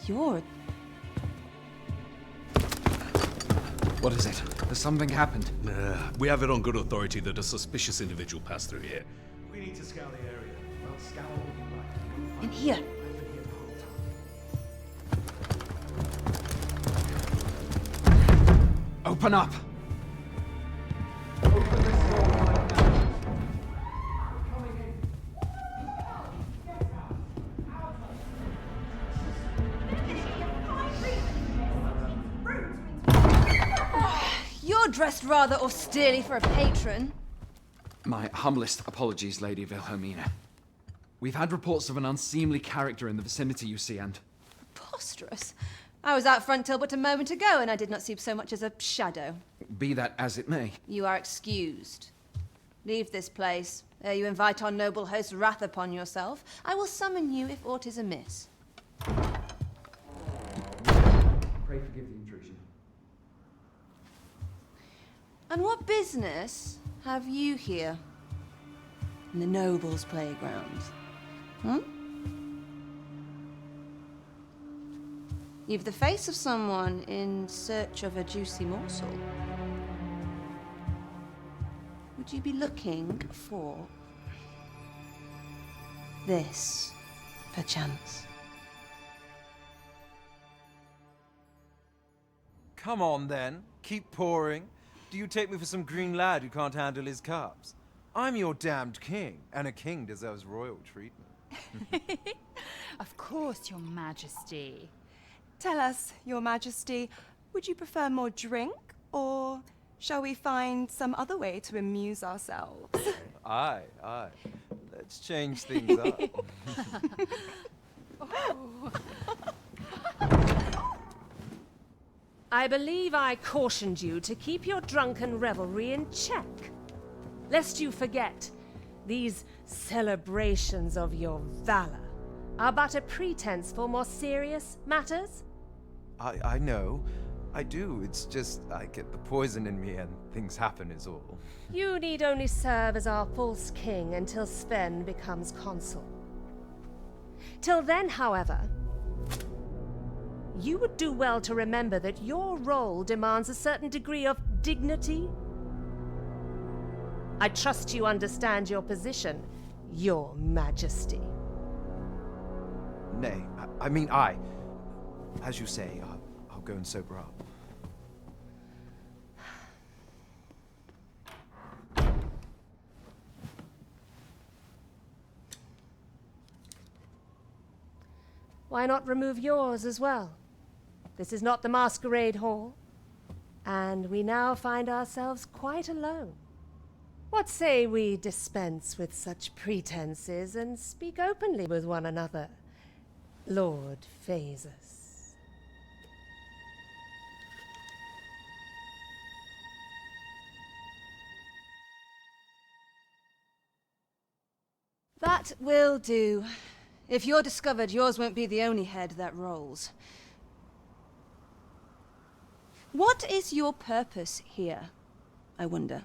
[SPEAKER 7] you're...
[SPEAKER 1] What is it? Has something happened?
[SPEAKER 14] We have it on good authority that a suspicious individual passed through here.
[SPEAKER 10] We need to scour the area. Well, scour what you like.
[SPEAKER 7] In here.
[SPEAKER 1] Open up!
[SPEAKER 7] You're dressed rather austerely for a patron.
[SPEAKER 1] My humblest apologies, Lady Wilhelmina. We've had reports of an unseemly character in the vicinity, you see, and...
[SPEAKER 7] Preposterous. I was out front till but a moment ago, and I did not see so much as a shadow.
[SPEAKER 1] Be that as it may.
[SPEAKER 7] You are excused. Leave this place, ere you invite our noble host's wrath upon yourself. I will summon you if aught is amiss.
[SPEAKER 10] Pray forgive the intrusion.
[SPEAKER 7] And what business have you here? In the nobles' playground? Hmm? You've the face of someone in search of a juicy morsel. Would you be looking for this, perchance?
[SPEAKER 6] Come on, then. Keep pouring. Do you take me for some green lad who can't handle his cups? I'm your damned king, and a king deserves royal treatment.
[SPEAKER 3] Of course, Your Majesty.
[SPEAKER 18] Tell us, Your Majesty, would you prefer more drink, or shall we find some other way to amuse ourselves?
[SPEAKER 6] Aye. Let's change things up.
[SPEAKER 8] I believe I cautioned you to keep your drunken revelry in check. Lest you forget, these celebrations of your valor are but a pretense for more serious matters.
[SPEAKER 6] I know. I do. It's just I get the poison in me and things happen is all.
[SPEAKER 8] You need only serve as our false king until Sven becomes consul. Till then, however, you would do well to remember that your role demands a certain degree of dignity. I trust you understand your position, Your Majesty.
[SPEAKER 6] Nay, as you say, I'll go and sober up.
[SPEAKER 8] Why not remove yours as well? This is not the masquerade hall, and we now find ourselves quite alone. What say we dispense with such pretenses and speak openly with one another, Lord Phasus?
[SPEAKER 7] That will do. If you're discovered, yours won't be the only head that rolls. What is your purpose here, I wonder?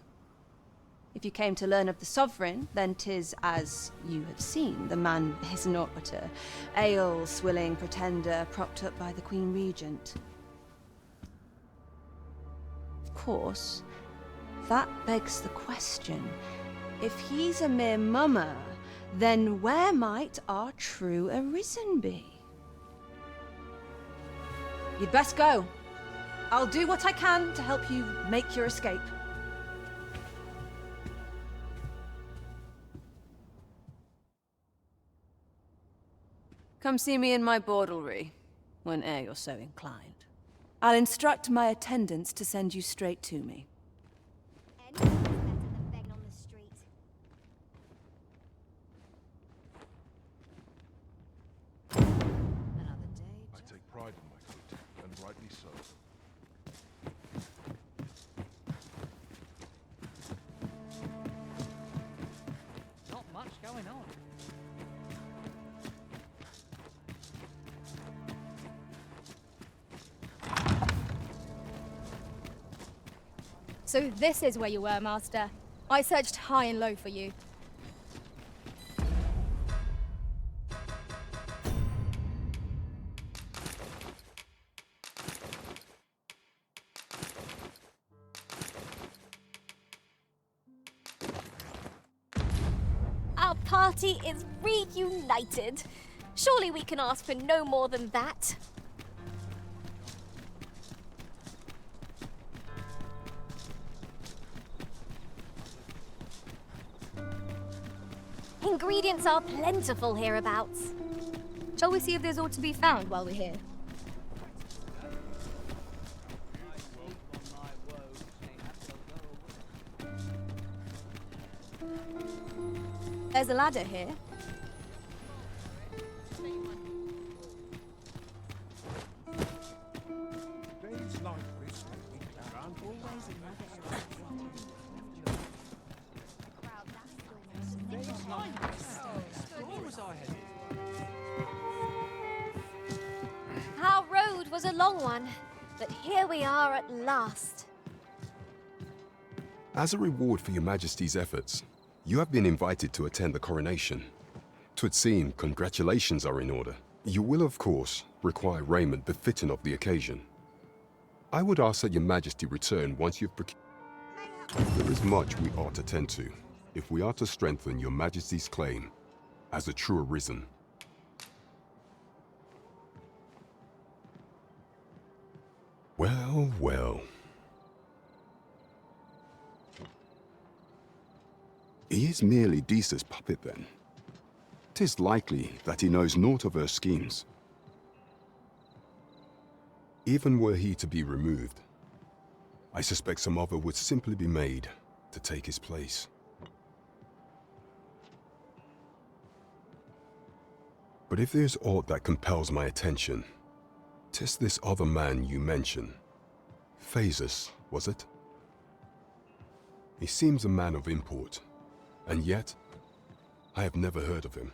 [SPEAKER 7] If you came to learn of the Sovereign, then 'tis as you have seen. The man is naught but a ale-swilling pretender propped up by the Queen Regent. Of course, that begs the question. If he's a mere mummer, then where might our true Arisen be? You'd best go. I'll do what I can to help you make your escape. Come see me in my bordlery, whene'er you're so inclined. I'll instruct my attendants to send you straight to me.
[SPEAKER 5] I take pride in my coat, and rightly so.
[SPEAKER 1] Not much going on.
[SPEAKER 9] So this is where you were, Master. I searched high and low for you. Our party is reunited. Surely we can ask for no more than that. Ingredients are plentiful hereabouts. Shall we see if there's aught to be found while we're here? There's a ladder here.
[SPEAKER 13] Days like this can't always
[SPEAKER 9] Our road was a long one. But here we are at last.
[SPEAKER 11] As a reward for your Majesty's efforts, you have been invited to attend the coronation. 'Twould seem congratulations are in order. You will, of course, require raiment befitting of the occasion. I would ask that your Majesty return once you've procured. There is much we ought to tend to, if we are to strengthen your Majesty's claim as a true arisen. Well, well. He is merely Disa's puppet, then. 'Tis likely that he knows naught of her schemes. Even were he to be removed, I suspect some other would simply be made to take his place. But if there's aught that compels my attention, 'tis this other man you mention. Phasus, was it? He seems a man of import, and yet I have never heard of him.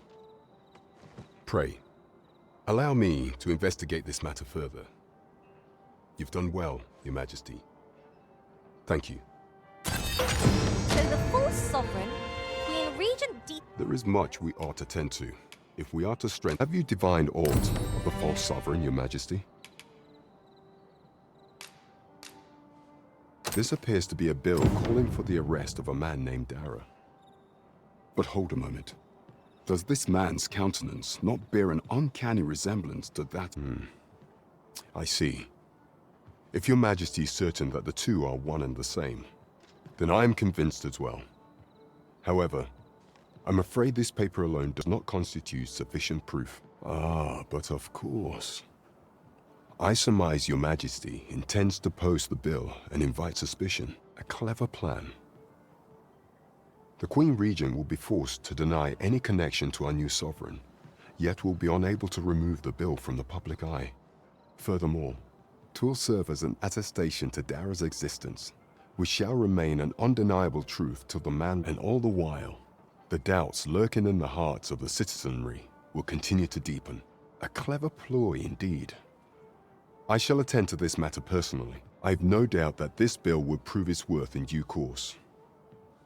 [SPEAKER 11] Pray, allow me to investigate this matter further. You've done well, Your Majesty. Thank you.
[SPEAKER 9] So the false sovereign, Queen Regent
[SPEAKER 11] There is much we ought to tend to, if we are to strengthen. Have you divined aught of the false sovereign, Your Majesty? This appears to be a bill calling for the arrest of a man named Dara. But hold a moment. Does this man's countenance not bear an uncanny resemblance to that? I see. If Your Majesty is certain that the two are one and the same, then I am convinced as well. However, I'm afraid this paper alone does not constitute sufficient proof. Ah, but of course. I surmise Your Majesty intends to post the bill and invite suspicion. A clever plan. The Queen Regent will be forced to deny any connection to our new sovereign, yet will be unable to remove the bill from the public eye. Furthermore, 'twill serve as an attestation to Dara's existence, which shall remain an undeniable truth till the man, and all the while, the doubts lurking in the hearts of the citizenry will continue to deepen. A clever ploy indeed. I shall attend to this matter personally. I've no doubt that this bill will prove its worth in due course.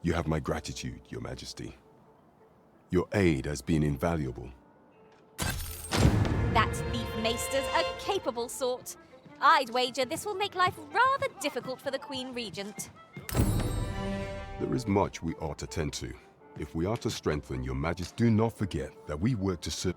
[SPEAKER 11] You have my gratitude, Your Majesty. Your aid has been invaluable.
[SPEAKER 9] That thief maester's a capable sort. I'd wager this will make life rather difficult for the Queen Regent.
[SPEAKER 11] There is much we ought to tend to, if we are to strengthen Your Majesty. Do not forget that we work to serve.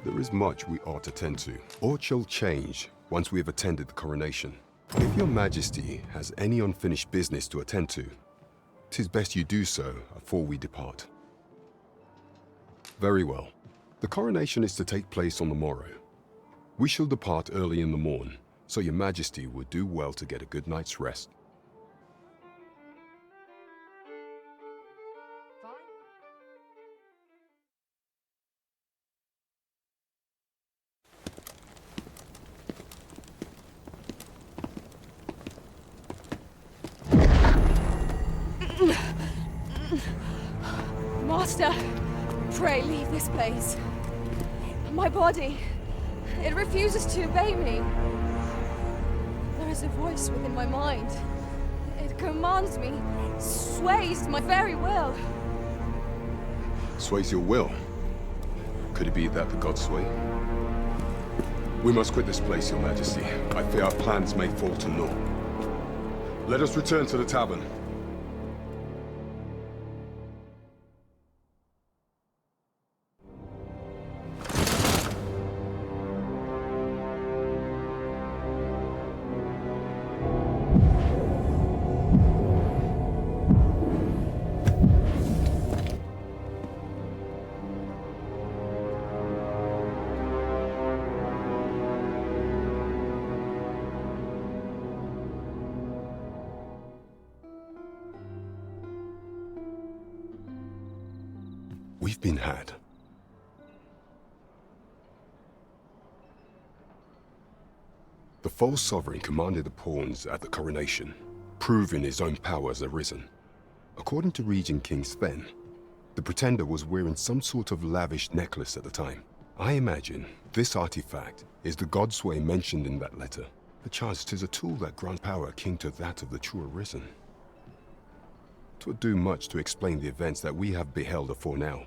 [SPEAKER 11] There is much we ought to tend to. Aught shall change once we have attended the coronation. If Your Majesty has any unfinished business to attend to, 'tis best you do so afore we depart. Very well. The coronation is to take place on the morrow. We shall depart early in the morn, so Your Majesty would do well to get a good night's rest.
[SPEAKER 7] Master, pray leave this place. My body, it refuses to obey me. There is a voice within my mind. It commands me, sways my very will.
[SPEAKER 11] Sways your will? Could it be that the gods sway? We must quit this place, Your Majesty. I fear our plans may fall to naught. Let us return to the tavern. We've been had. The false sovereign commanded the pawns at the coronation, proving his own power has arisen. According to Regent King Sven, the pretender was wearing some sort of lavish necklace at the time. I imagine this artifact is the Godsway mentioned in that letter. Perchance 'tis a tool that grants power akin to that of the true arisen. 'Twould do much to explain the events that we have beheld afore now.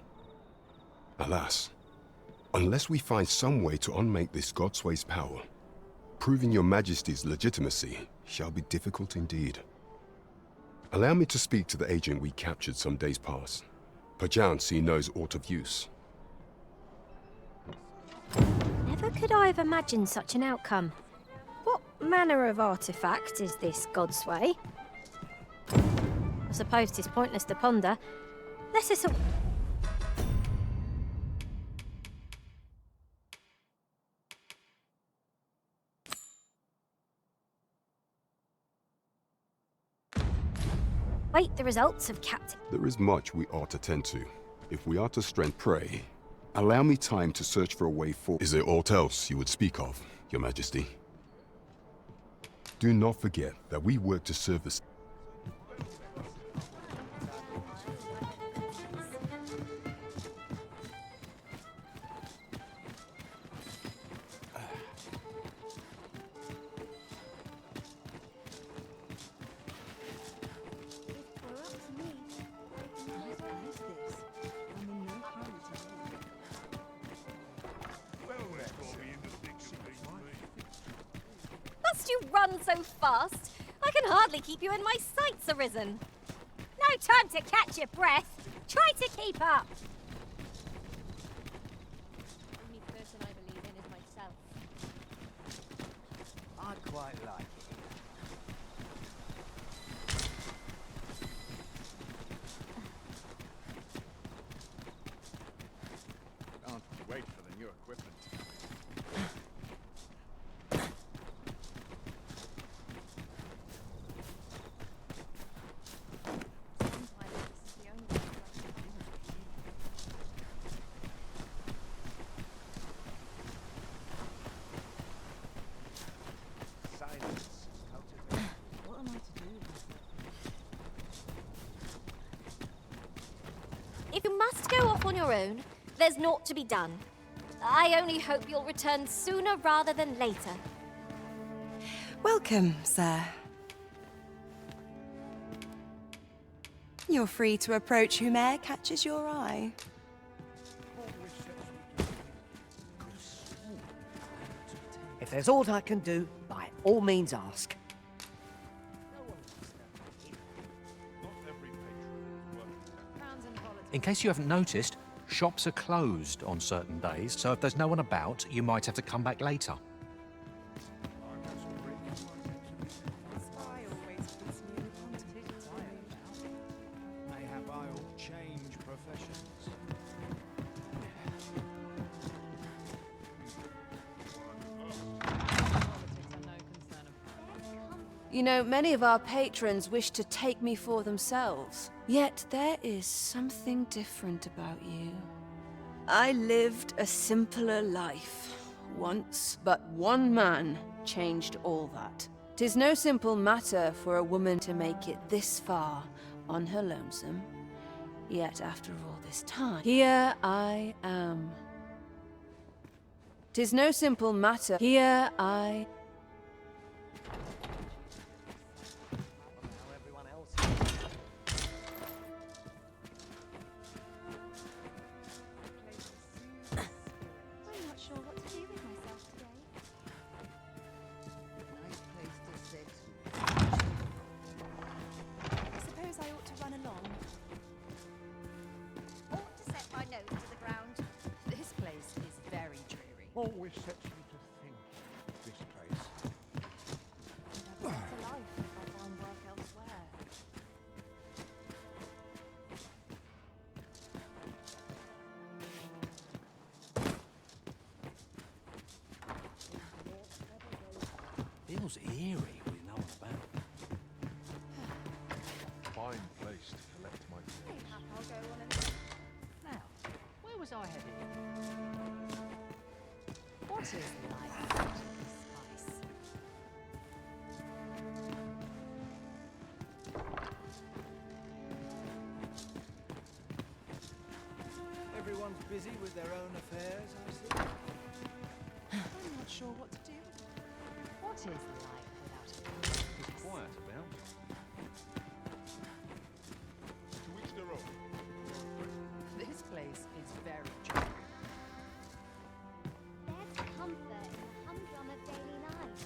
[SPEAKER 11] Alas, unless we find some way to unmake this Godsway's power, proving your Majesty's legitimacy shall be difficult indeed. Allow me to speak to the agent we captured some days past. Perchance he knows aught of use.
[SPEAKER 9] Never could I have imagined such an outcome. What manner of artifact is this Godsway? I suppose 'tis pointless to ponder. Let us... wait the results of Captain...
[SPEAKER 11] There is much we ought to tend to. If we are to strength prey, allow me time to search for a way forward. Is there aught else you would speak of, Your Majesty? Do not forget that we work to serve the...
[SPEAKER 9] Must you run so fast? I can hardly keep you in my sights, Arisen. No time to catch your breath. Try to keep up. The only person I believe in is myself.
[SPEAKER 12] I quite like it.
[SPEAKER 13] Can't wait for the new equipment.
[SPEAKER 9] If you must go off on your own, there's naught to be done. I only hope you'll return sooner rather than later.
[SPEAKER 18] Welcome, sir. You're free to approach whome'er catches your eye.
[SPEAKER 15] If there's aught I can do, by all means ask.
[SPEAKER 28] In case you haven't noticed, shops are closed on certain days, so if there's no one about, you might have to come back later.
[SPEAKER 13] Mayhap I'll change professions.
[SPEAKER 7] You know, many of our patrons wish to take me for themselves. Yet there is something different about you. I lived a simpler life once, but one man changed all that. 'Tis no simple matter for a woman to make it this far on her lonesome. Yet after all this time, here I am. 'Tis no simple matter. Here I...
[SPEAKER 9] I'm not sure what to do with myself today.
[SPEAKER 18] I suppose I ought to run along.
[SPEAKER 9] Ought to set my nose to the ground.
[SPEAKER 3] This place is very dreary.
[SPEAKER 13] Always sets me to think, this place.
[SPEAKER 9] I'd have a life if I found work elsewhere.
[SPEAKER 28] Feels eerie with no one about.
[SPEAKER 13] Fine place to collect my
[SPEAKER 9] Mayhap I'll go on a... Now,
[SPEAKER 19] ahead. What is life without its spice?
[SPEAKER 25] Everyone's busy with their own affairs, I see.
[SPEAKER 18] I'm not sure what to do.
[SPEAKER 19] What is life without its spice?
[SPEAKER 6] It's quiet about.
[SPEAKER 5] To each their own.
[SPEAKER 19] This place is very dreary.
[SPEAKER 9] There's comfort in the humdrum of daily life.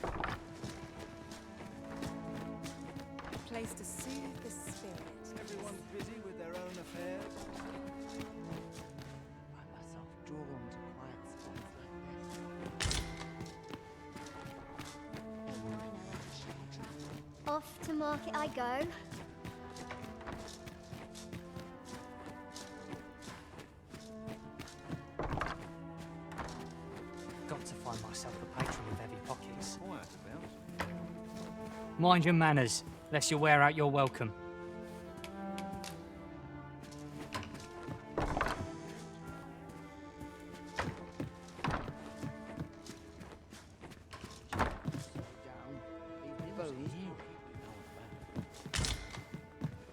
[SPEAKER 18] A place to soothe the spirit.
[SPEAKER 25] Everyone's busy with their own affairs. I find myself drawn to quiet spots like this.
[SPEAKER 9] Off to market I go.
[SPEAKER 16] Got to find myself a patron with heavy pockets.
[SPEAKER 6] Quiet about.
[SPEAKER 16] Mind your manners, lest you wear out your welcome.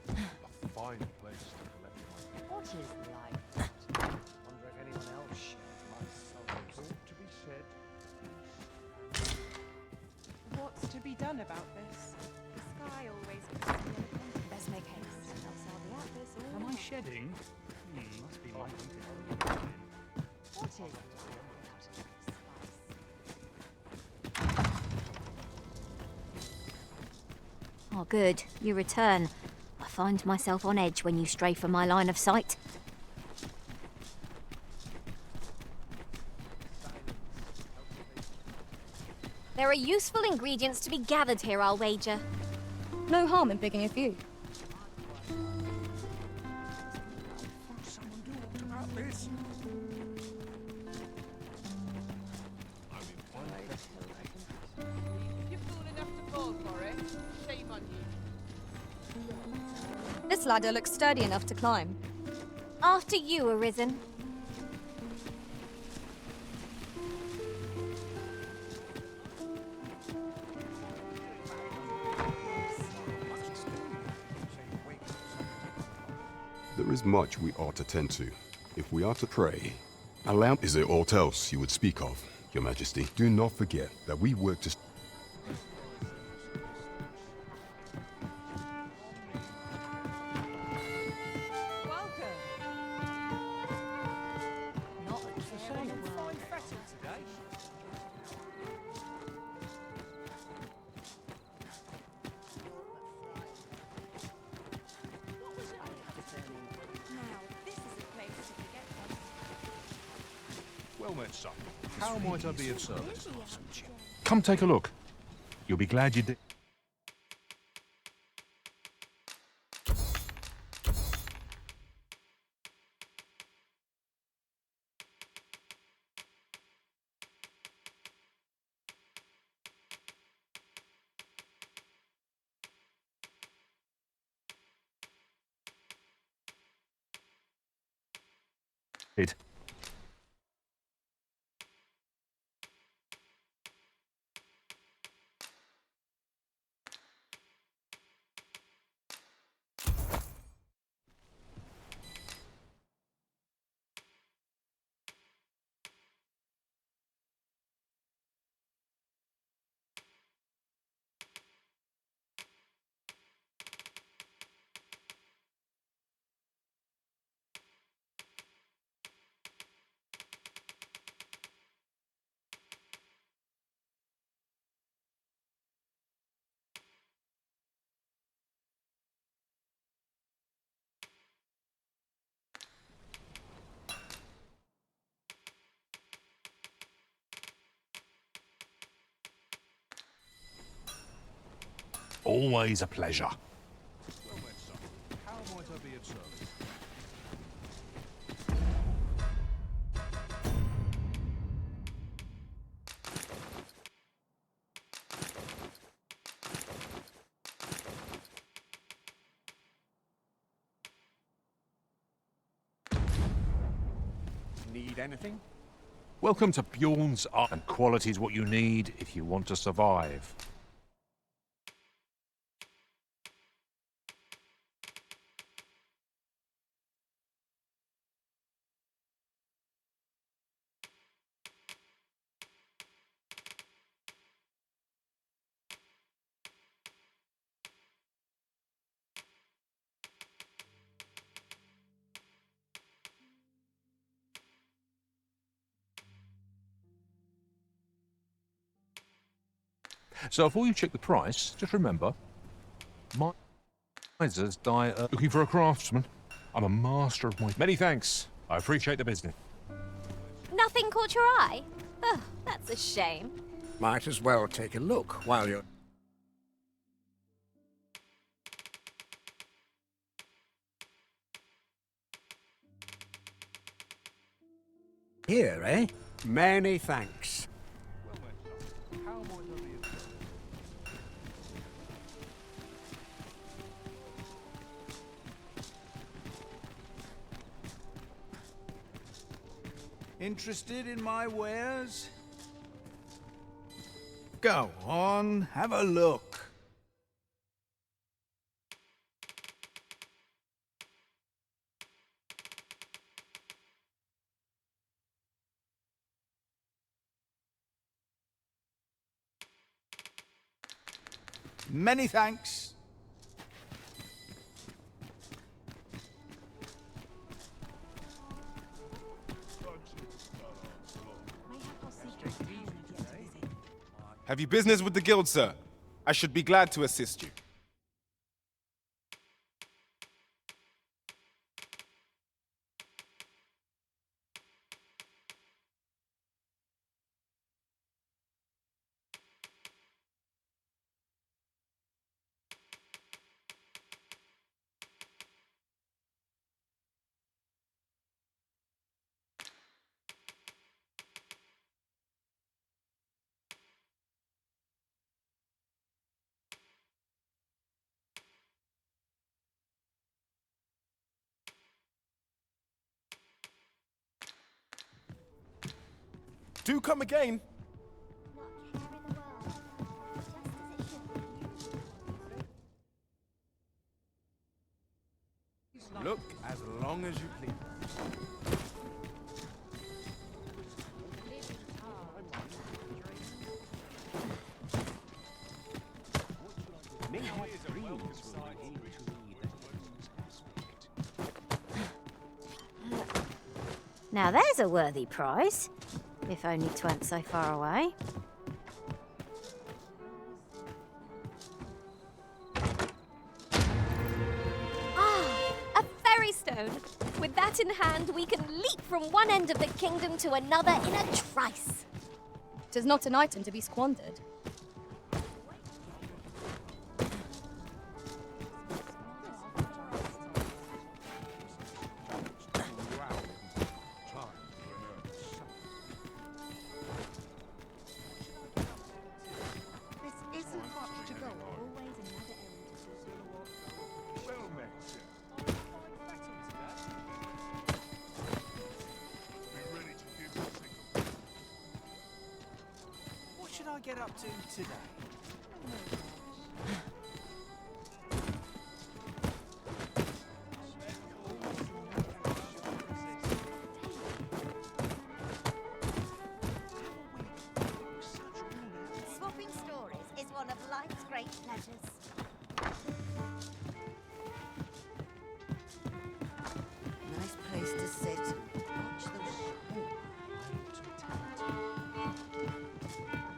[SPEAKER 13] A fine place to collect money.
[SPEAKER 19] What is life?
[SPEAKER 15] Wonder if anyone else shares my soul.
[SPEAKER 13] Ought to be said.
[SPEAKER 18] What's to be done about this? The sky always keeps me open. Let's make haste, else I'll be at this all
[SPEAKER 16] Am I
[SPEAKER 18] night.
[SPEAKER 16] shedding? Must be my heating.
[SPEAKER 19] What is life without its spice?
[SPEAKER 9] Oh, good. You return. I find myself on edge when you stray from my line of sight. There are useful ingredients to be gathered here, I'll wager.
[SPEAKER 7] No harm in picking a few.
[SPEAKER 13] Someone do what about this?
[SPEAKER 17] You're fool enough to fall for it. Shame on you.
[SPEAKER 7] This ladder looks sturdy enough to climb.
[SPEAKER 9] After you, Arisen.
[SPEAKER 11] There is much we ought to tend to. If we are to pray, allow... Is there aught else you would speak of, Your Majesty? Do not forget that we work to...
[SPEAKER 17] Welcome.
[SPEAKER 19] Not a care in the world.
[SPEAKER 17] today.
[SPEAKER 18] Now, this is a place to forget them.
[SPEAKER 5] Well met, son. How might I be of service?
[SPEAKER 28] Come take a look. You'll be glad you did. It. Always a pleasure.
[SPEAKER 5] Well met, son. How might I be of service?
[SPEAKER 13] Need anything?
[SPEAKER 28] Welcome to Bjorn's Art, and quality is what you need if you want to survive. So before you check the price, just remember, misers die looking for a craftsman. I'm a master of my... Many thanks. I appreciate the business.
[SPEAKER 9] Nothing caught your eye? Oh, that's a shame.
[SPEAKER 13] Might as well take a look while you're... Here, eh? Many thanks.
[SPEAKER 25] Interested in my wares? Go on, have a look. Many thanks.
[SPEAKER 2] Have you business with the guild, sir? I should be glad to assist you. Do come again. Look as long as you please.
[SPEAKER 9] Now there's a worthy prize, if only 'twent so far away. Ah, a ferry stone! With that in hand, we can leap from one end of the kingdom to another in a trice.
[SPEAKER 20] 'Tis not an item to be squandered.
[SPEAKER 12] What should I get up to today?
[SPEAKER 21] Swapping stories is one of life's great pleasures. Nice place to sit. Watch the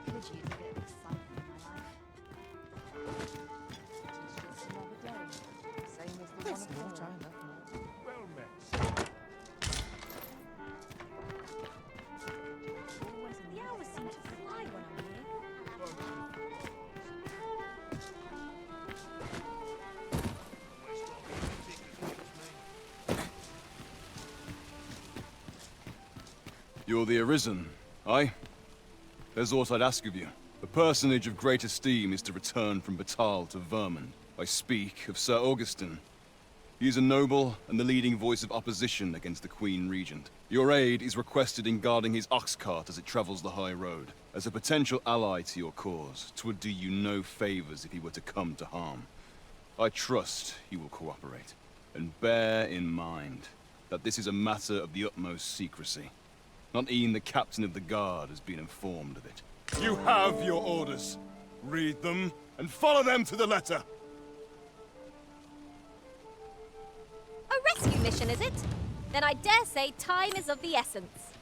[SPEAKER 21] could use a bit of excitement in my life. It's just another day. Same as the one before.
[SPEAKER 13] Well met.
[SPEAKER 21] The hours seem to fly when I'm here.
[SPEAKER 22] You're the Arisen, aye? There's aught I'd ask of you. A personage of great esteem is to return from Batal to Vermund. I speak of Sir Augustin. He is a noble and the leading voice of opposition against the Queen Regent. Your aid is requested in guarding his ox cart as it travels the high road. As a potential ally to your cause, 'twould do you no favors if he were to come to harm. I trust he will cooperate. And bear in mind that this is a matter of the utmost secrecy. Not even the captain of the guard has been informed of it. You have your orders. Read them and follow them to the letter.
[SPEAKER 9] A rescue mission, is it? Then I dare say time is of the essence.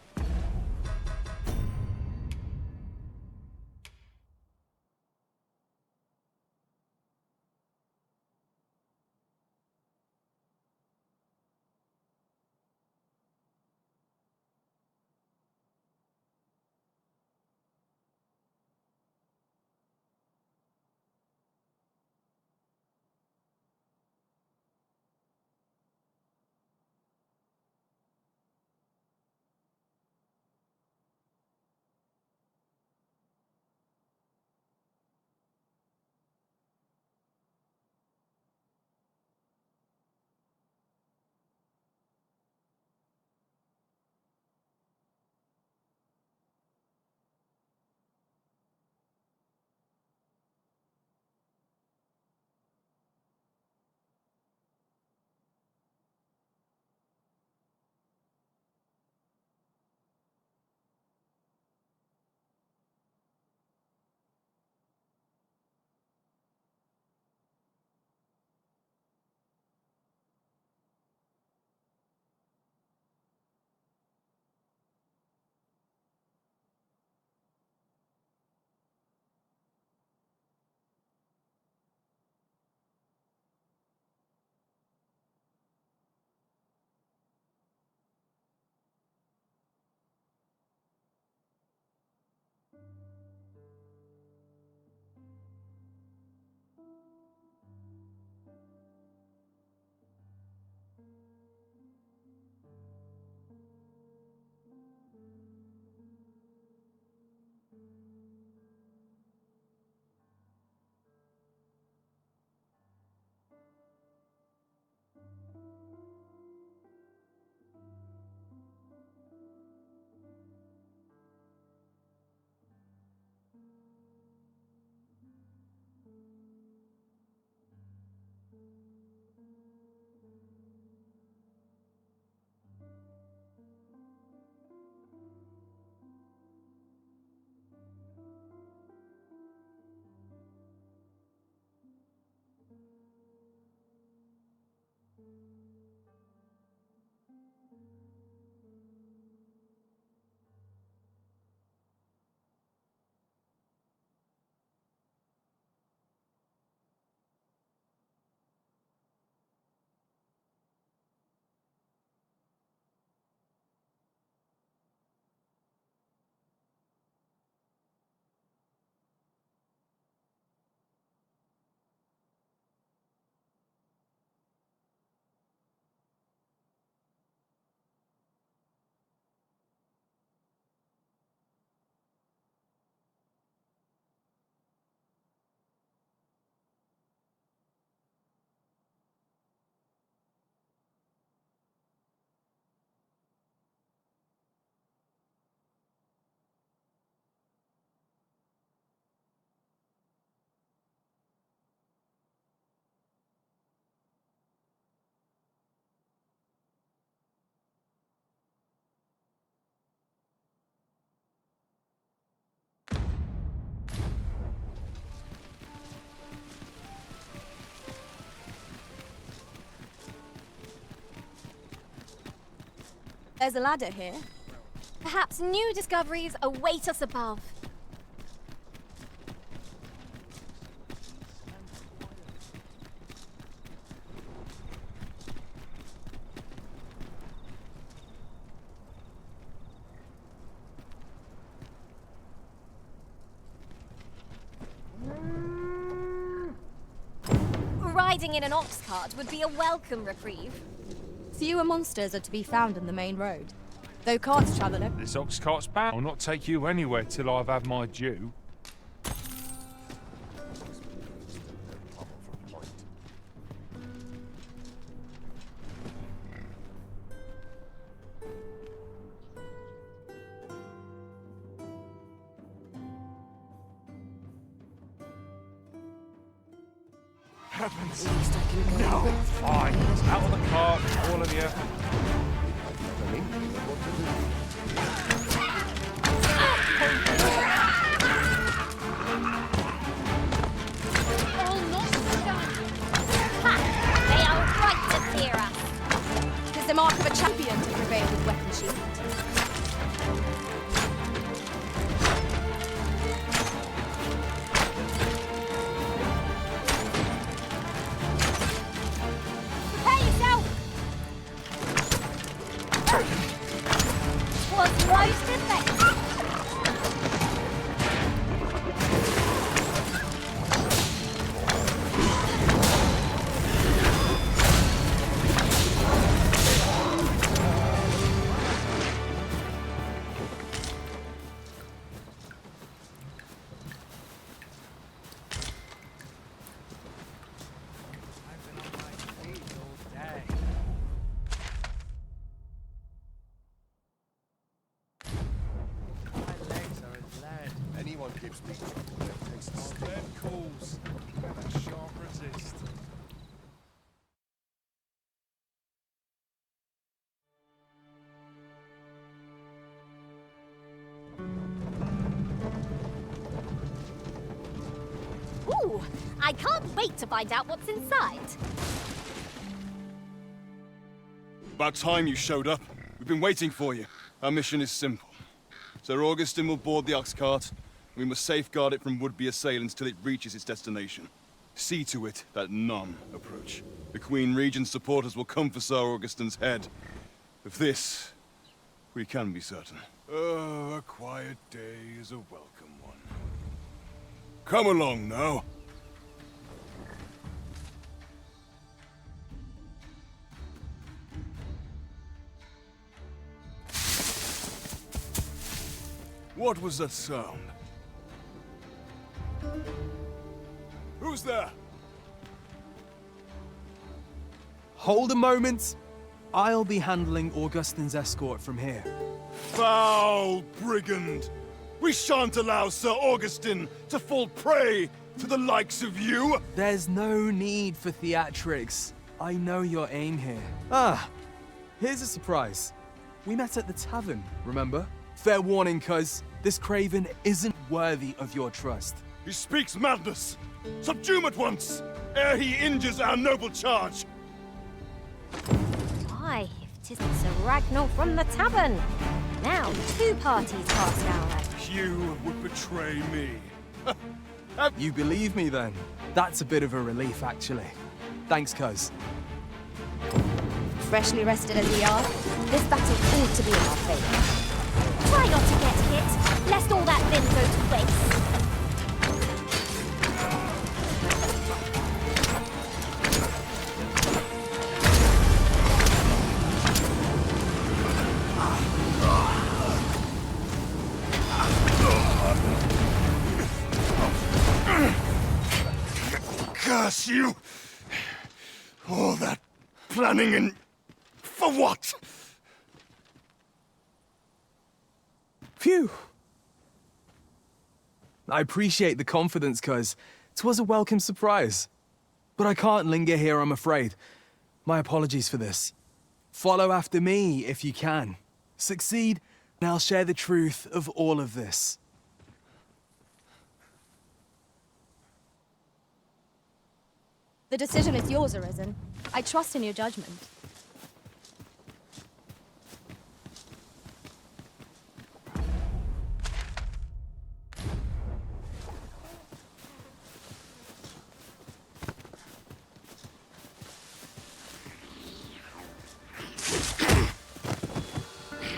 [SPEAKER 9] There's a ladder here. Perhaps new discoveries await us above. Riding in an ox cart would be a welcome reprieve.
[SPEAKER 20] Fewer monsters are to be found on the main road. Though carts travel everywhere.
[SPEAKER 4] This ox cart's bound. I'll not take you anywhere till I've had my due. heavens!
[SPEAKER 20] At least I can go.
[SPEAKER 4] No! Fine. Out of the cart, all of you.
[SPEAKER 9] They are right to fear us.
[SPEAKER 20] Tis the mark of a champion to prevail with weapon shield.
[SPEAKER 9] Prepare yourself! Was most effective.
[SPEAKER 13] Anyone gives me trouble, it takes a stick.
[SPEAKER 4] Dead calls. I shan't resist.
[SPEAKER 9] Ooh, I can't wait to find out what's inside.
[SPEAKER 22] About time you showed up. We've been waiting for you. Our mission is simple. Sir Augustin will board the ox cart. We must safeguard it from would-be assailants till it reaches its destination. See to it that none approach. The Queen Regent's supporters will come for Sir Augustin's head. Of this, we can be certain.
[SPEAKER 5] Oh, a quiet day is a welcome one. Come along now. What was that sound? Who's there?
[SPEAKER 6] Hold a moment. I'll be handling Augustin's escort from here.
[SPEAKER 5] Foul brigand! We shan't allow Sir Augustin to fall prey to the likes of you!
[SPEAKER 6] There's no need for theatrics. I know your aim here. Ah, here's a surprise. We met at the tavern, remember? Fair warning, cuz this craven isn't worthy of your trust.
[SPEAKER 5] He speaks madness! Subdue him at once, ere he injures our noble charge!
[SPEAKER 9] Aye, if 'tisn't Sir Ragnar from the tavern. Now, two parties past our way.
[SPEAKER 5] You would betray me.
[SPEAKER 6] You believe me then? That's a bit of a relief, actually. Thanks, cuz.
[SPEAKER 20] Freshly rested as we are, this battle ought to be in our favour.
[SPEAKER 9] Try not to get hit, lest all that vim go to waste.
[SPEAKER 5] Curse you! All that planning and... for what?
[SPEAKER 6] Phew! I appreciate the confidence, cuz 'twas a welcome surprise. But I can't linger here, I'm afraid. My apologies for this. Follow after me, if you can. Succeed, and I'll share the truth of all of this.
[SPEAKER 20] The decision is yours, Arisen. I trust in your judgment.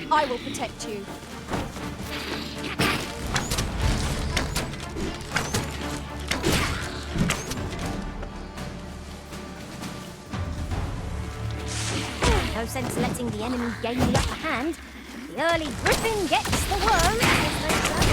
[SPEAKER 20] I will protect you.
[SPEAKER 9] No sense letting the enemy gain the upper hand. The early griffin gets the worm, as they say.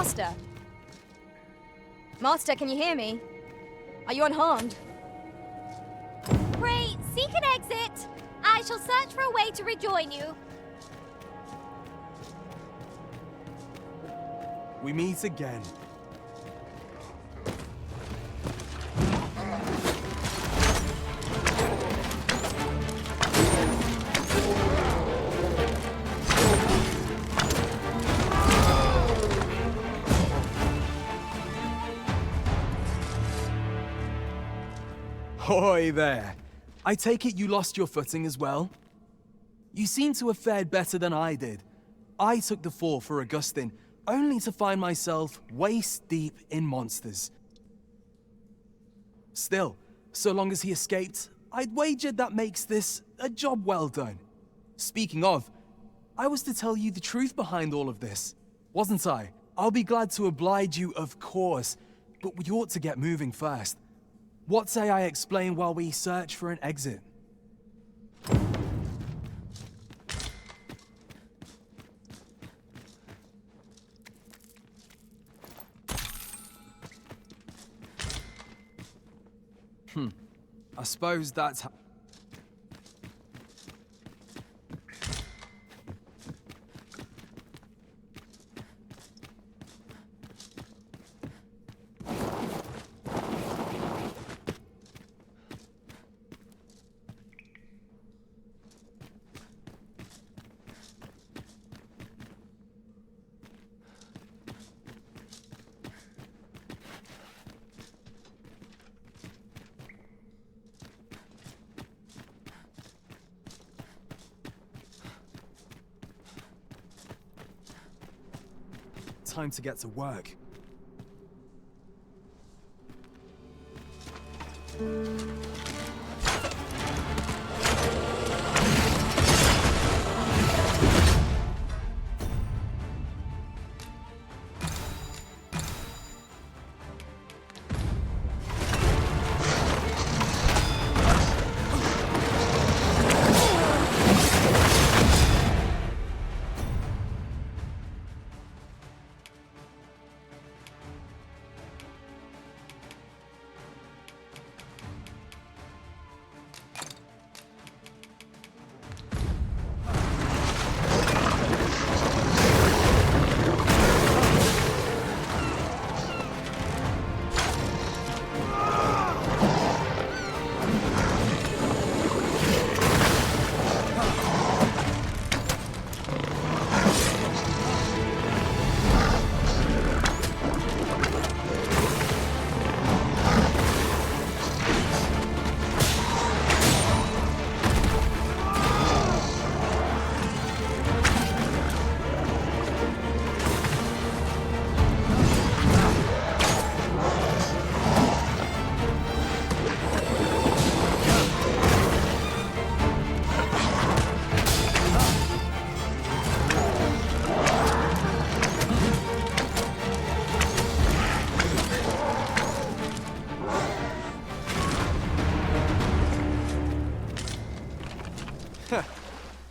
[SPEAKER 20] Master! Master, can you hear me? Are you unharmed?
[SPEAKER 9] Pray, seek an exit. I shall search for a way to rejoin you.
[SPEAKER 6] We meet again. Hoy there. I take it you lost your footing as well? You seem to have fared better than I did. I took the fall for Augustin, only to find myself waist deep in monsters. Still, so long as he escaped, I'd wagered that makes this a job well done. Speaking of, I was to tell you the truth behind all of this, wasn't I? I'll be glad to oblige you, of course, but we ought to get moving first. What say I explain while we search for an exit? I suppose that's time to get to work.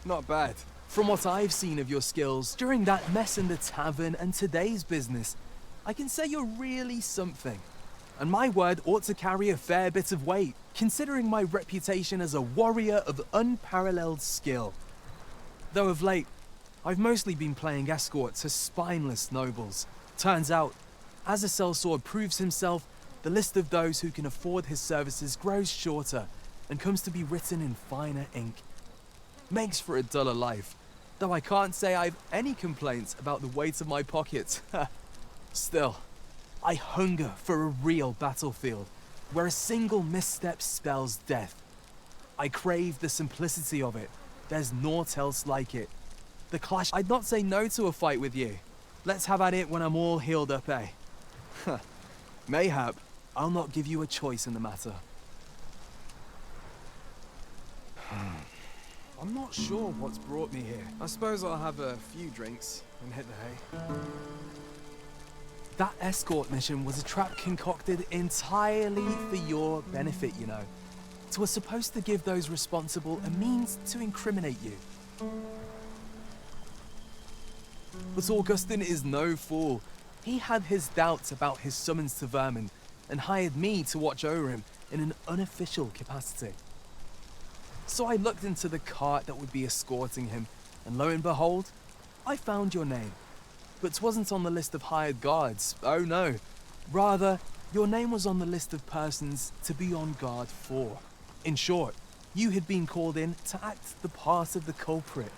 [SPEAKER 6] Not bad. From what I've seen of your skills during that mess in the tavern and today's business, I can say you're really something. And my word ought to carry a fair bit of weight, considering my reputation as a warrior of unparalleled skill. Though of late, I've mostly been playing escort to spineless nobles. Turns out, as a sellsword proves himself, the list of those who can afford his services grows shorter and comes to be written in finer ink. Makes for a duller life, though I can't say I've any complaints about the weight of my pockets. Still, I hunger for a real battlefield, where a single misstep spells death. I crave the simplicity of it. There's naught else like it. The clash. I'd not say no to a fight with you. Let's have at it when I'm all healed up, eh? Mayhap, I'll not give you a choice in the matter. I'm not sure what's brought me here. I suppose I'll have a few drinks and hit the hay. That escort mission was a trap concocted entirely for your benefit, you know. It was supposed to give those responsible a means to incriminate you. But Augustin is no fool. He had his doubts about his summons to Vermin and hired me to watch over him in an unofficial capacity. So I looked into the cart that would be escorting him, and lo and behold, I found your name. But 'twasn't on the list of hired guards, oh no. Rather, your name was on the list of persons to be on guard for. In short, you had been called in to act the part of the culprit.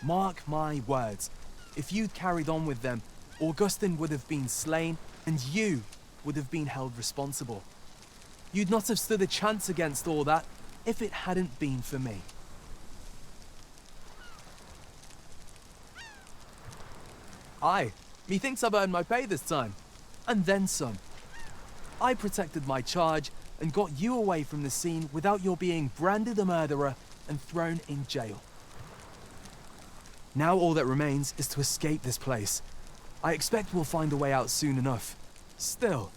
[SPEAKER 6] Mark my words, if you'd carried on with them, Augustin would have been slain, and you would have been held responsible. You'd not have stood a chance against all that if it hadn't been for me. Aye, methinks I've earned my pay this time, and then some. I protected my charge and got you away from the scene without your being branded a murderer and thrown in jail. Now all that remains is to escape this place. I expect we'll find a way out soon enough. Still,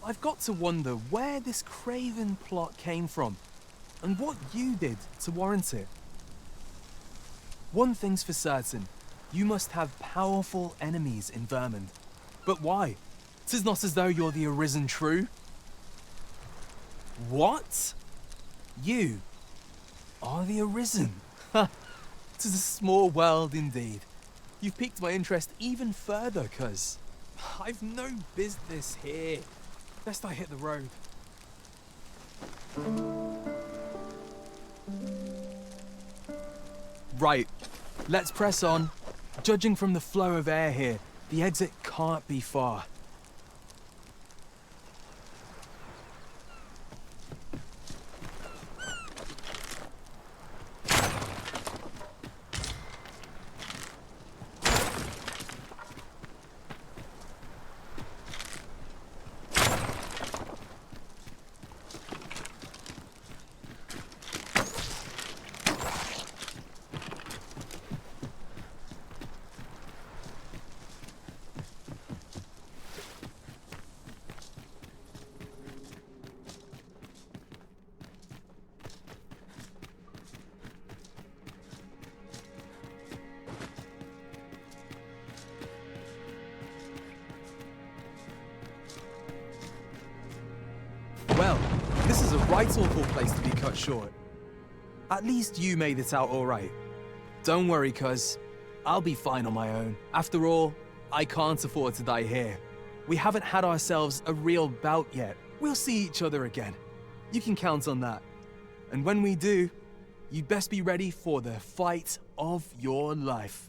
[SPEAKER 6] I've got to wonder where this craven plot came from, and what you did to warrant it. One thing's for certain, you must have powerful enemies in Vermin. But why? 'Tis not as though you're the arisen true. What? You are the arisen? Ha! 'Tis a small world indeed. You've piqued my interest even further, cuz I've no business here. Best I hit the road. Right, let's press on. Judging from the flow of air here, the exit can't be far. Well, this is a right awful place to be cut short. At least you made it out all right. Don't worry, cuz I'll be fine on my own. After all, I can't afford to die here. We haven't had ourselves a real bout yet. We'll see each other again. You can count on that. And when we do, you'd best be ready for the fight of your life.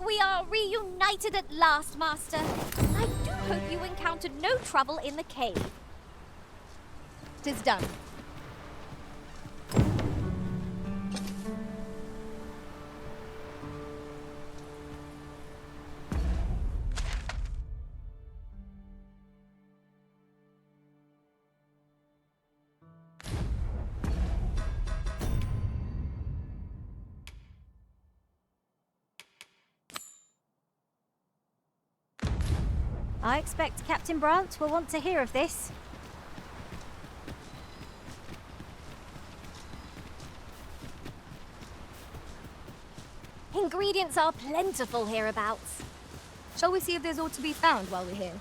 [SPEAKER 9] We are reunited at last, Master. I do hope you encountered no trouble in the cave.
[SPEAKER 20] 'Tis done.
[SPEAKER 9] I expect Captain Brandt will want to hear of this. Ingredients are plentiful hereabouts.
[SPEAKER 20] Shall we see if there's aught to be found while we're here?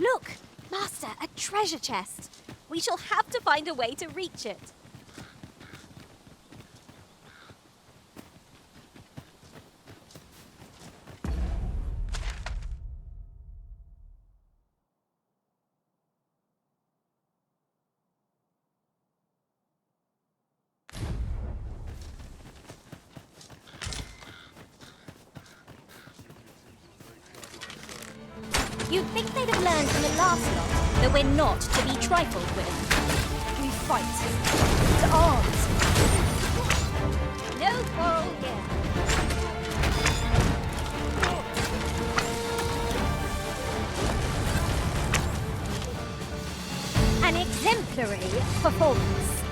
[SPEAKER 9] Look, Master, a treasure chest. We shall have to find a way to reach it. You'd think they'd have learned from the last lot that we're not to be trifled with.
[SPEAKER 20] We fight. To arms.
[SPEAKER 9] No quarrel here. exemplary performance.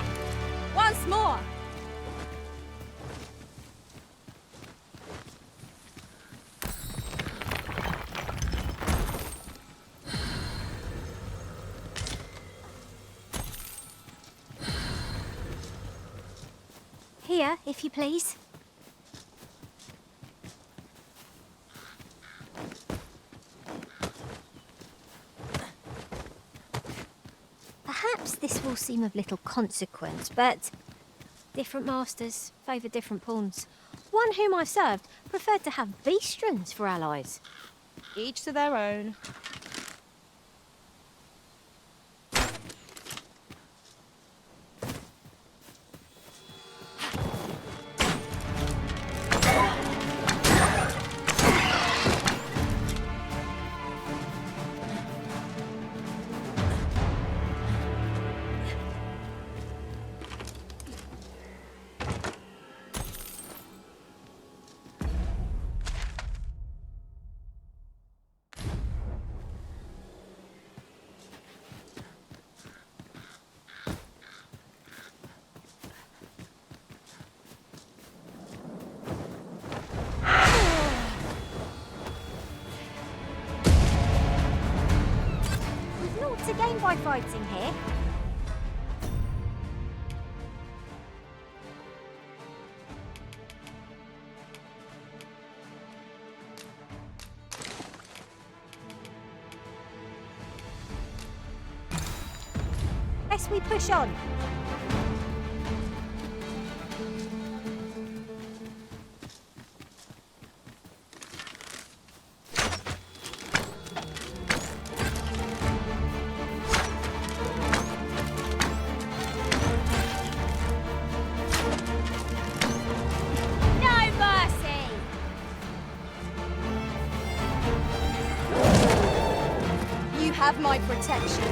[SPEAKER 9] Once more. Here, if you please. Perhaps this will seem of little consequence, but different masters favour different pawns. One whom I served preferred to have beastrons for allies.
[SPEAKER 7] Each to their own.
[SPEAKER 9] We've naught to gain by fighting here. Lest we push on. No mercy!
[SPEAKER 20] You have my protection.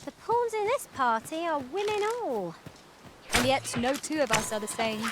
[SPEAKER 9] The pawns in this party are winning all.
[SPEAKER 20] And yet no two of us are the same.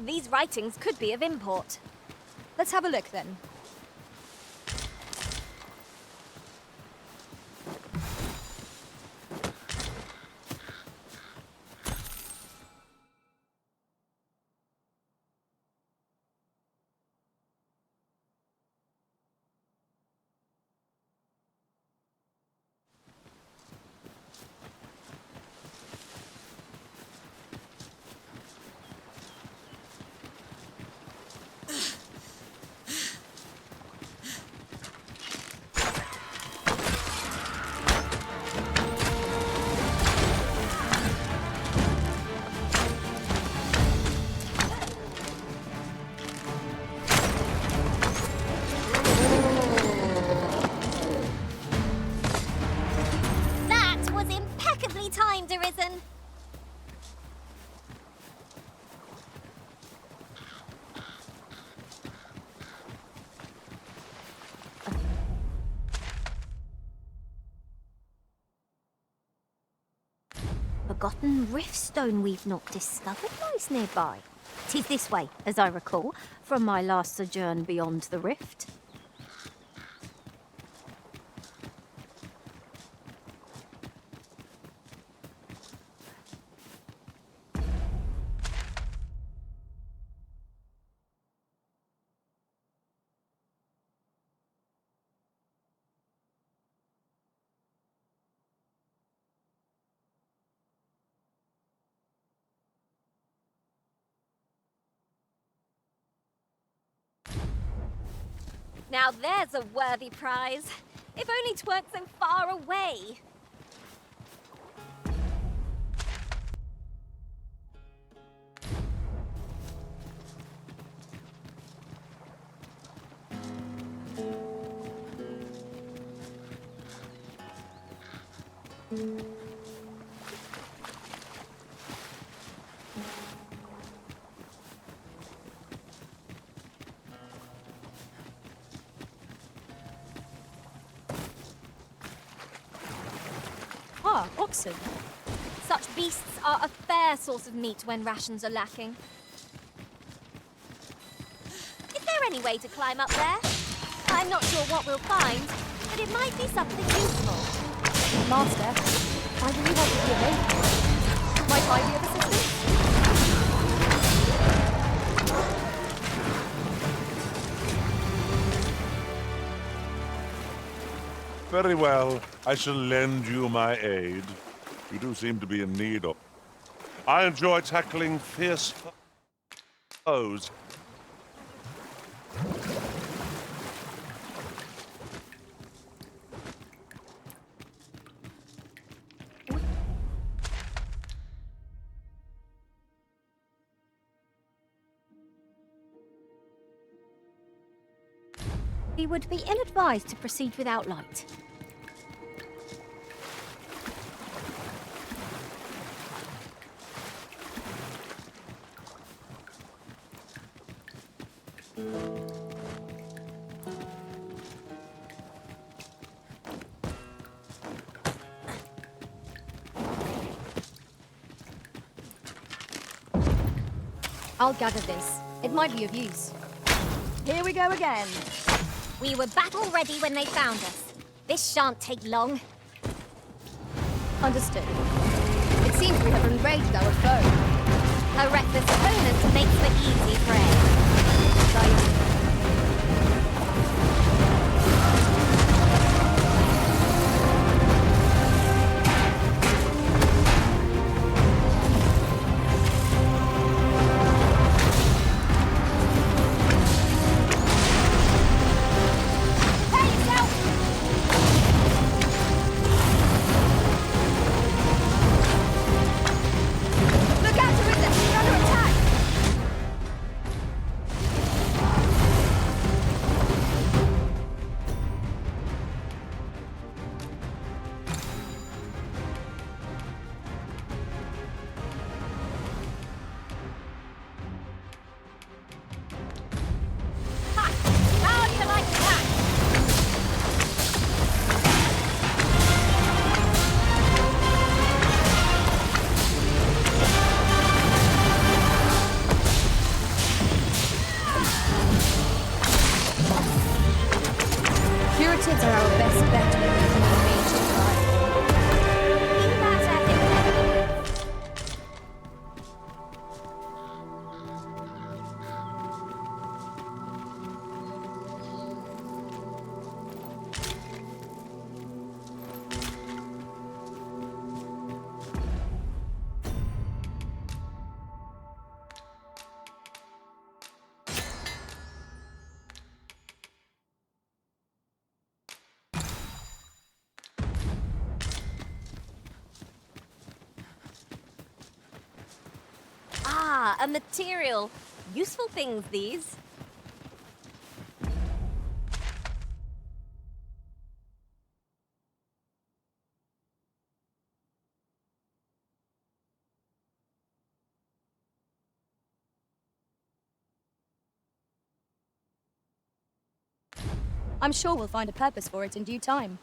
[SPEAKER 9] These writings could be of import.
[SPEAKER 20] Let's have a look then.
[SPEAKER 9] forgotten riftstone we've not discovered lies nearby. 'Tis this way, as I recall, from my last sojourn beyond the rift. Now there's a worthy prize. If only 'tweren't so far away. Ah, oxen. Such beasts are a fair source of meat when rations are lacking. Is there any way to climb up there? I'm not sure what we'll find, but it might be something useful.
[SPEAKER 20] Master, I really want to be a lady. Might I be of assistance?
[SPEAKER 1] Very well. I shall lend you my aid. You do seem to be in need of... I enjoy tackling fierce foes.
[SPEAKER 9] We would be ill-advised to proceed without light.
[SPEAKER 20] I'll gather this. It might be of use. Here we go again.
[SPEAKER 9] We were battle ready when they found us. This shan't take long.
[SPEAKER 20] Understood. It seems we have enraged our foe.
[SPEAKER 9] A reckless opponent makes for easy prey.
[SPEAKER 20] Right. Puritans are our best bet when we can engage in crime.
[SPEAKER 9] Be that as it may. Ah, a material. Useful things, these.
[SPEAKER 20] I'm sure we'll find a purpose for it in due time.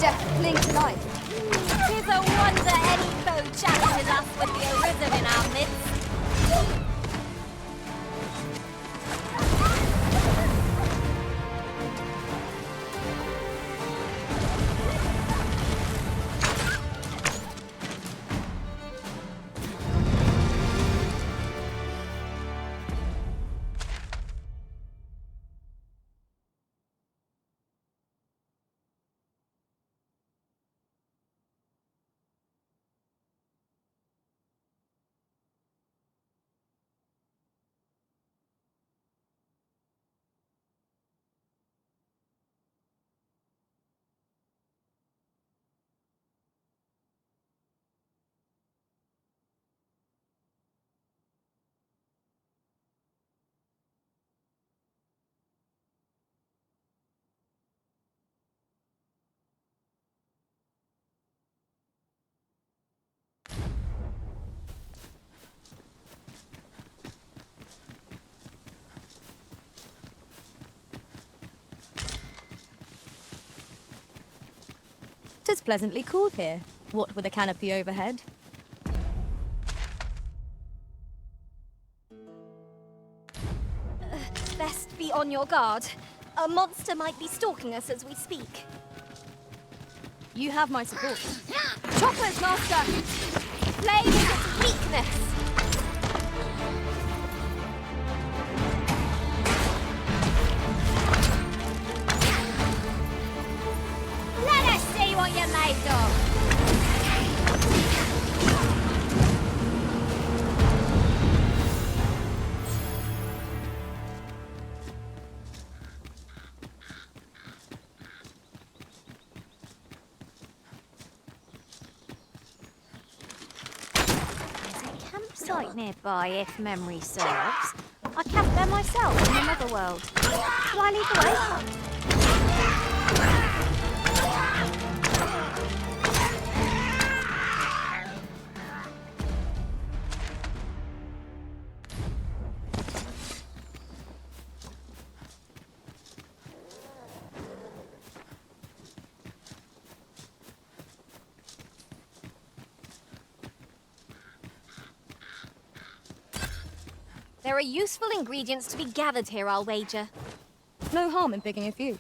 [SPEAKER 9] Wager, cling to life. 'Tis a wonder any foe challenges us with the arisen in our midst.
[SPEAKER 3] Tis pleasantly cool here, what with a canopy overhead.
[SPEAKER 9] Best be on your guard. A monster might be stalking us as we speak.
[SPEAKER 3] You have my support.
[SPEAKER 9] Choppers, Master! Flame is its weakness! Let us see what you're made of! Campsite nearby, if memory serves. I camped there myself in another world. Shall I lead the way? There are useful ingredients to be gathered here, I'll wager.
[SPEAKER 3] No harm in picking a few.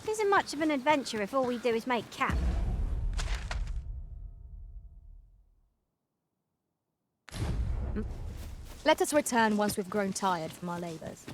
[SPEAKER 9] Isn't much of an adventure if all we do is make camp.
[SPEAKER 3] Let us return once we've grown tired from our labors.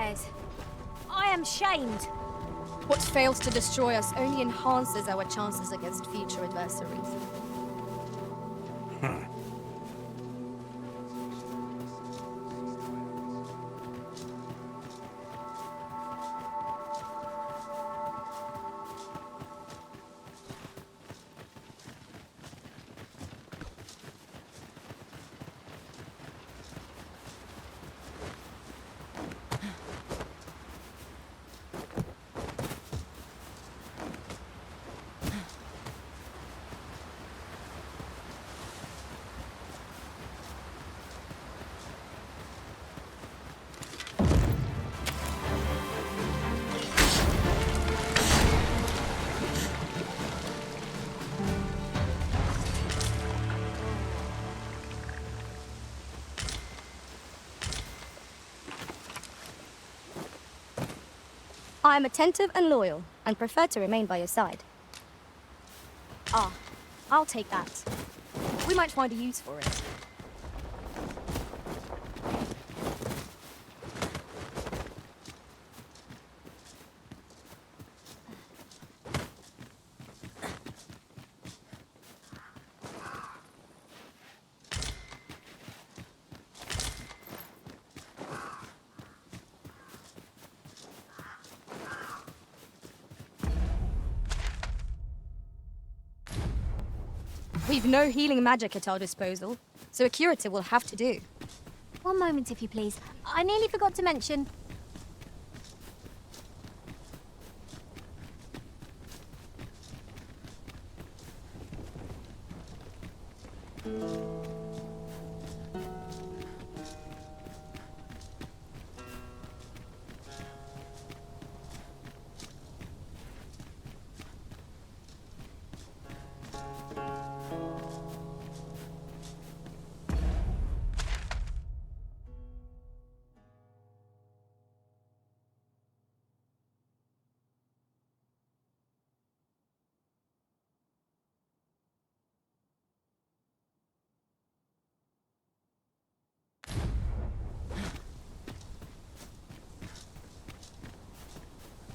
[SPEAKER 9] wares. I am shamed.
[SPEAKER 3] What fails to destroy us only enhances our chances against future adversaries. I am attentive and loyal, and prefer to remain by your side. Ah, I'll take that. We might find a use for it. We've no healing magic at our disposal, so a curative will have to do.
[SPEAKER 9] One moment, if you please. I nearly forgot to mention.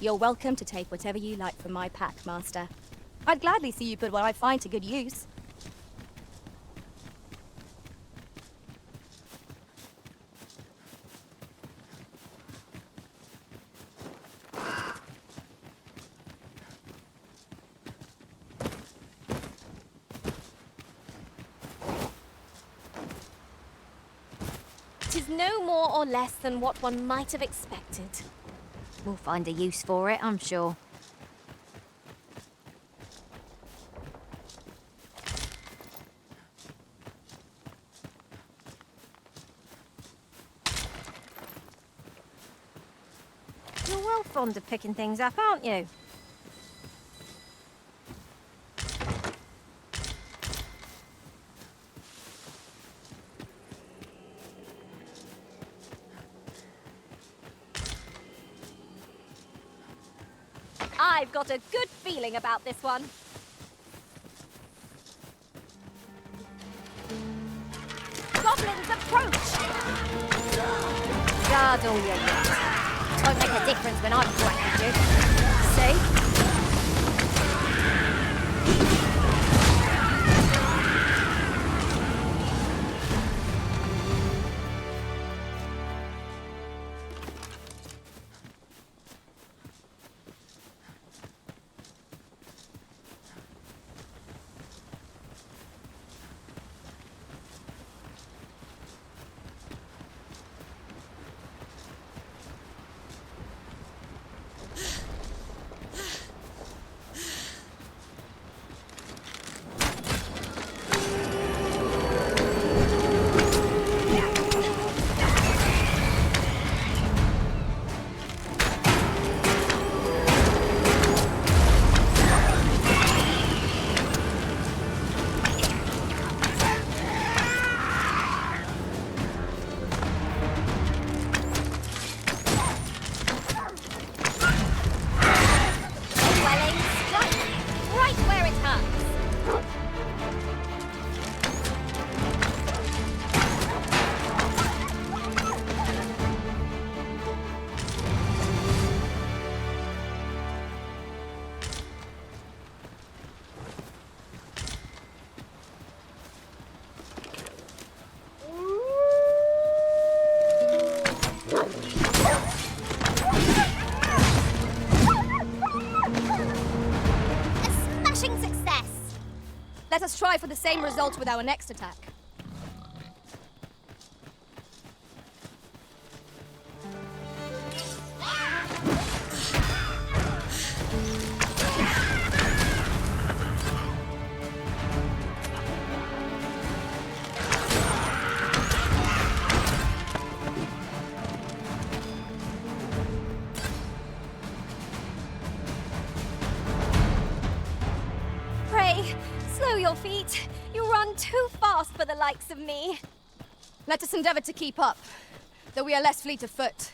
[SPEAKER 3] You're welcome to take whatever you like from my pack, Master. I'd gladly see you put what I find to good use.
[SPEAKER 9] Tis no more or less than what one might have expected. We'll find a use for it, I'm sure. You're well fond of picking things up, aren't you?
[SPEAKER 3] I've got a good feeling about this one.
[SPEAKER 9] Goblins approach! Guard all your wits. Won't make a difference when I'm threatened you. See?
[SPEAKER 3] Let us try for the same result with our next attack.
[SPEAKER 9] Pray, slow your feet. You run too fast for the likes of me.
[SPEAKER 3] Let us endeavor to keep up, though we are less fleet of foot.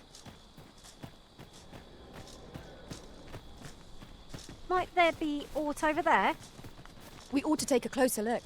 [SPEAKER 9] Might there be aught over there?
[SPEAKER 3] We ought to take a closer look.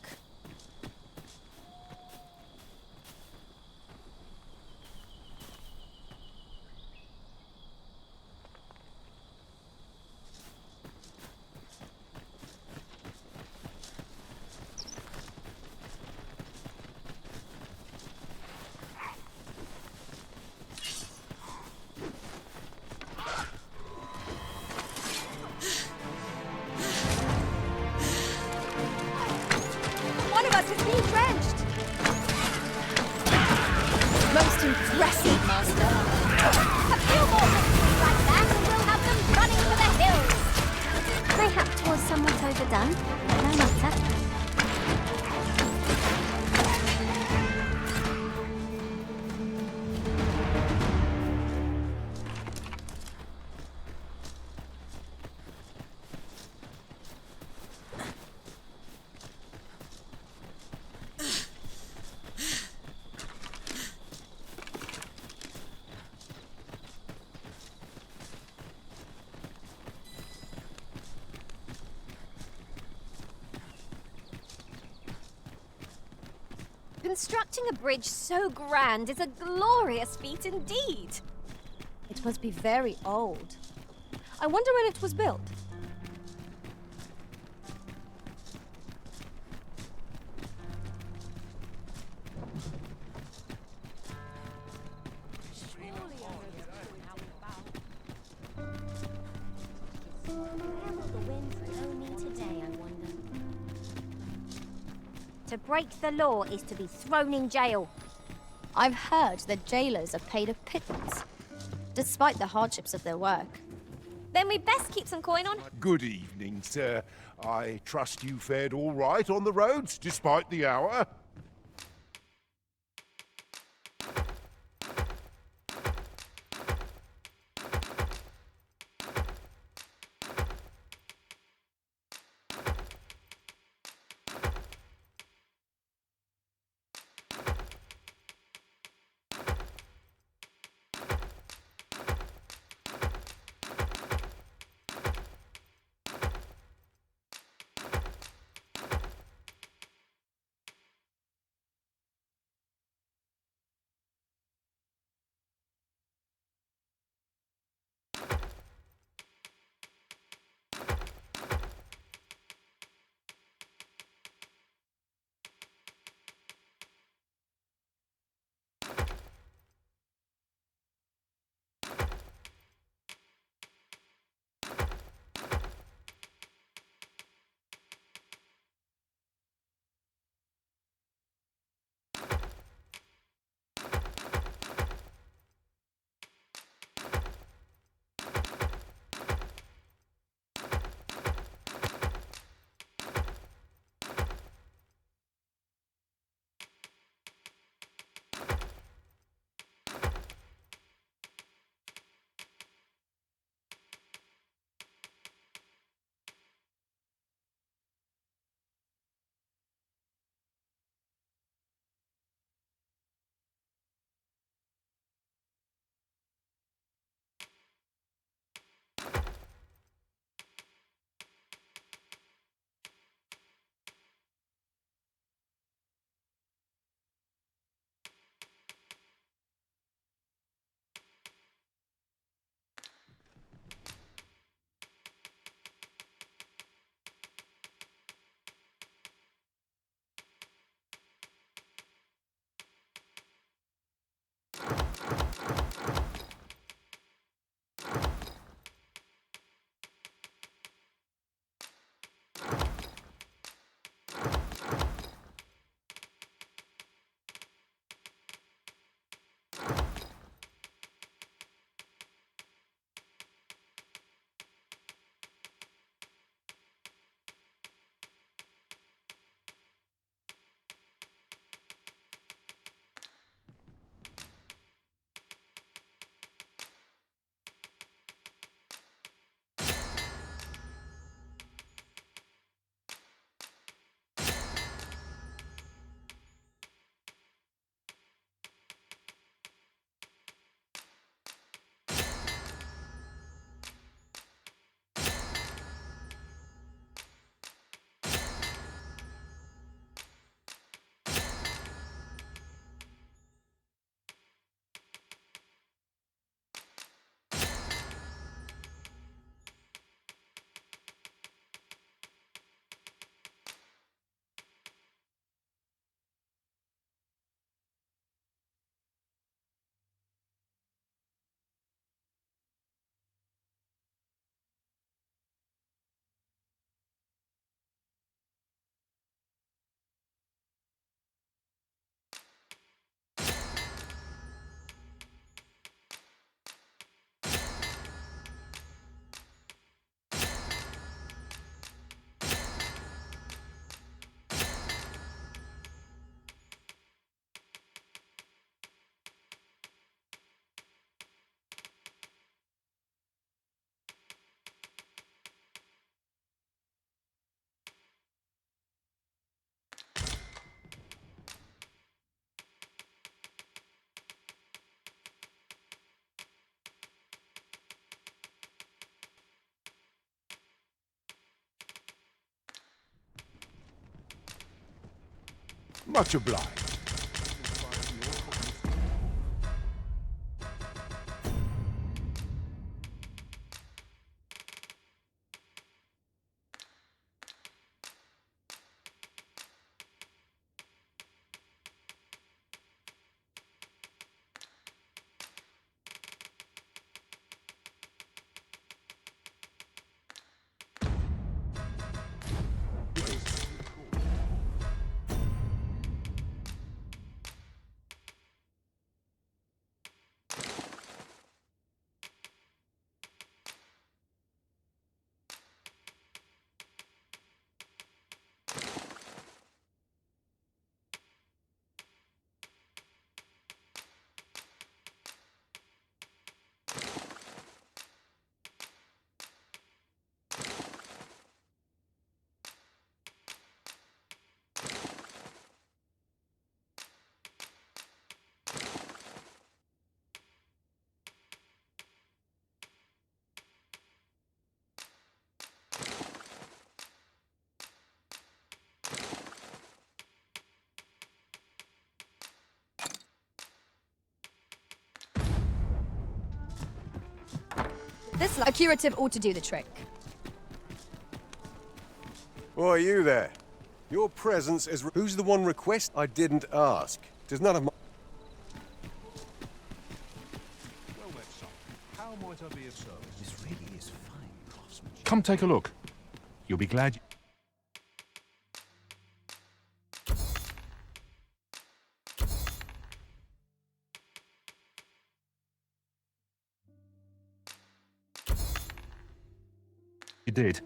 [SPEAKER 3] One of us is being drenched. Most impressive, Master.
[SPEAKER 9] A few more victories like that and we'll have them running for the hills. Mayhap 'twas somewhat overdone, but no matter. Constructing a bridge so grand is a glorious feat indeed.
[SPEAKER 3] It must be very old. I wonder when it was built.
[SPEAKER 9] Where will the wind blow me today, I wonder? To break the law is to be thrown in jail.
[SPEAKER 3] I've heard that jailers are paid a pittance, despite the hardships of their work.
[SPEAKER 9] Then we best keep some coin on.
[SPEAKER 13] Good evening, sir. I trust you fared all right on the roads, despite the hour. Much obliged.
[SPEAKER 3] A curative ought to do the trick.
[SPEAKER 8] Why, you there? Your presence is... Who's the one request? I didn't ask. Tis none of my...
[SPEAKER 28] Well met, son. How might I be of service? This really is fine craftsmanship.
[SPEAKER 4] Come take a look. You'll be glad you did.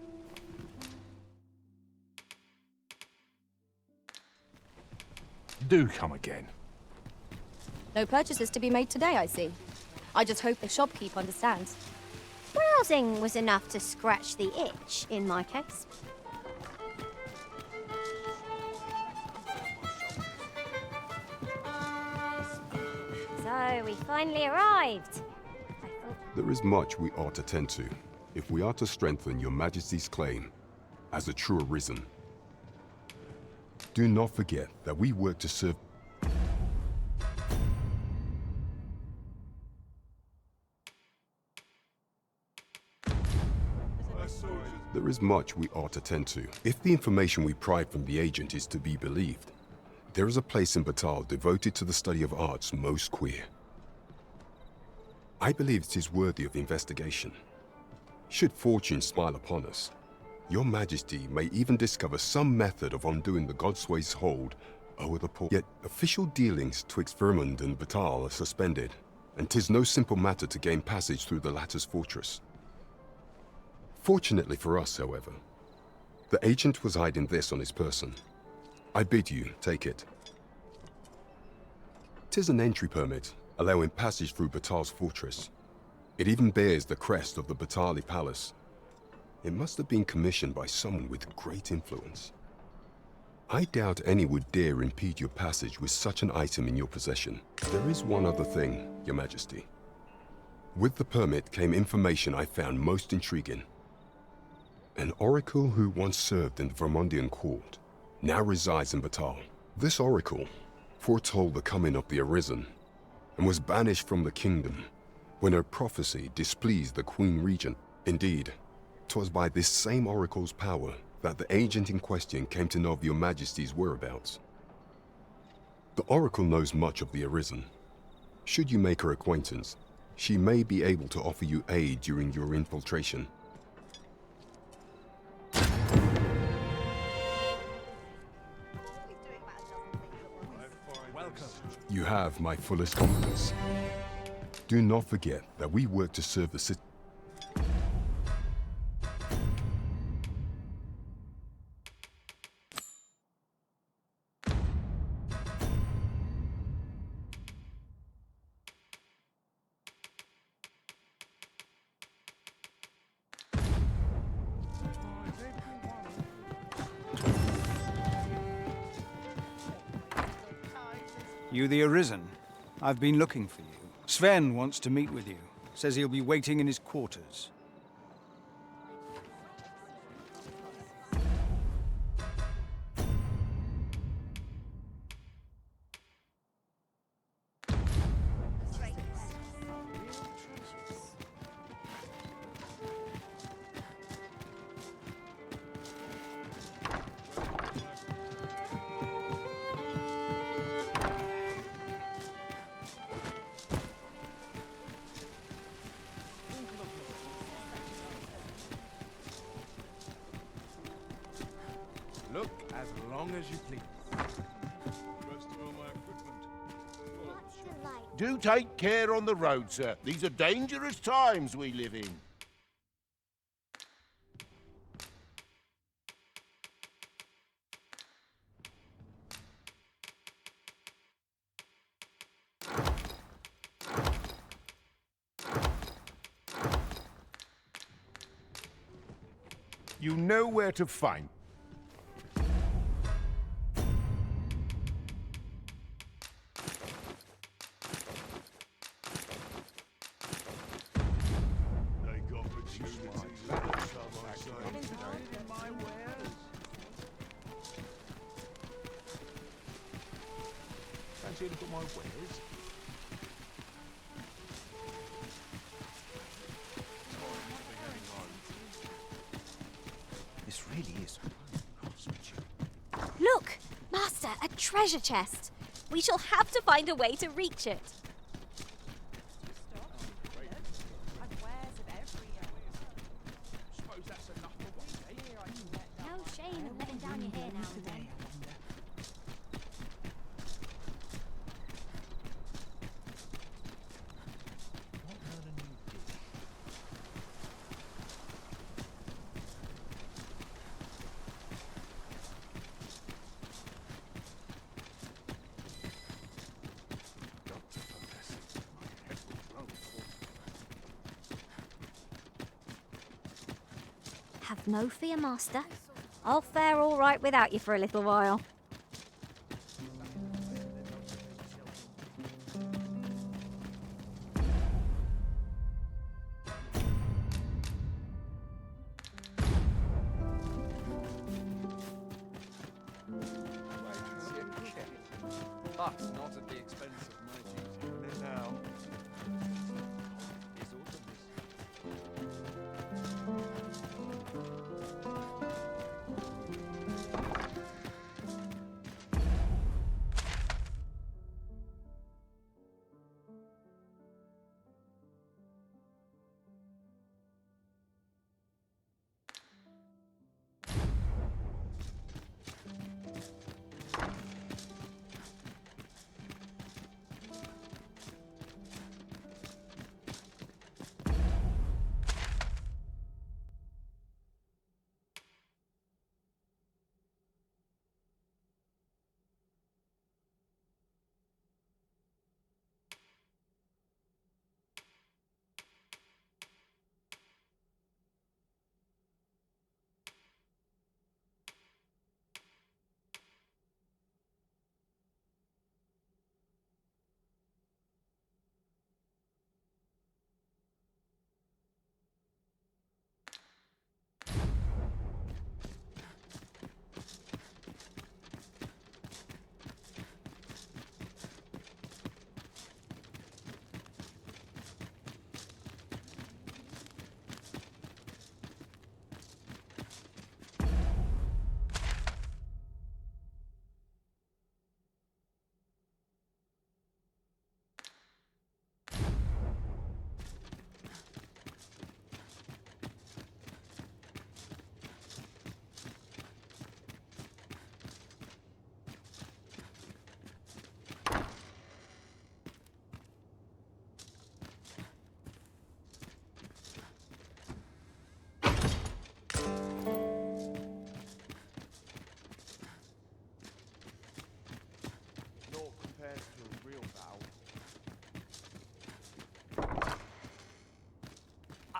[SPEAKER 4] Do come again.
[SPEAKER 3] No purchases to be made today, I see. I just hope the shopkeep understands.
[SPEAKER 9] Browsing was enough to scratch the itch, in my case. So, we finally arrived.
[SPEAKER 11] There is much we ought to tend to, if we are to strengthen your Majesty's claim as a true Arisen. Do not forget that we work to serve... There is much we ought to tend to. If the information we pry from the agent is to be believed, there is a place in Batal devoted to the study of arts most queer. I believe it is worthy of investigation. Should fortune smile upon us, your Majesty may even discover some method of undoing the Godsway's hold over the port. Yet official dealings twixt Vermund and Batal are suspended, and 'tis no simple matter to gain passage through the latter's fortress. Fortunately for us, however, the agent was hiding this on his person. I bid you take it. 'Tis an entry permit, allowing passage through Batal's fortress. It even bears the crest of the Batali Palace. It must have been commissioned by someone with great influence. I doubt any would dare impede your passage with such an item in your possession. There is one other thing, Your Majesty. With the permit came information I found most intriguing. An oracle who once served in the Vermundian court now resides in Batal. This oracle foretold the coming of the Arisen and was banished from the kingdom when her prophecy displeased the Queen Regent. Indeed, 'twas by this same oracle's power that the agent in question came to know of your Majesty's whereabouts. The oracle knows much of the Arisen. Should you make her acquaintance, she may be able to offer you aid during your infiltration. You have my fullest confidence. Do not forget that we work to serve the city.
[SPEAKER 25] You the Arisen? I've been looking for you. Sven wants to meet with you. Says he'll be waiting in his quarters.
[SPEAKER 13] As long as you please.
[SPEAKER 5] Rest of all my equipment.
[SPEAKER 12] Do take care on the road, sir. These are dangerous times we live in. You know where to find.
[SPEAKER 5] They got opportunities that some say.
[SPEAKER 28] Fancy a look at my wares?
[SPEAKER 12] This really is craftsmanship.
[SPEAKER 3] Look! Master, a treasure chest! We shall have to find a way to reach it.
[SPEAKER 9] No shame in letting down your hair now and then.
[SPEAKER 3] Have no fear, Master. I'll fare all right without you for a little while.
[SPEAKER 2] But not at the expense of my duty. Now.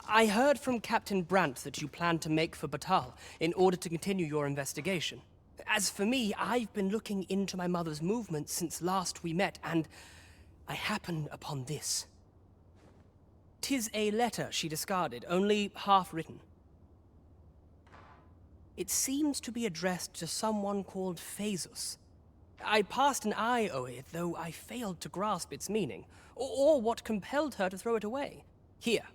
[SPEAKER 10] I heard from Captain Brandt that you plan to make for Batal in order to continue your investigation. As for me, I've been looking into my mother's movements since last we met, and I happened upon this. 'Tis a letter she discarded, only half written. It seems to be addressed to someone called Phaesus. I passed an eye o'er it, though I failed to grasp its meaning, or what compelled her to throw it away. Here,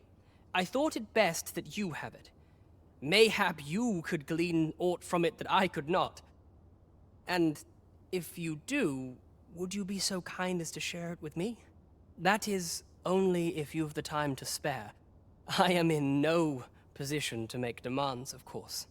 [SPEAKER 10] I thought it best that you have it. Mayhap you could glean aught from it that I could not. And if you do, would you be so kind as to share it with me? That is, only if you've the time to spare. I am in no position to make demands, of course.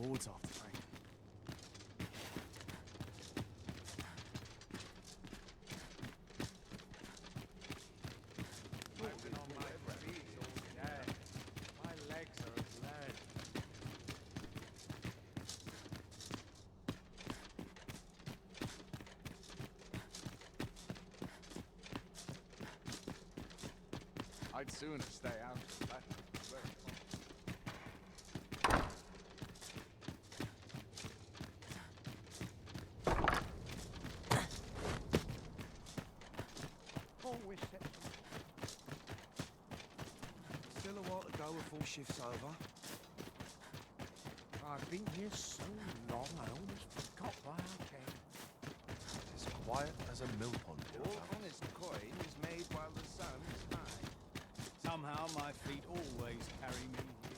[SPEAKER 6] boards after rain.
[SPEAKER 13] I've been on my feet all day. My legs are as lead. I'd sooner stay out of that.
[SPEAKER 12] Still a while to go before shift's over.
[SPEAKER 28] I've been here so long, I almost forgot why I came.
[SPEAKER 14] It's quiet as a mill pond.
[SPEAKER 12] All honest coin is made while the sun is high.
[SPEAKER 25] Somehow my feet always carry me here.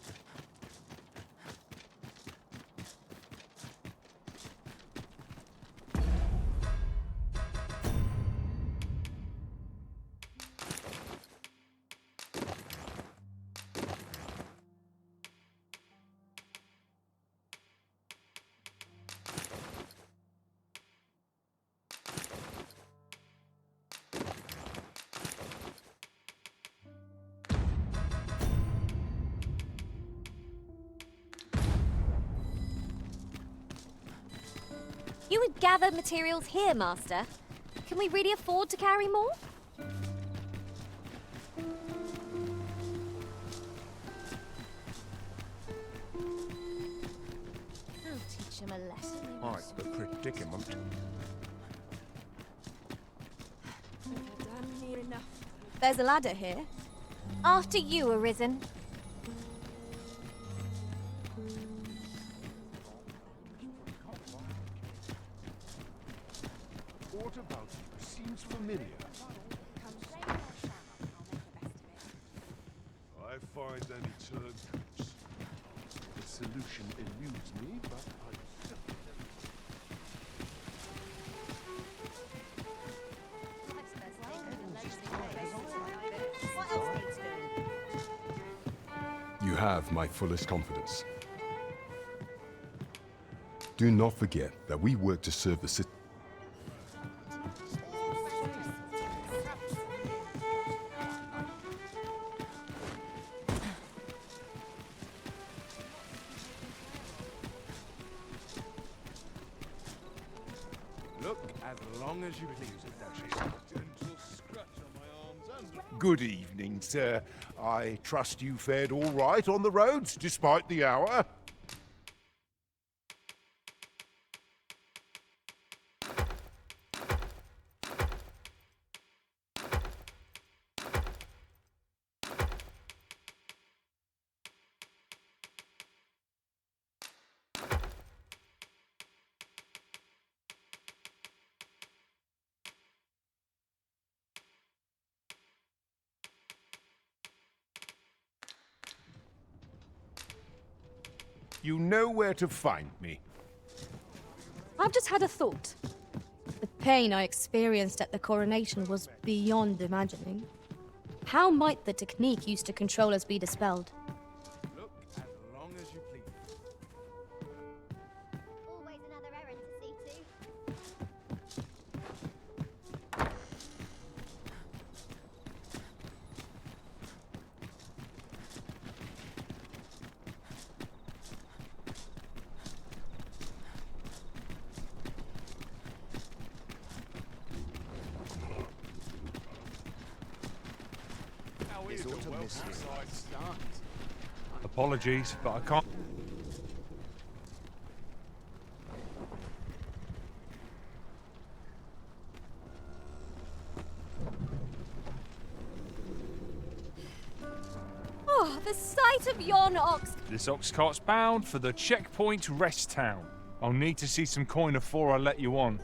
[SPEAKER 3] You would gather materials here, Master. Can we really afford to carry more? I'll teach him a lesson.
[SPEAKER 14] Right, the predicament.
[SPEAKER 3] Damn near enough. There's a ladder here. After you, Arisen.
[SPEAKER 14] What about you seems familiar?
[SPEAKER 1] I find any turncoats. The solution eludes me, but I
[SPEAKER 11] You have my fullest confidence. Do not forget that we work to serve the city.
[SPEAKER 13] Look as long as you please,
[SPEAKER 1] gentle scratch on my arms and...
[SPEAKER 14] Good evening, sir. I trust you fared all right on the roads, despite the hour. You know where to find me.
[SPEAKER 3] I've just had a thought. The pain I experienced at the coronation was beyond imagining. How might the technique used to control us be dispelled?
[SPEAKER 13] look as long as you please.
[SPEAKER 3] Always another errand to see to.
[SPEAKER 13] It's autumn this year.
[SPEAKER 4] Apologies, but I can't.
[SPEAKER 3] Oh, the sight of yon ox.
[SPEAKER 4] This ox cart's bound for the checkpoint rest town. I'll need to see some coin before I let you on.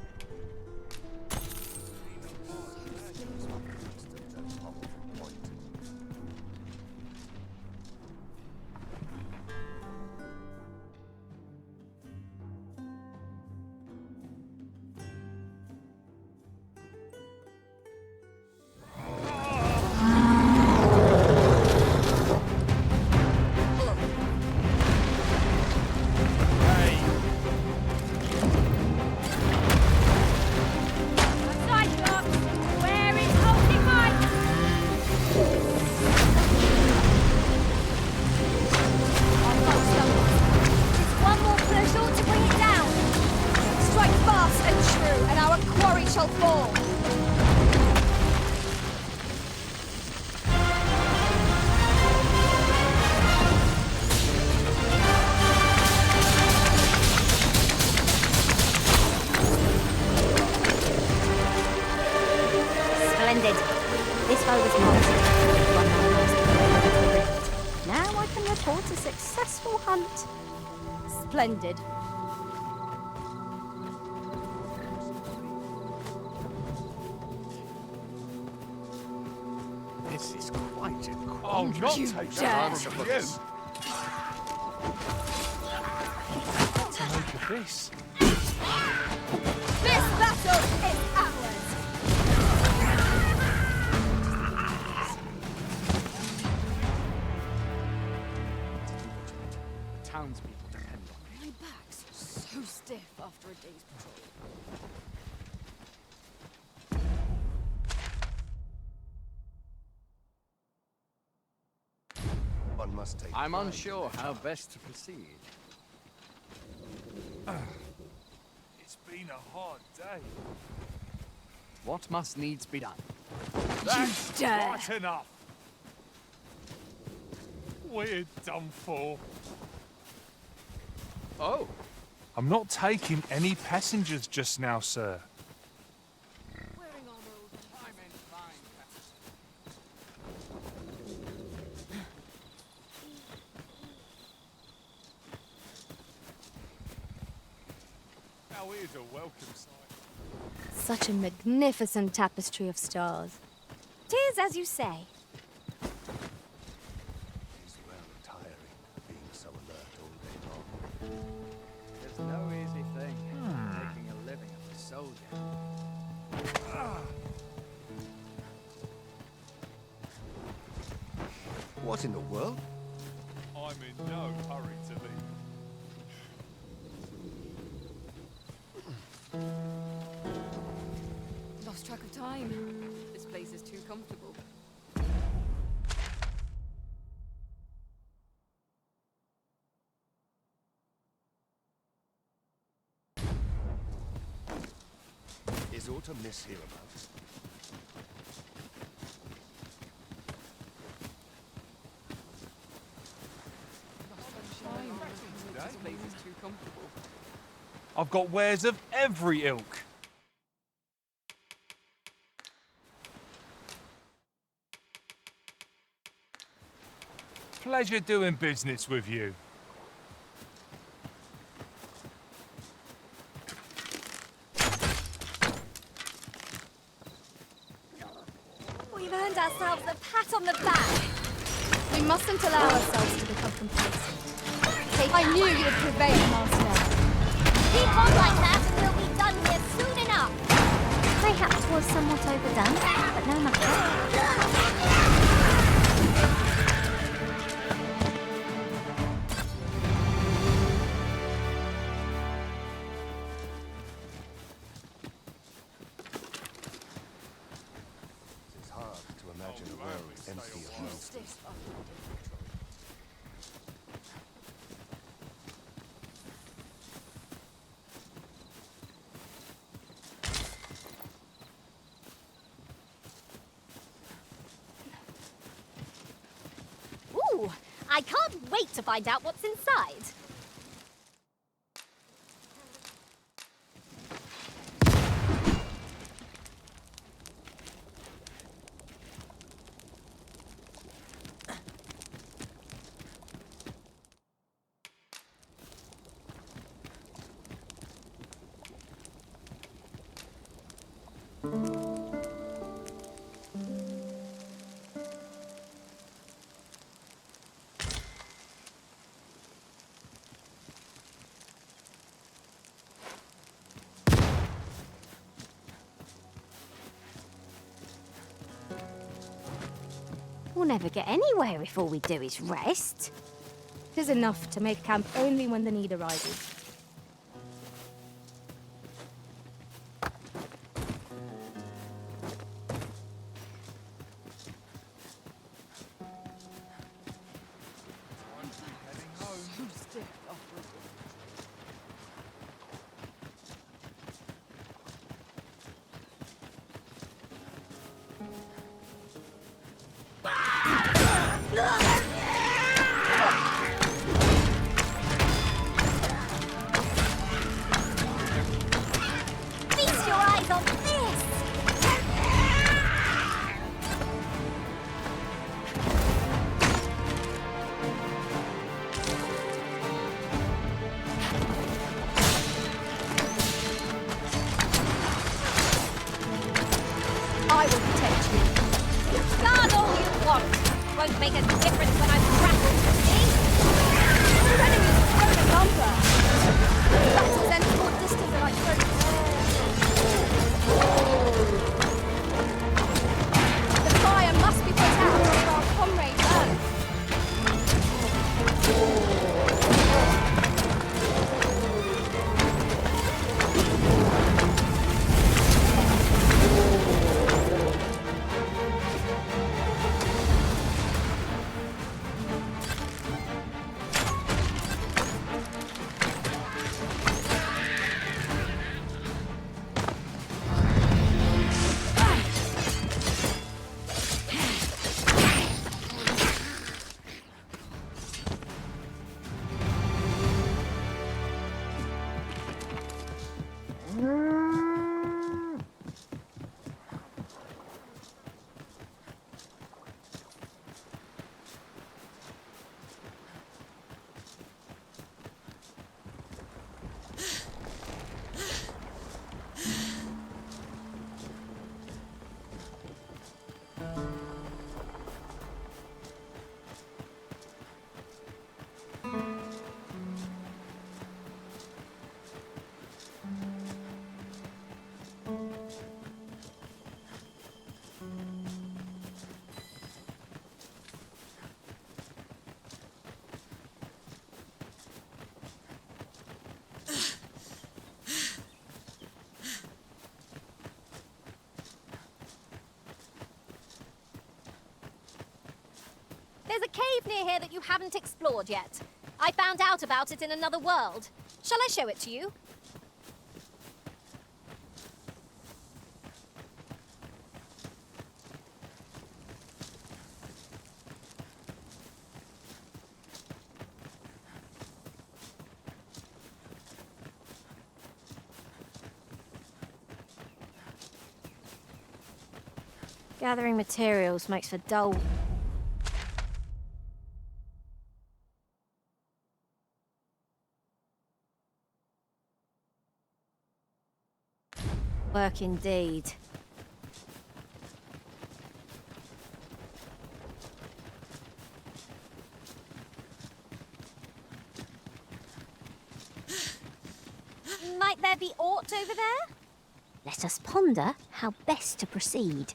[SPEAKER 9] report a successful hunt.
[SPEAKER 3] Splendid.
[SPEAKER 13] This is quite a
[SPEAKER 4] Oh, not
[SPEAKER 3] You
[SPEAKER 4] take
[SPEAKER 3] dare.
[SPEAKER 4] that from you. What to make of this?
[SPEAKER 3] This battle is ours!
[SPEAKER 13] The townspeople depend on
[SPEAKER 20] My back's so stiff after a day's patrol.
[SPEAKER 12] One must take
[SPEAKER 15] I'm
[SPEAKER 12] pride in
[SPEAKER 15] unsure
[SPEAKER 12] their
[SPEAKER 15] how
[SPEAKER 12] charge.
[SPEAKER 15] best to proceed.
[SPEAKER 4] It's been a hard day.
[SPEAKER 15] What must needs be done?
[SPEAKER 4] That's
[SPEAKER 3] dare.
[SPEAKER 4] right enough. We're done for.
[SPEAKER 15] Oh,
[SPEAKER 4] I'm not taking any passengers just now, sir. Now here's a welcome sight.
[SPEAKER 3] Such a magnificent tapestry of stars.
[SPEAKER 9] Tis as you say.
[SPEAKER 12] It's well tiring being so alert all day long.
[SPEAKER 15] there's no easy thing making a living as a soldier.
[SPEAKER 12] What in the world?
[SPEAKER 4] I'm in no hurry to leave.
[SPEAKER 20] Lost track of time. This place is too comfortable.
[SPEAKER 12] Is aught amiss hereabouts?
[SPEAKER 20] This place is too comfortable.
[SPEAKER 4] I've got wares of every ilk. Pleasure doing business with you.
[SPEAKER 9] We've earned ourselves a pat on the back.
[SPEAKER 3] We mustn't allow ourselves to become complacent. I knew you'd prevail, Master.
[SPEAKER 9] Keep on like that and we'll be done here soon enough. Mayhaps was somewhat overdone, but no matter.
[SPEAKER 12] It's hard to imagine a world empty of monsters.
[SPEAKER 9] Ooh, I can't wait to find out what's inside. We'll never get anywhere if all we do is rest.
[SPEAKER 3] 'Tis enough to make camp only when the need arises.
[SPEAKER 9] won't make a difference when I've grappled, see?
[SPEAKER 3] Your enemies have grown in number. Battles end more distant than I could. The fire must be put out for our comrade Earth.
[SPEAKER 9] There's a cave near here that you haven't explored yet. I found out about it in another world. Shall I show it to you? Gathering materials makes for dull... work indeed. Might there be aught over there?
[SPEAKER 16] Let us ponder how best to proceed.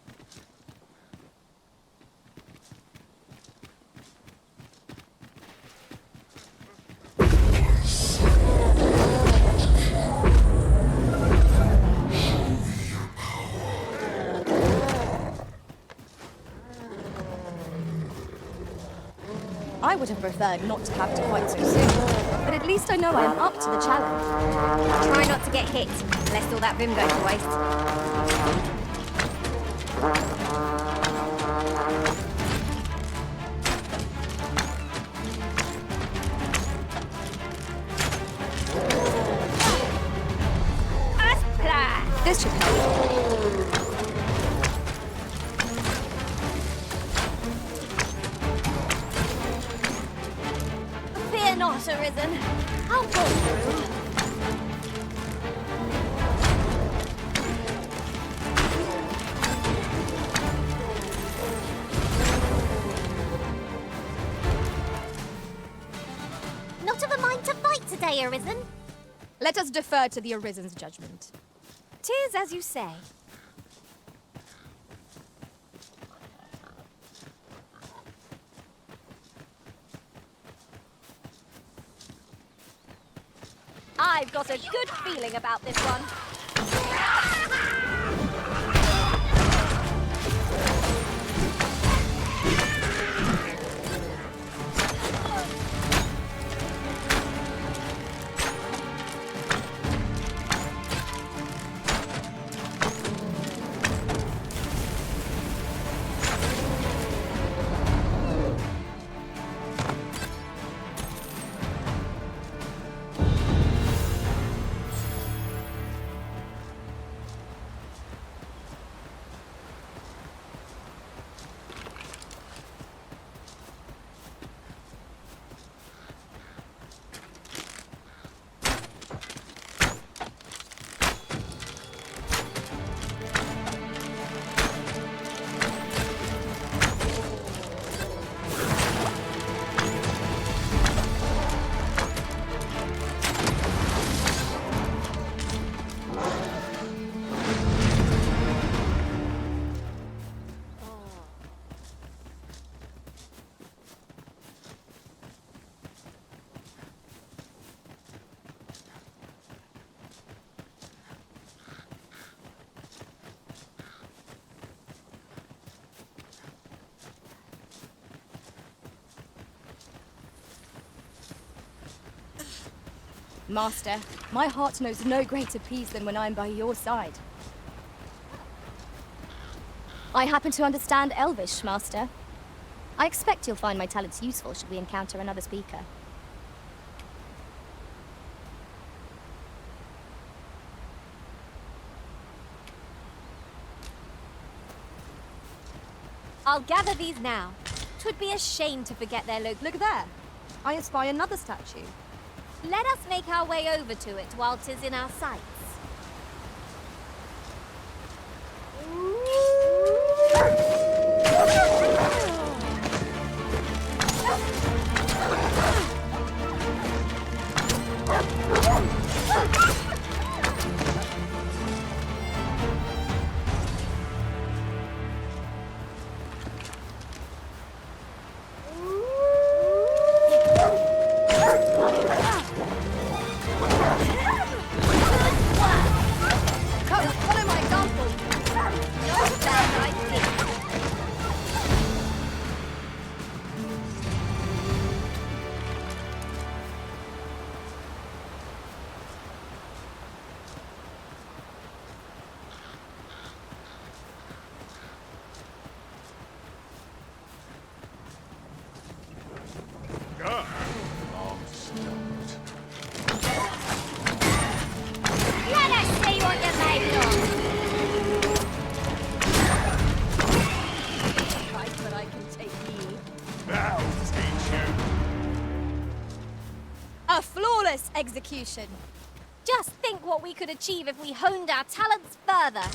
[SPEAKER 3] I would have preferred not to have to fight so soon, but at least I know I am up to the challenge.
[SPEAKER 9] Try not to get hit, lest all that vim go to waste.
[SPEAKER 3] This should help.
[SPEAKER 9] Fear not, Arisen. I'll pull through.
[SPEAKER 16] Not of a mind to fight today, Arisen.
[SPEAKER 3] Let us defer to the Arisen's judgment.
[SPEAKER 9] 'Tis as you say. I've got a good feeling about this one.
[SPEAKER 3] Master, my heart knows no greater peace than when I'm by your side. I happen to understand Elvish, Master. I expect you'll find my talents useful should we encounter another speaker.
[SPEAKER 9] I'll gather these now. 'Twould be a shame to forget their
[SPEAKER 3] Look there. I espy another statue.
[SPEAKER 9] Let us make our way over to it while 'tis in our sights.
[SPEAKER 3] Follow my example. Not a bad idea.
[SPEAKER 9] Let us see what you're made of!
[SPEAKER 3] Right, but I can take you.
[SPEAKER 14] I'll teach you.
[SPEAKER 3] A flawless execution.
[SPEAKER 9] Just think what we could achieve if we honed our talents further.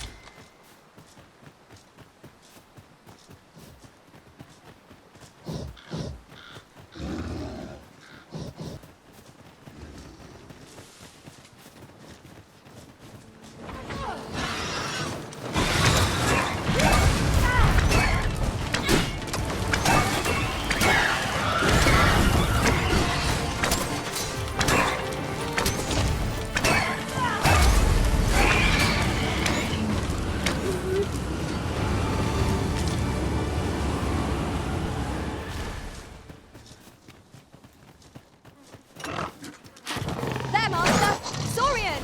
[SPEAKER 3] There, Master! Saurian!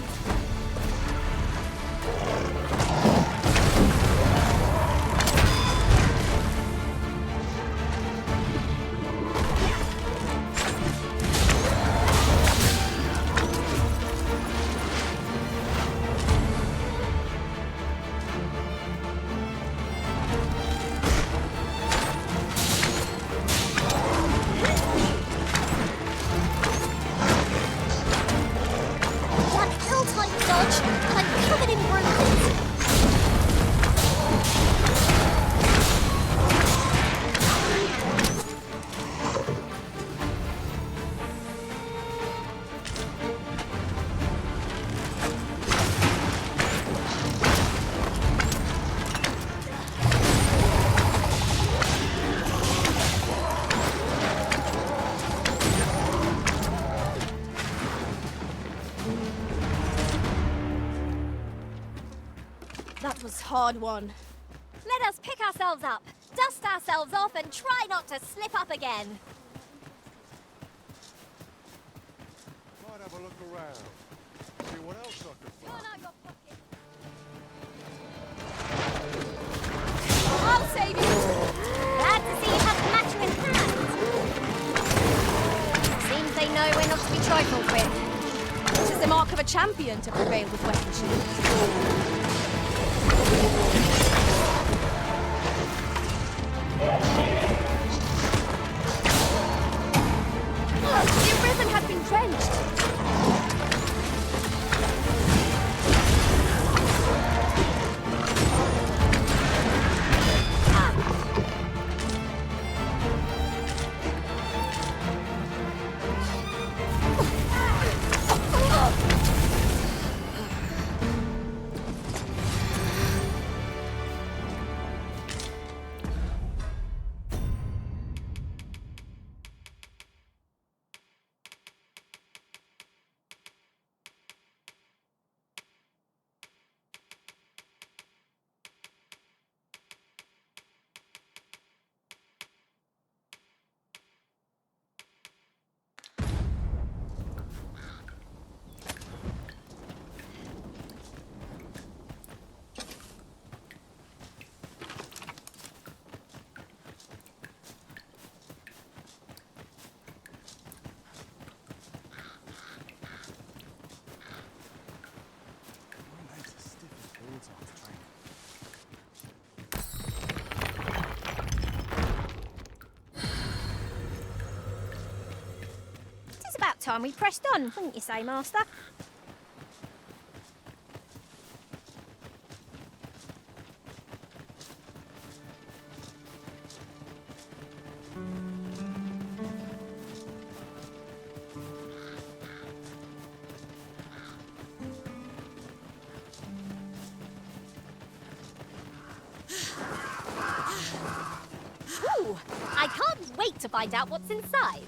[SPEAKER 16] One ill-timed dodge, and I'm covered in bruises.
[SPEAKER 3] That was hard won.
[SPEAKER 9] Let us pick ourselves up, dust ourselves off, and try not to slip up again.
[SPEAKER 8] Might have a look around. See what else I can find.
[SPEAKER 3] I'll save you!
[SPEAKER 9] Glad to see you have the matter in hand.
[SPEAKER 3] Seems they know we're not to be trifled with. It is the mark of a champion to prevail with weaponry. The Arisen has been drenched.
[SPEAKER 9] time we pressed on, wouldn't you say, Master?
[SPEAKER 16] Ooh, I can't wait to find out what's inside.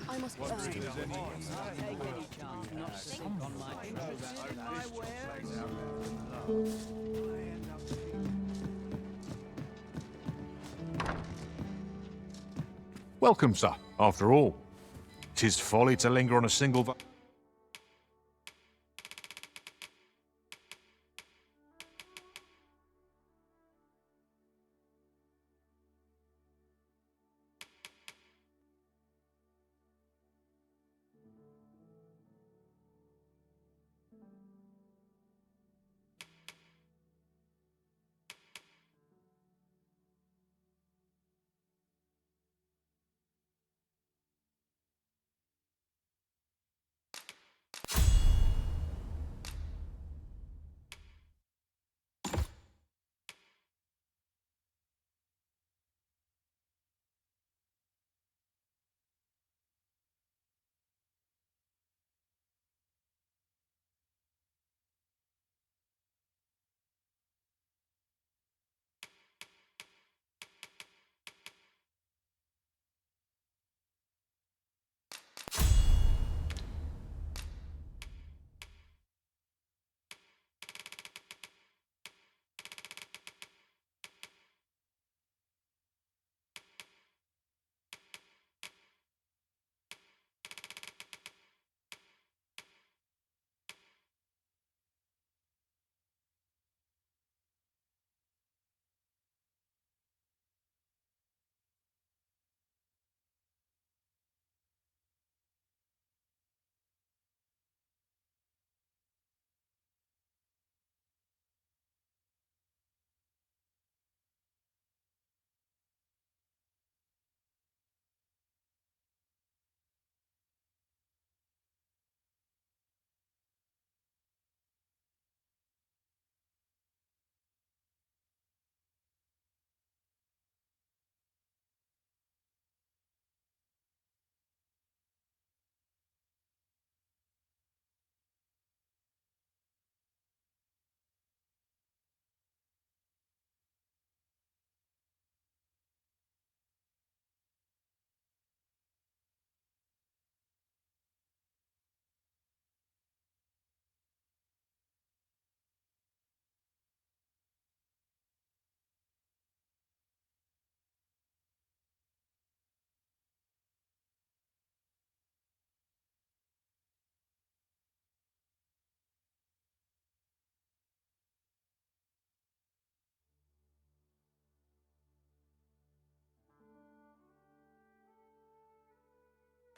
[SPEAKER 20] I must be
[SPEAKER 28] Welcome, sir. After all, 'tis folly to linger on a single.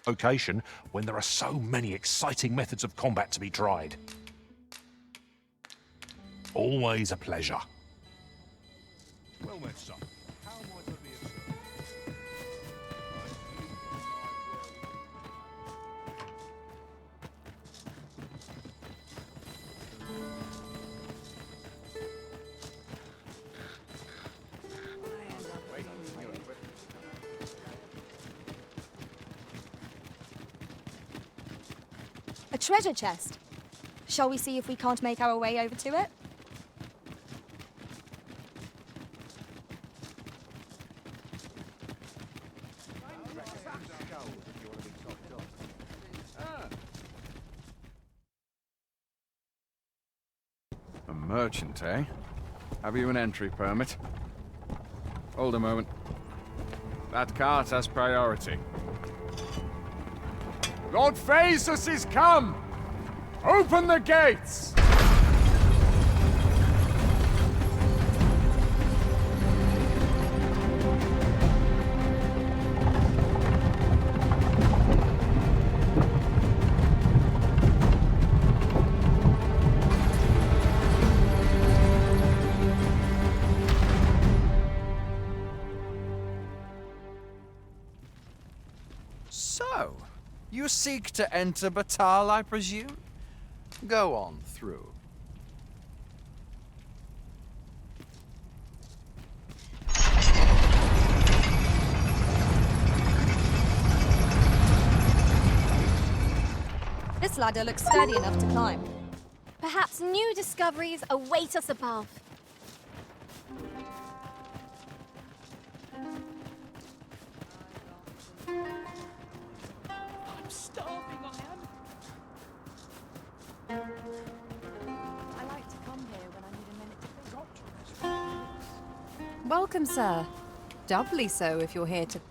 [SPEAKER 28] Location when there are so many exciting methods of combat to be tried. Always a pleasure.
[SPEAKER 1] Well met, son. How might I be of service?
[SPEAKER 3] A treasure chest. Shall we see if we can't make our way over to it?
[SPEAKER 17] A merchant, eh? Have you an entry permit? Hold a moment. That cart has priority. Lord Phaesus is come! Open the gates! You seek to enter Batal, I presume? Go on through.
[SPEAKER 3] This ladder looks sturdy enough to climb.
[SPEAKER 16] Perhaps new discoveries await us above.
[SPEAKER 15] I'm starving, I am. I like to come here when I need a minute to think.
[SPEAKER 20] Welcome, sir. Doubly so if you're here to...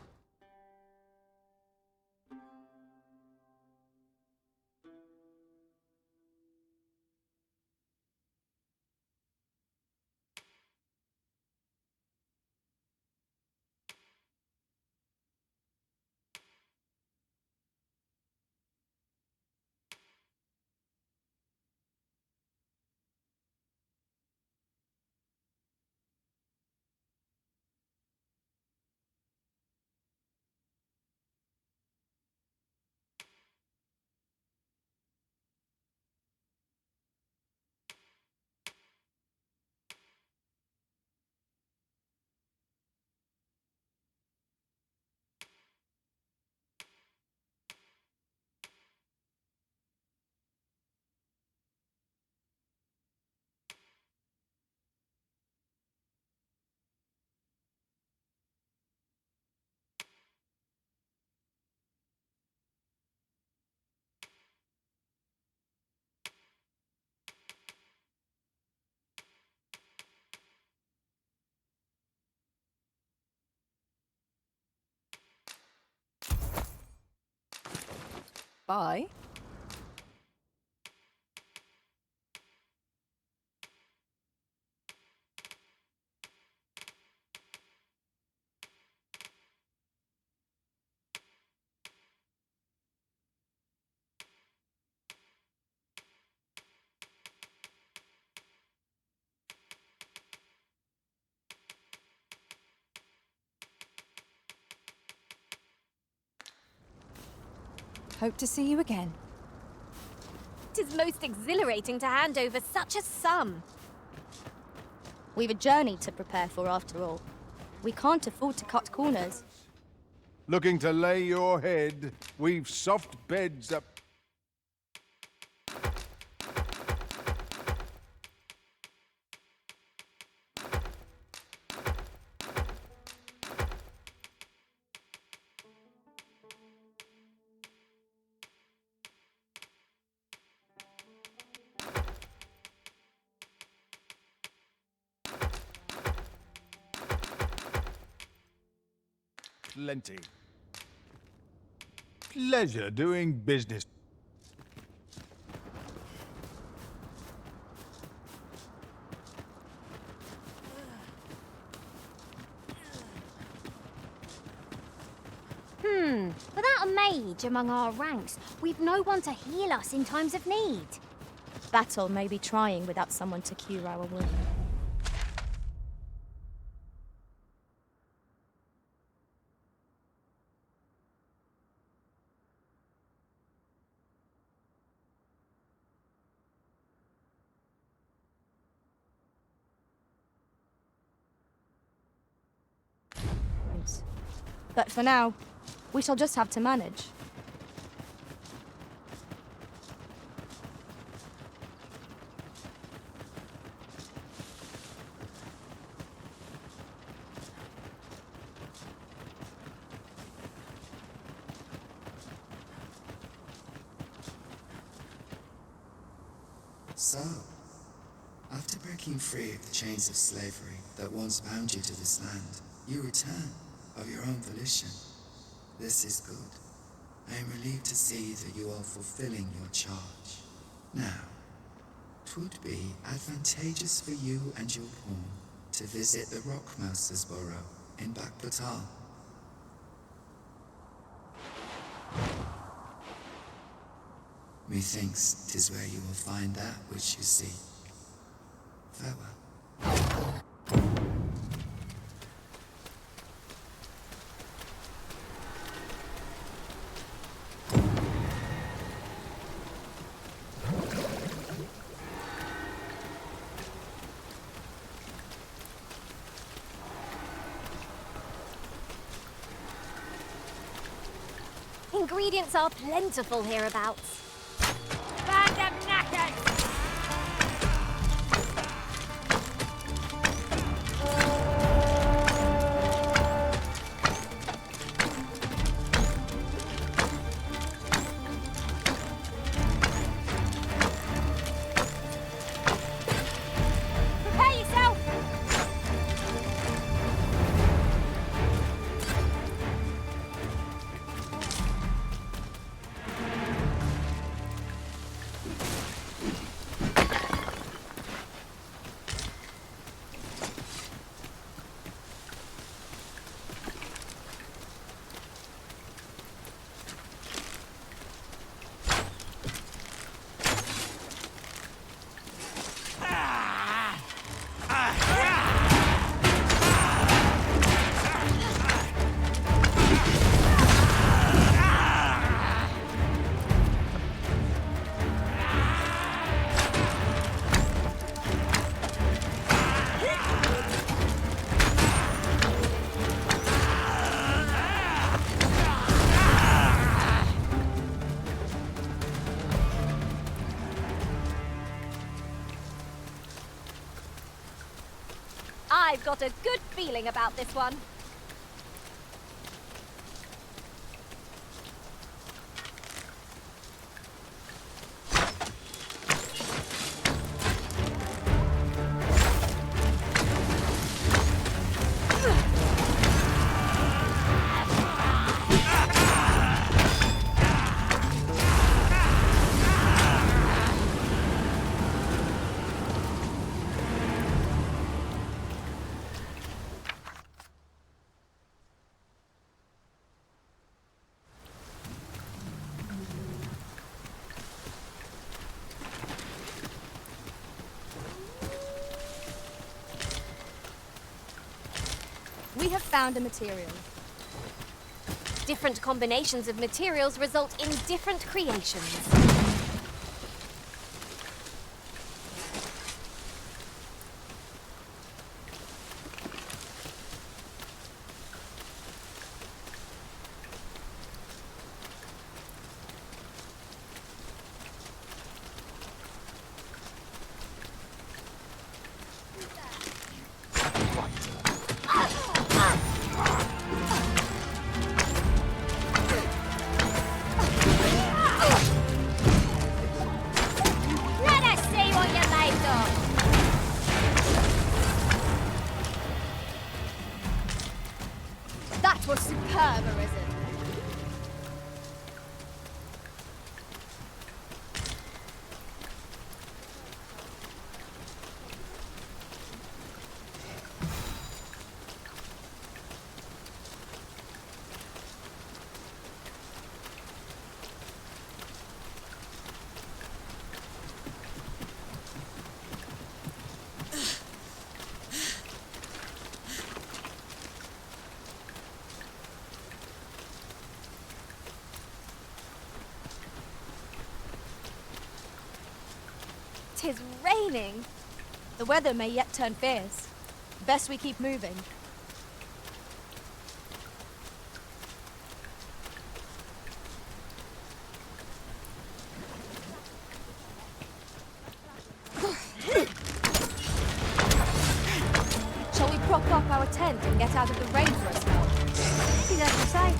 [SPEAKER 20] Bye. Hope to see you again.
[SPEAKER 16] It is most exhilarating to hand over such a sum.
[SPEAKER 3] We've a journey to prepare for after all. We can't afford to cut corners.
[SPEAKER 13] Looking to lay your head, we've soft beds up. Plenty. Pleasure doing business.
[SPEAKER 16] Without a mage among our ranks, we've no one to heal us in times of need.
[SPEAKER 3] Battle may be trying without someone to cure our wound. But for now, we shall just have to manage.
[SPEAKER 18] So, after breaking free of the chains of slavery that once bound you to this land, you return of your own volition. This is good. I am relieved to see that you are fulfilling your charge. Now, 'twould be advantageous for you and your pawn to visit the Rockmouser's burrow in Backbatal. Methinks 'tis where you will find that which you seek. Farewell.
[SPEAKER 16] ingredients are plentiful hereabouts. Find them knackers! Prepare yourself! I've got a good feeling about this one.
[SPEAKER 3] We have found a material.
[SPEAKER 16] Different combinations of materials result in different creations. Let us see what you're made of.
[SPEAKER 3] That was superb, Arisen.
[SPEAKER 16] Tis raining.
[SPEAKER 3] The weather may yet turn fierce. Best we keep moving. Shall we prop up our tent and get out of the rain for a spell?
[SPEAKER 16] See that you say?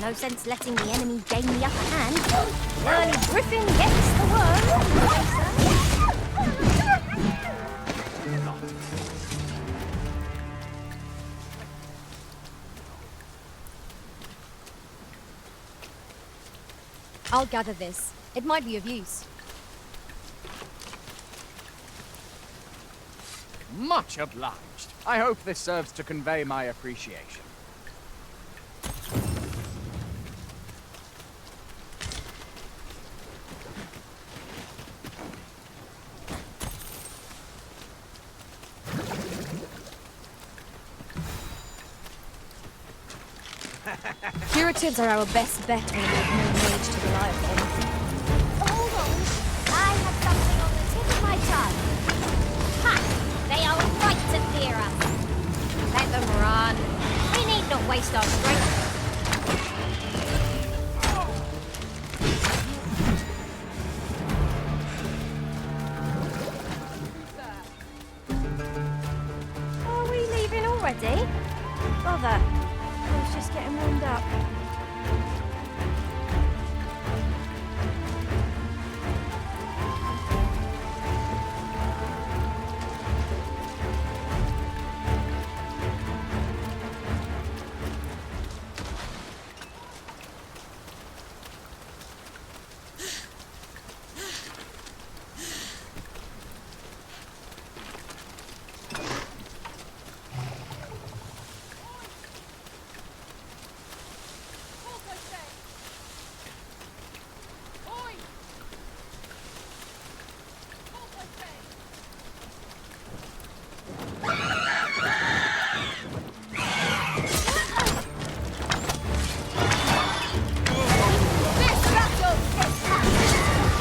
[SPEAKER 16] No sense letting the enemy gain the upper hand. The early griffin gets the worm.
[SPEAKER 3] I'll gather this. It might be of use.
[SPEAKER 17] Much obliged. I hope this serves to convey my appreciation.
[SPEAKER 3] Curatives are our best bet when we have no mage to rely upon.
[SPEAKER 16] Hold on. I have something on the tip of my tongue. Ha! They are right to fear us. Let them run. We need not waste our strength. Are we leaving already? Bother. I was just getting warmed up.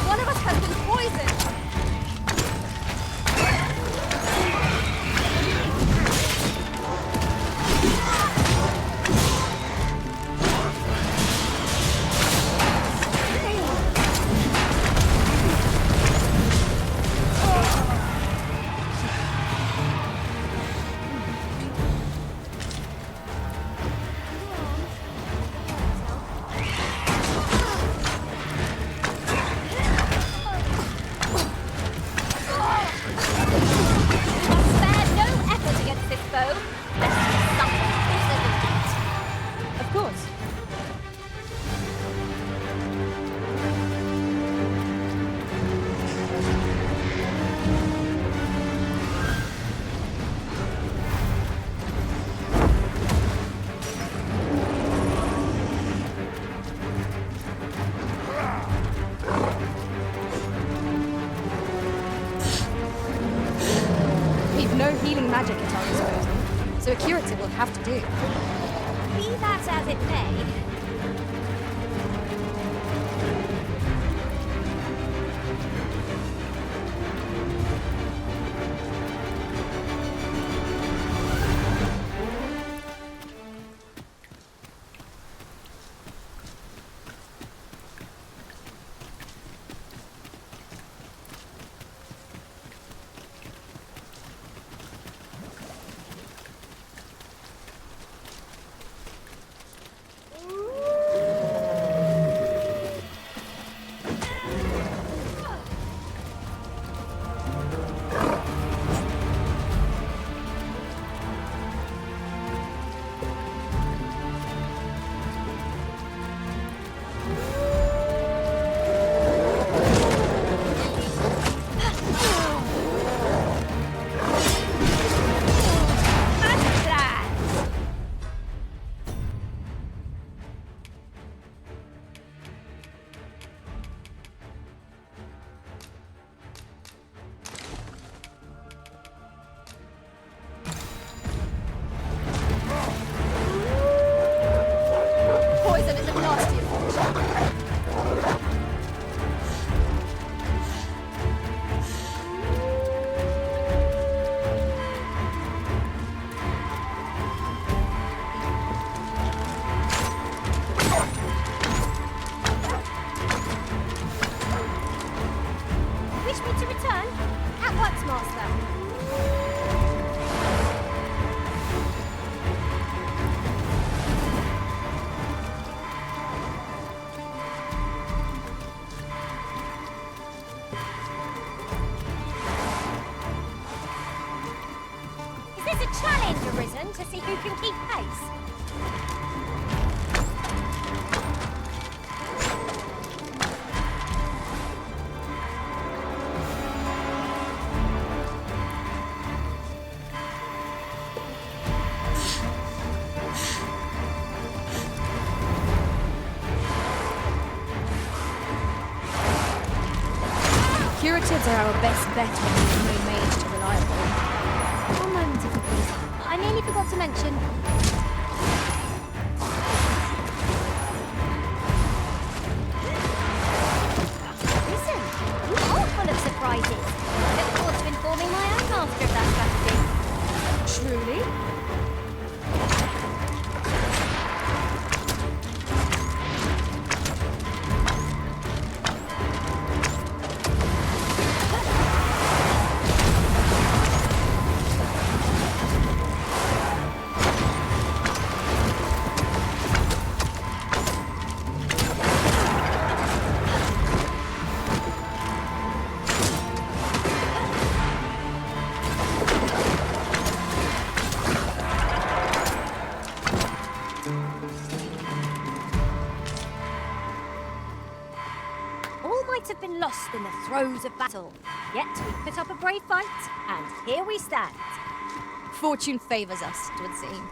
[SPEAKER 3] One of us has been poisoned!
[SPEAKER 16] Spare no effort against this foe. Let's do something better than that.
[SPEAKER 3] Of course. We've no healing magic at our disposal, so a curative will have to do.
[SPEAKER 16] Be that as it may,
[SPEAKER 3] Poison is a nasty affliction.
[SPEAKER 16] wish me to return? At once, Master. Is this a challenge arisen to see who can keep pace?
[SPEAKER 3] Curatives are our best bet when we have no mage to rely upon.
[SPEAKER 16] One moment, if you please. I nearly forgot to mention.
[SPEAKER 9] might have been lost in the throes of battle. Yet we put up a brave fight, and here we stand.
[SPEAKER 3] Fortune favors us, it would seem.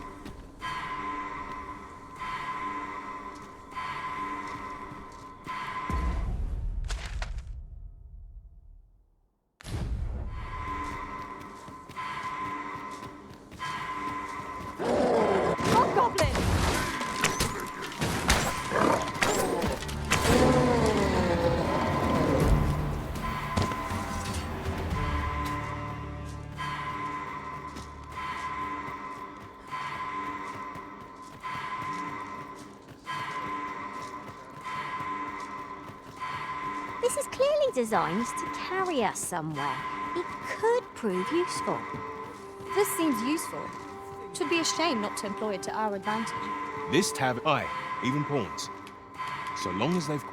[SPEAKER 9] This is clearly designed to carry us somewhere. It could prove useful.
[SPEAKER 3] This seems useful. It would be a shame not to employ it to our advantage.
[SPEAKER 2] This tab, aye, even pawns. So long as they've...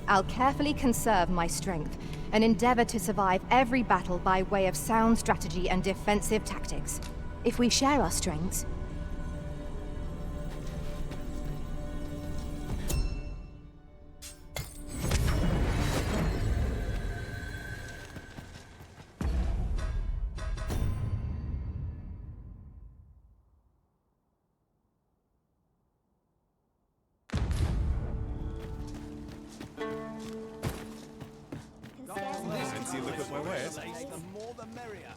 [SPEAKER 20] I'll carefully conserve my strength and endeavor to survive every battle by way of sound strategy and defensive tactics. If we share our strengths,
[SPEAKER 2] Fancy a look at my wares?
[SPEAKER 25] The more the merrier.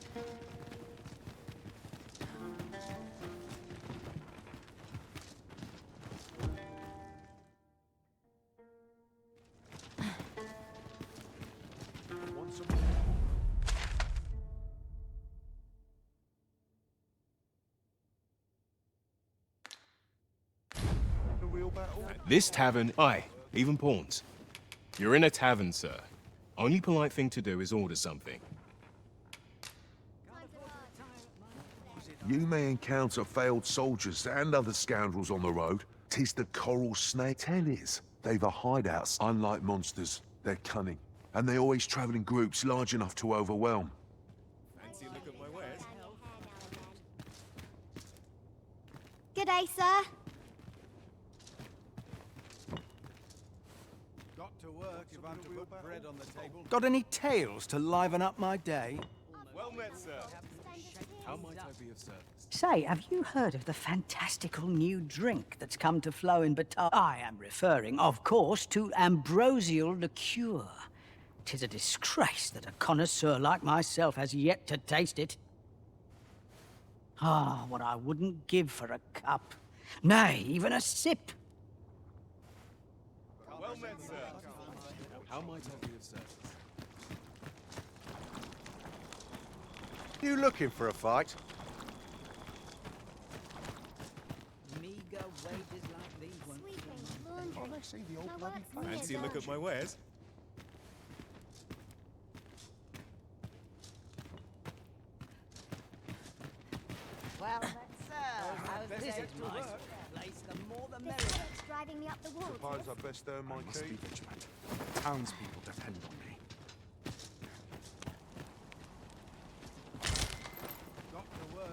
[SPEAKER 2] This tavern, aye, even pawns. You're in a tavern, sir. Only polite thing to do is order something.
[SPEAKER 12] You may encounter failed soldiers and other scoundrels on the road. 'Tis the coral snake tellies. They've a hideouts. Unlike monsters, they're cunning. And they always travel in groups large enough to overwhelm.
[SPEAKER 2] Fancy a look at my wares?
[SPEAKER 9] G'day, sir.
[SPEAKER 25] Got to work if I'm to put bread on the table. Got any tales to liven up my day?
[SPEAKER 2] Well met, sir. How might I be of service?
[SPEAKER 7] Say, have you heard of the fantastical new drink that's come to flow in Batar? I am referring, of course, to ambrosial liqueur. 'Tis a disgrace that a connoisseur like myself has yet to taste it. Ah, what I wouldn't give for a cup. Nay, even a sip.
[SPEAKER 2] Well met, sir. How might I be of service?
[SPEAKER 8] You looking for a fight?
[SPEAKER 7] Meager wages like these won't
[SPEAKER 12] Oh, they see the old bloody face.
[SPEAKER 2] Fancy a look at my wares?
[SPEAKER 19] Well, how's
[SPEAKER 7] this is nice. Place, the more the merrier.
[SPEAKER 16] It's driving me up the wall.
[SPEAKER 12] Suppose I best earn my
[SPEAKER 28] Must be
[SPEAKER 12] keep.
[SPEAKER 28] vigilant. Townspeople depend on me.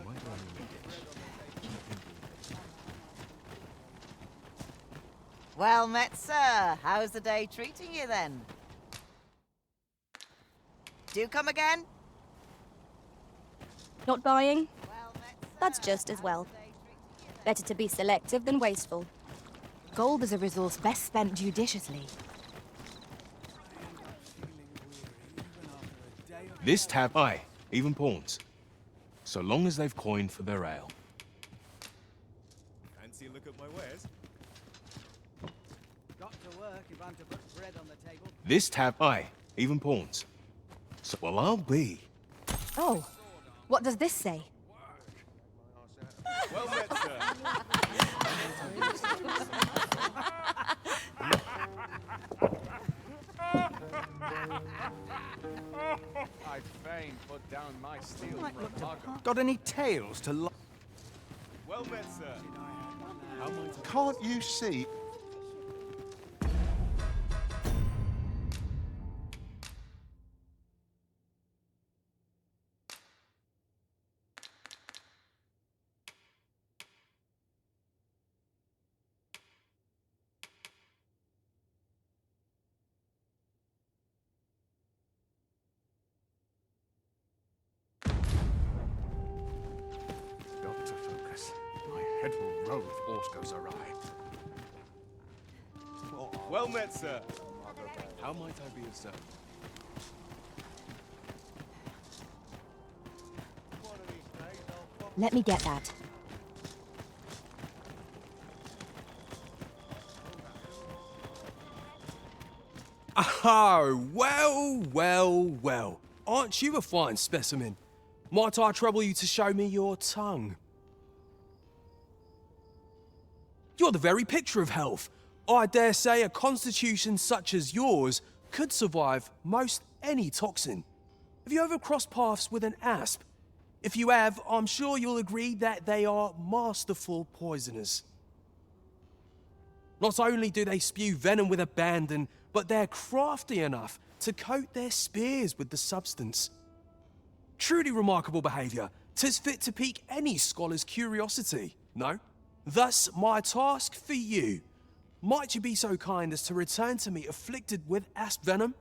[SPEAKER 28] Why do I need it?
[SPEAKER 19] Well met, sir. How's the day treating you then? Do come again?
[SPEAKER 3] Not buying? That's just as well. Better to be selective than wasteful.
[SPEAKER 20] gold is a resource best spent judiciously.
[SPEAKER 2] This tab, aye, even pawns. So long as they've coin for their ale. Fancy a look at my wares?
[SPEAKER 7] Got to work if I'm to put bread on the table.
[SPEAKER 2] This tab, aye, even pawns. So, well, I'll be.
[SPEAKER 20] Oh, what does this say?
[SPEAKER 2] Well met, sir.
[SPEAKER 17] I fain put down my steel
[SPEAKER 25] Might
[SPEAKER 17] for a
[SPEAKER 25] look to
[SPEAKER 17] cargo.
[SPEAKER 25] Got any tales to lo-
[SPEAKER 17] Well met, sir. How might I...
[SPEAKER 12] Can't you see?
[SPEAKER 28] Got to focus. My head will roll if horse goes awry.
[SPEAKER 17] Well met, sir. How might I be of service?
[SPEAKER 9] Let me get that.
[SPEAKER 6] Oh, well. Aren't you a fine specimen? Might I trouble you to show me your tongue? You're the very picture of health. I dare say a constitution such as yours could survive most any toxin. Have you ever crossed paths with an asp? If you have, I'm sure you'll agree that they are masterful poisoners. Not only do they spew venom with abandon, but they're crafty enough to coat their spears with the substance. Truly remarkable behaviour. 'Tis fit to pique any scholar's curiosity, no? Thus, my task for you. Might you be so kind as to return to me afflicted with asp venom?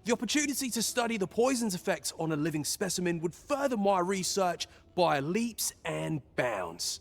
[SPEAKER 6] The opportunity to study the poison's effects on a living specimen would further my research by leaps and bounds.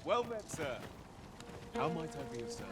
[SPEAKER 17] Well met, sir. How might I be of service?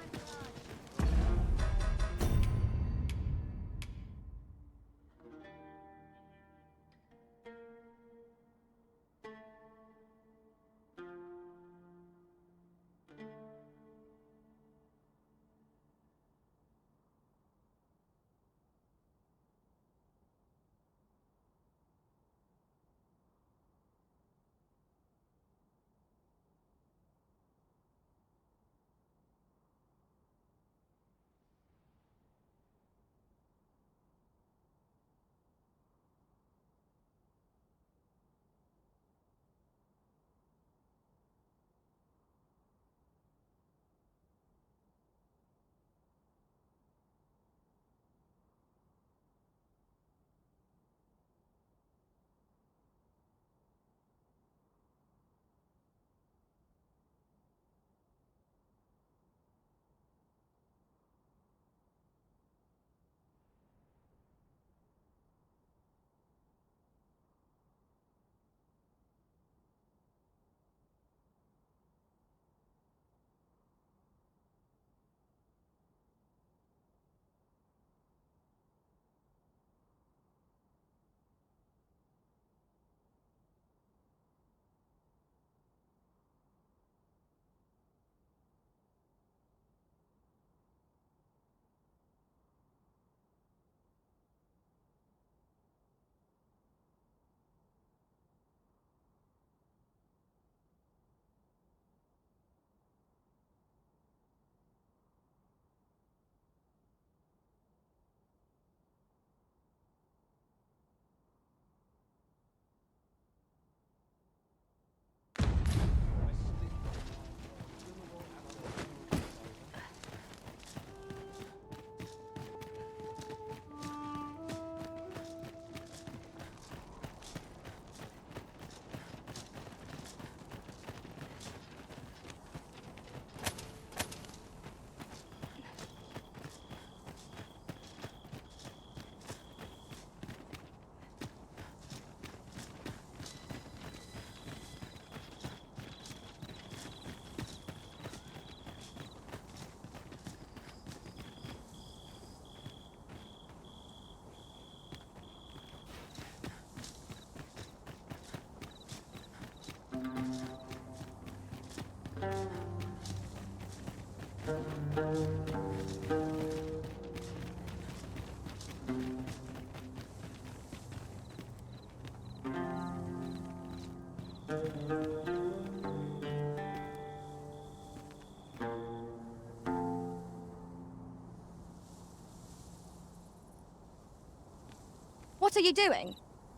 [SPEAKER 3] What are you doing?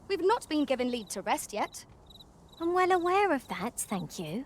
[SPEAKER 3] We've not been given leave to rest yet.
[SPEAKER 9] I'm well aware of that, thank you.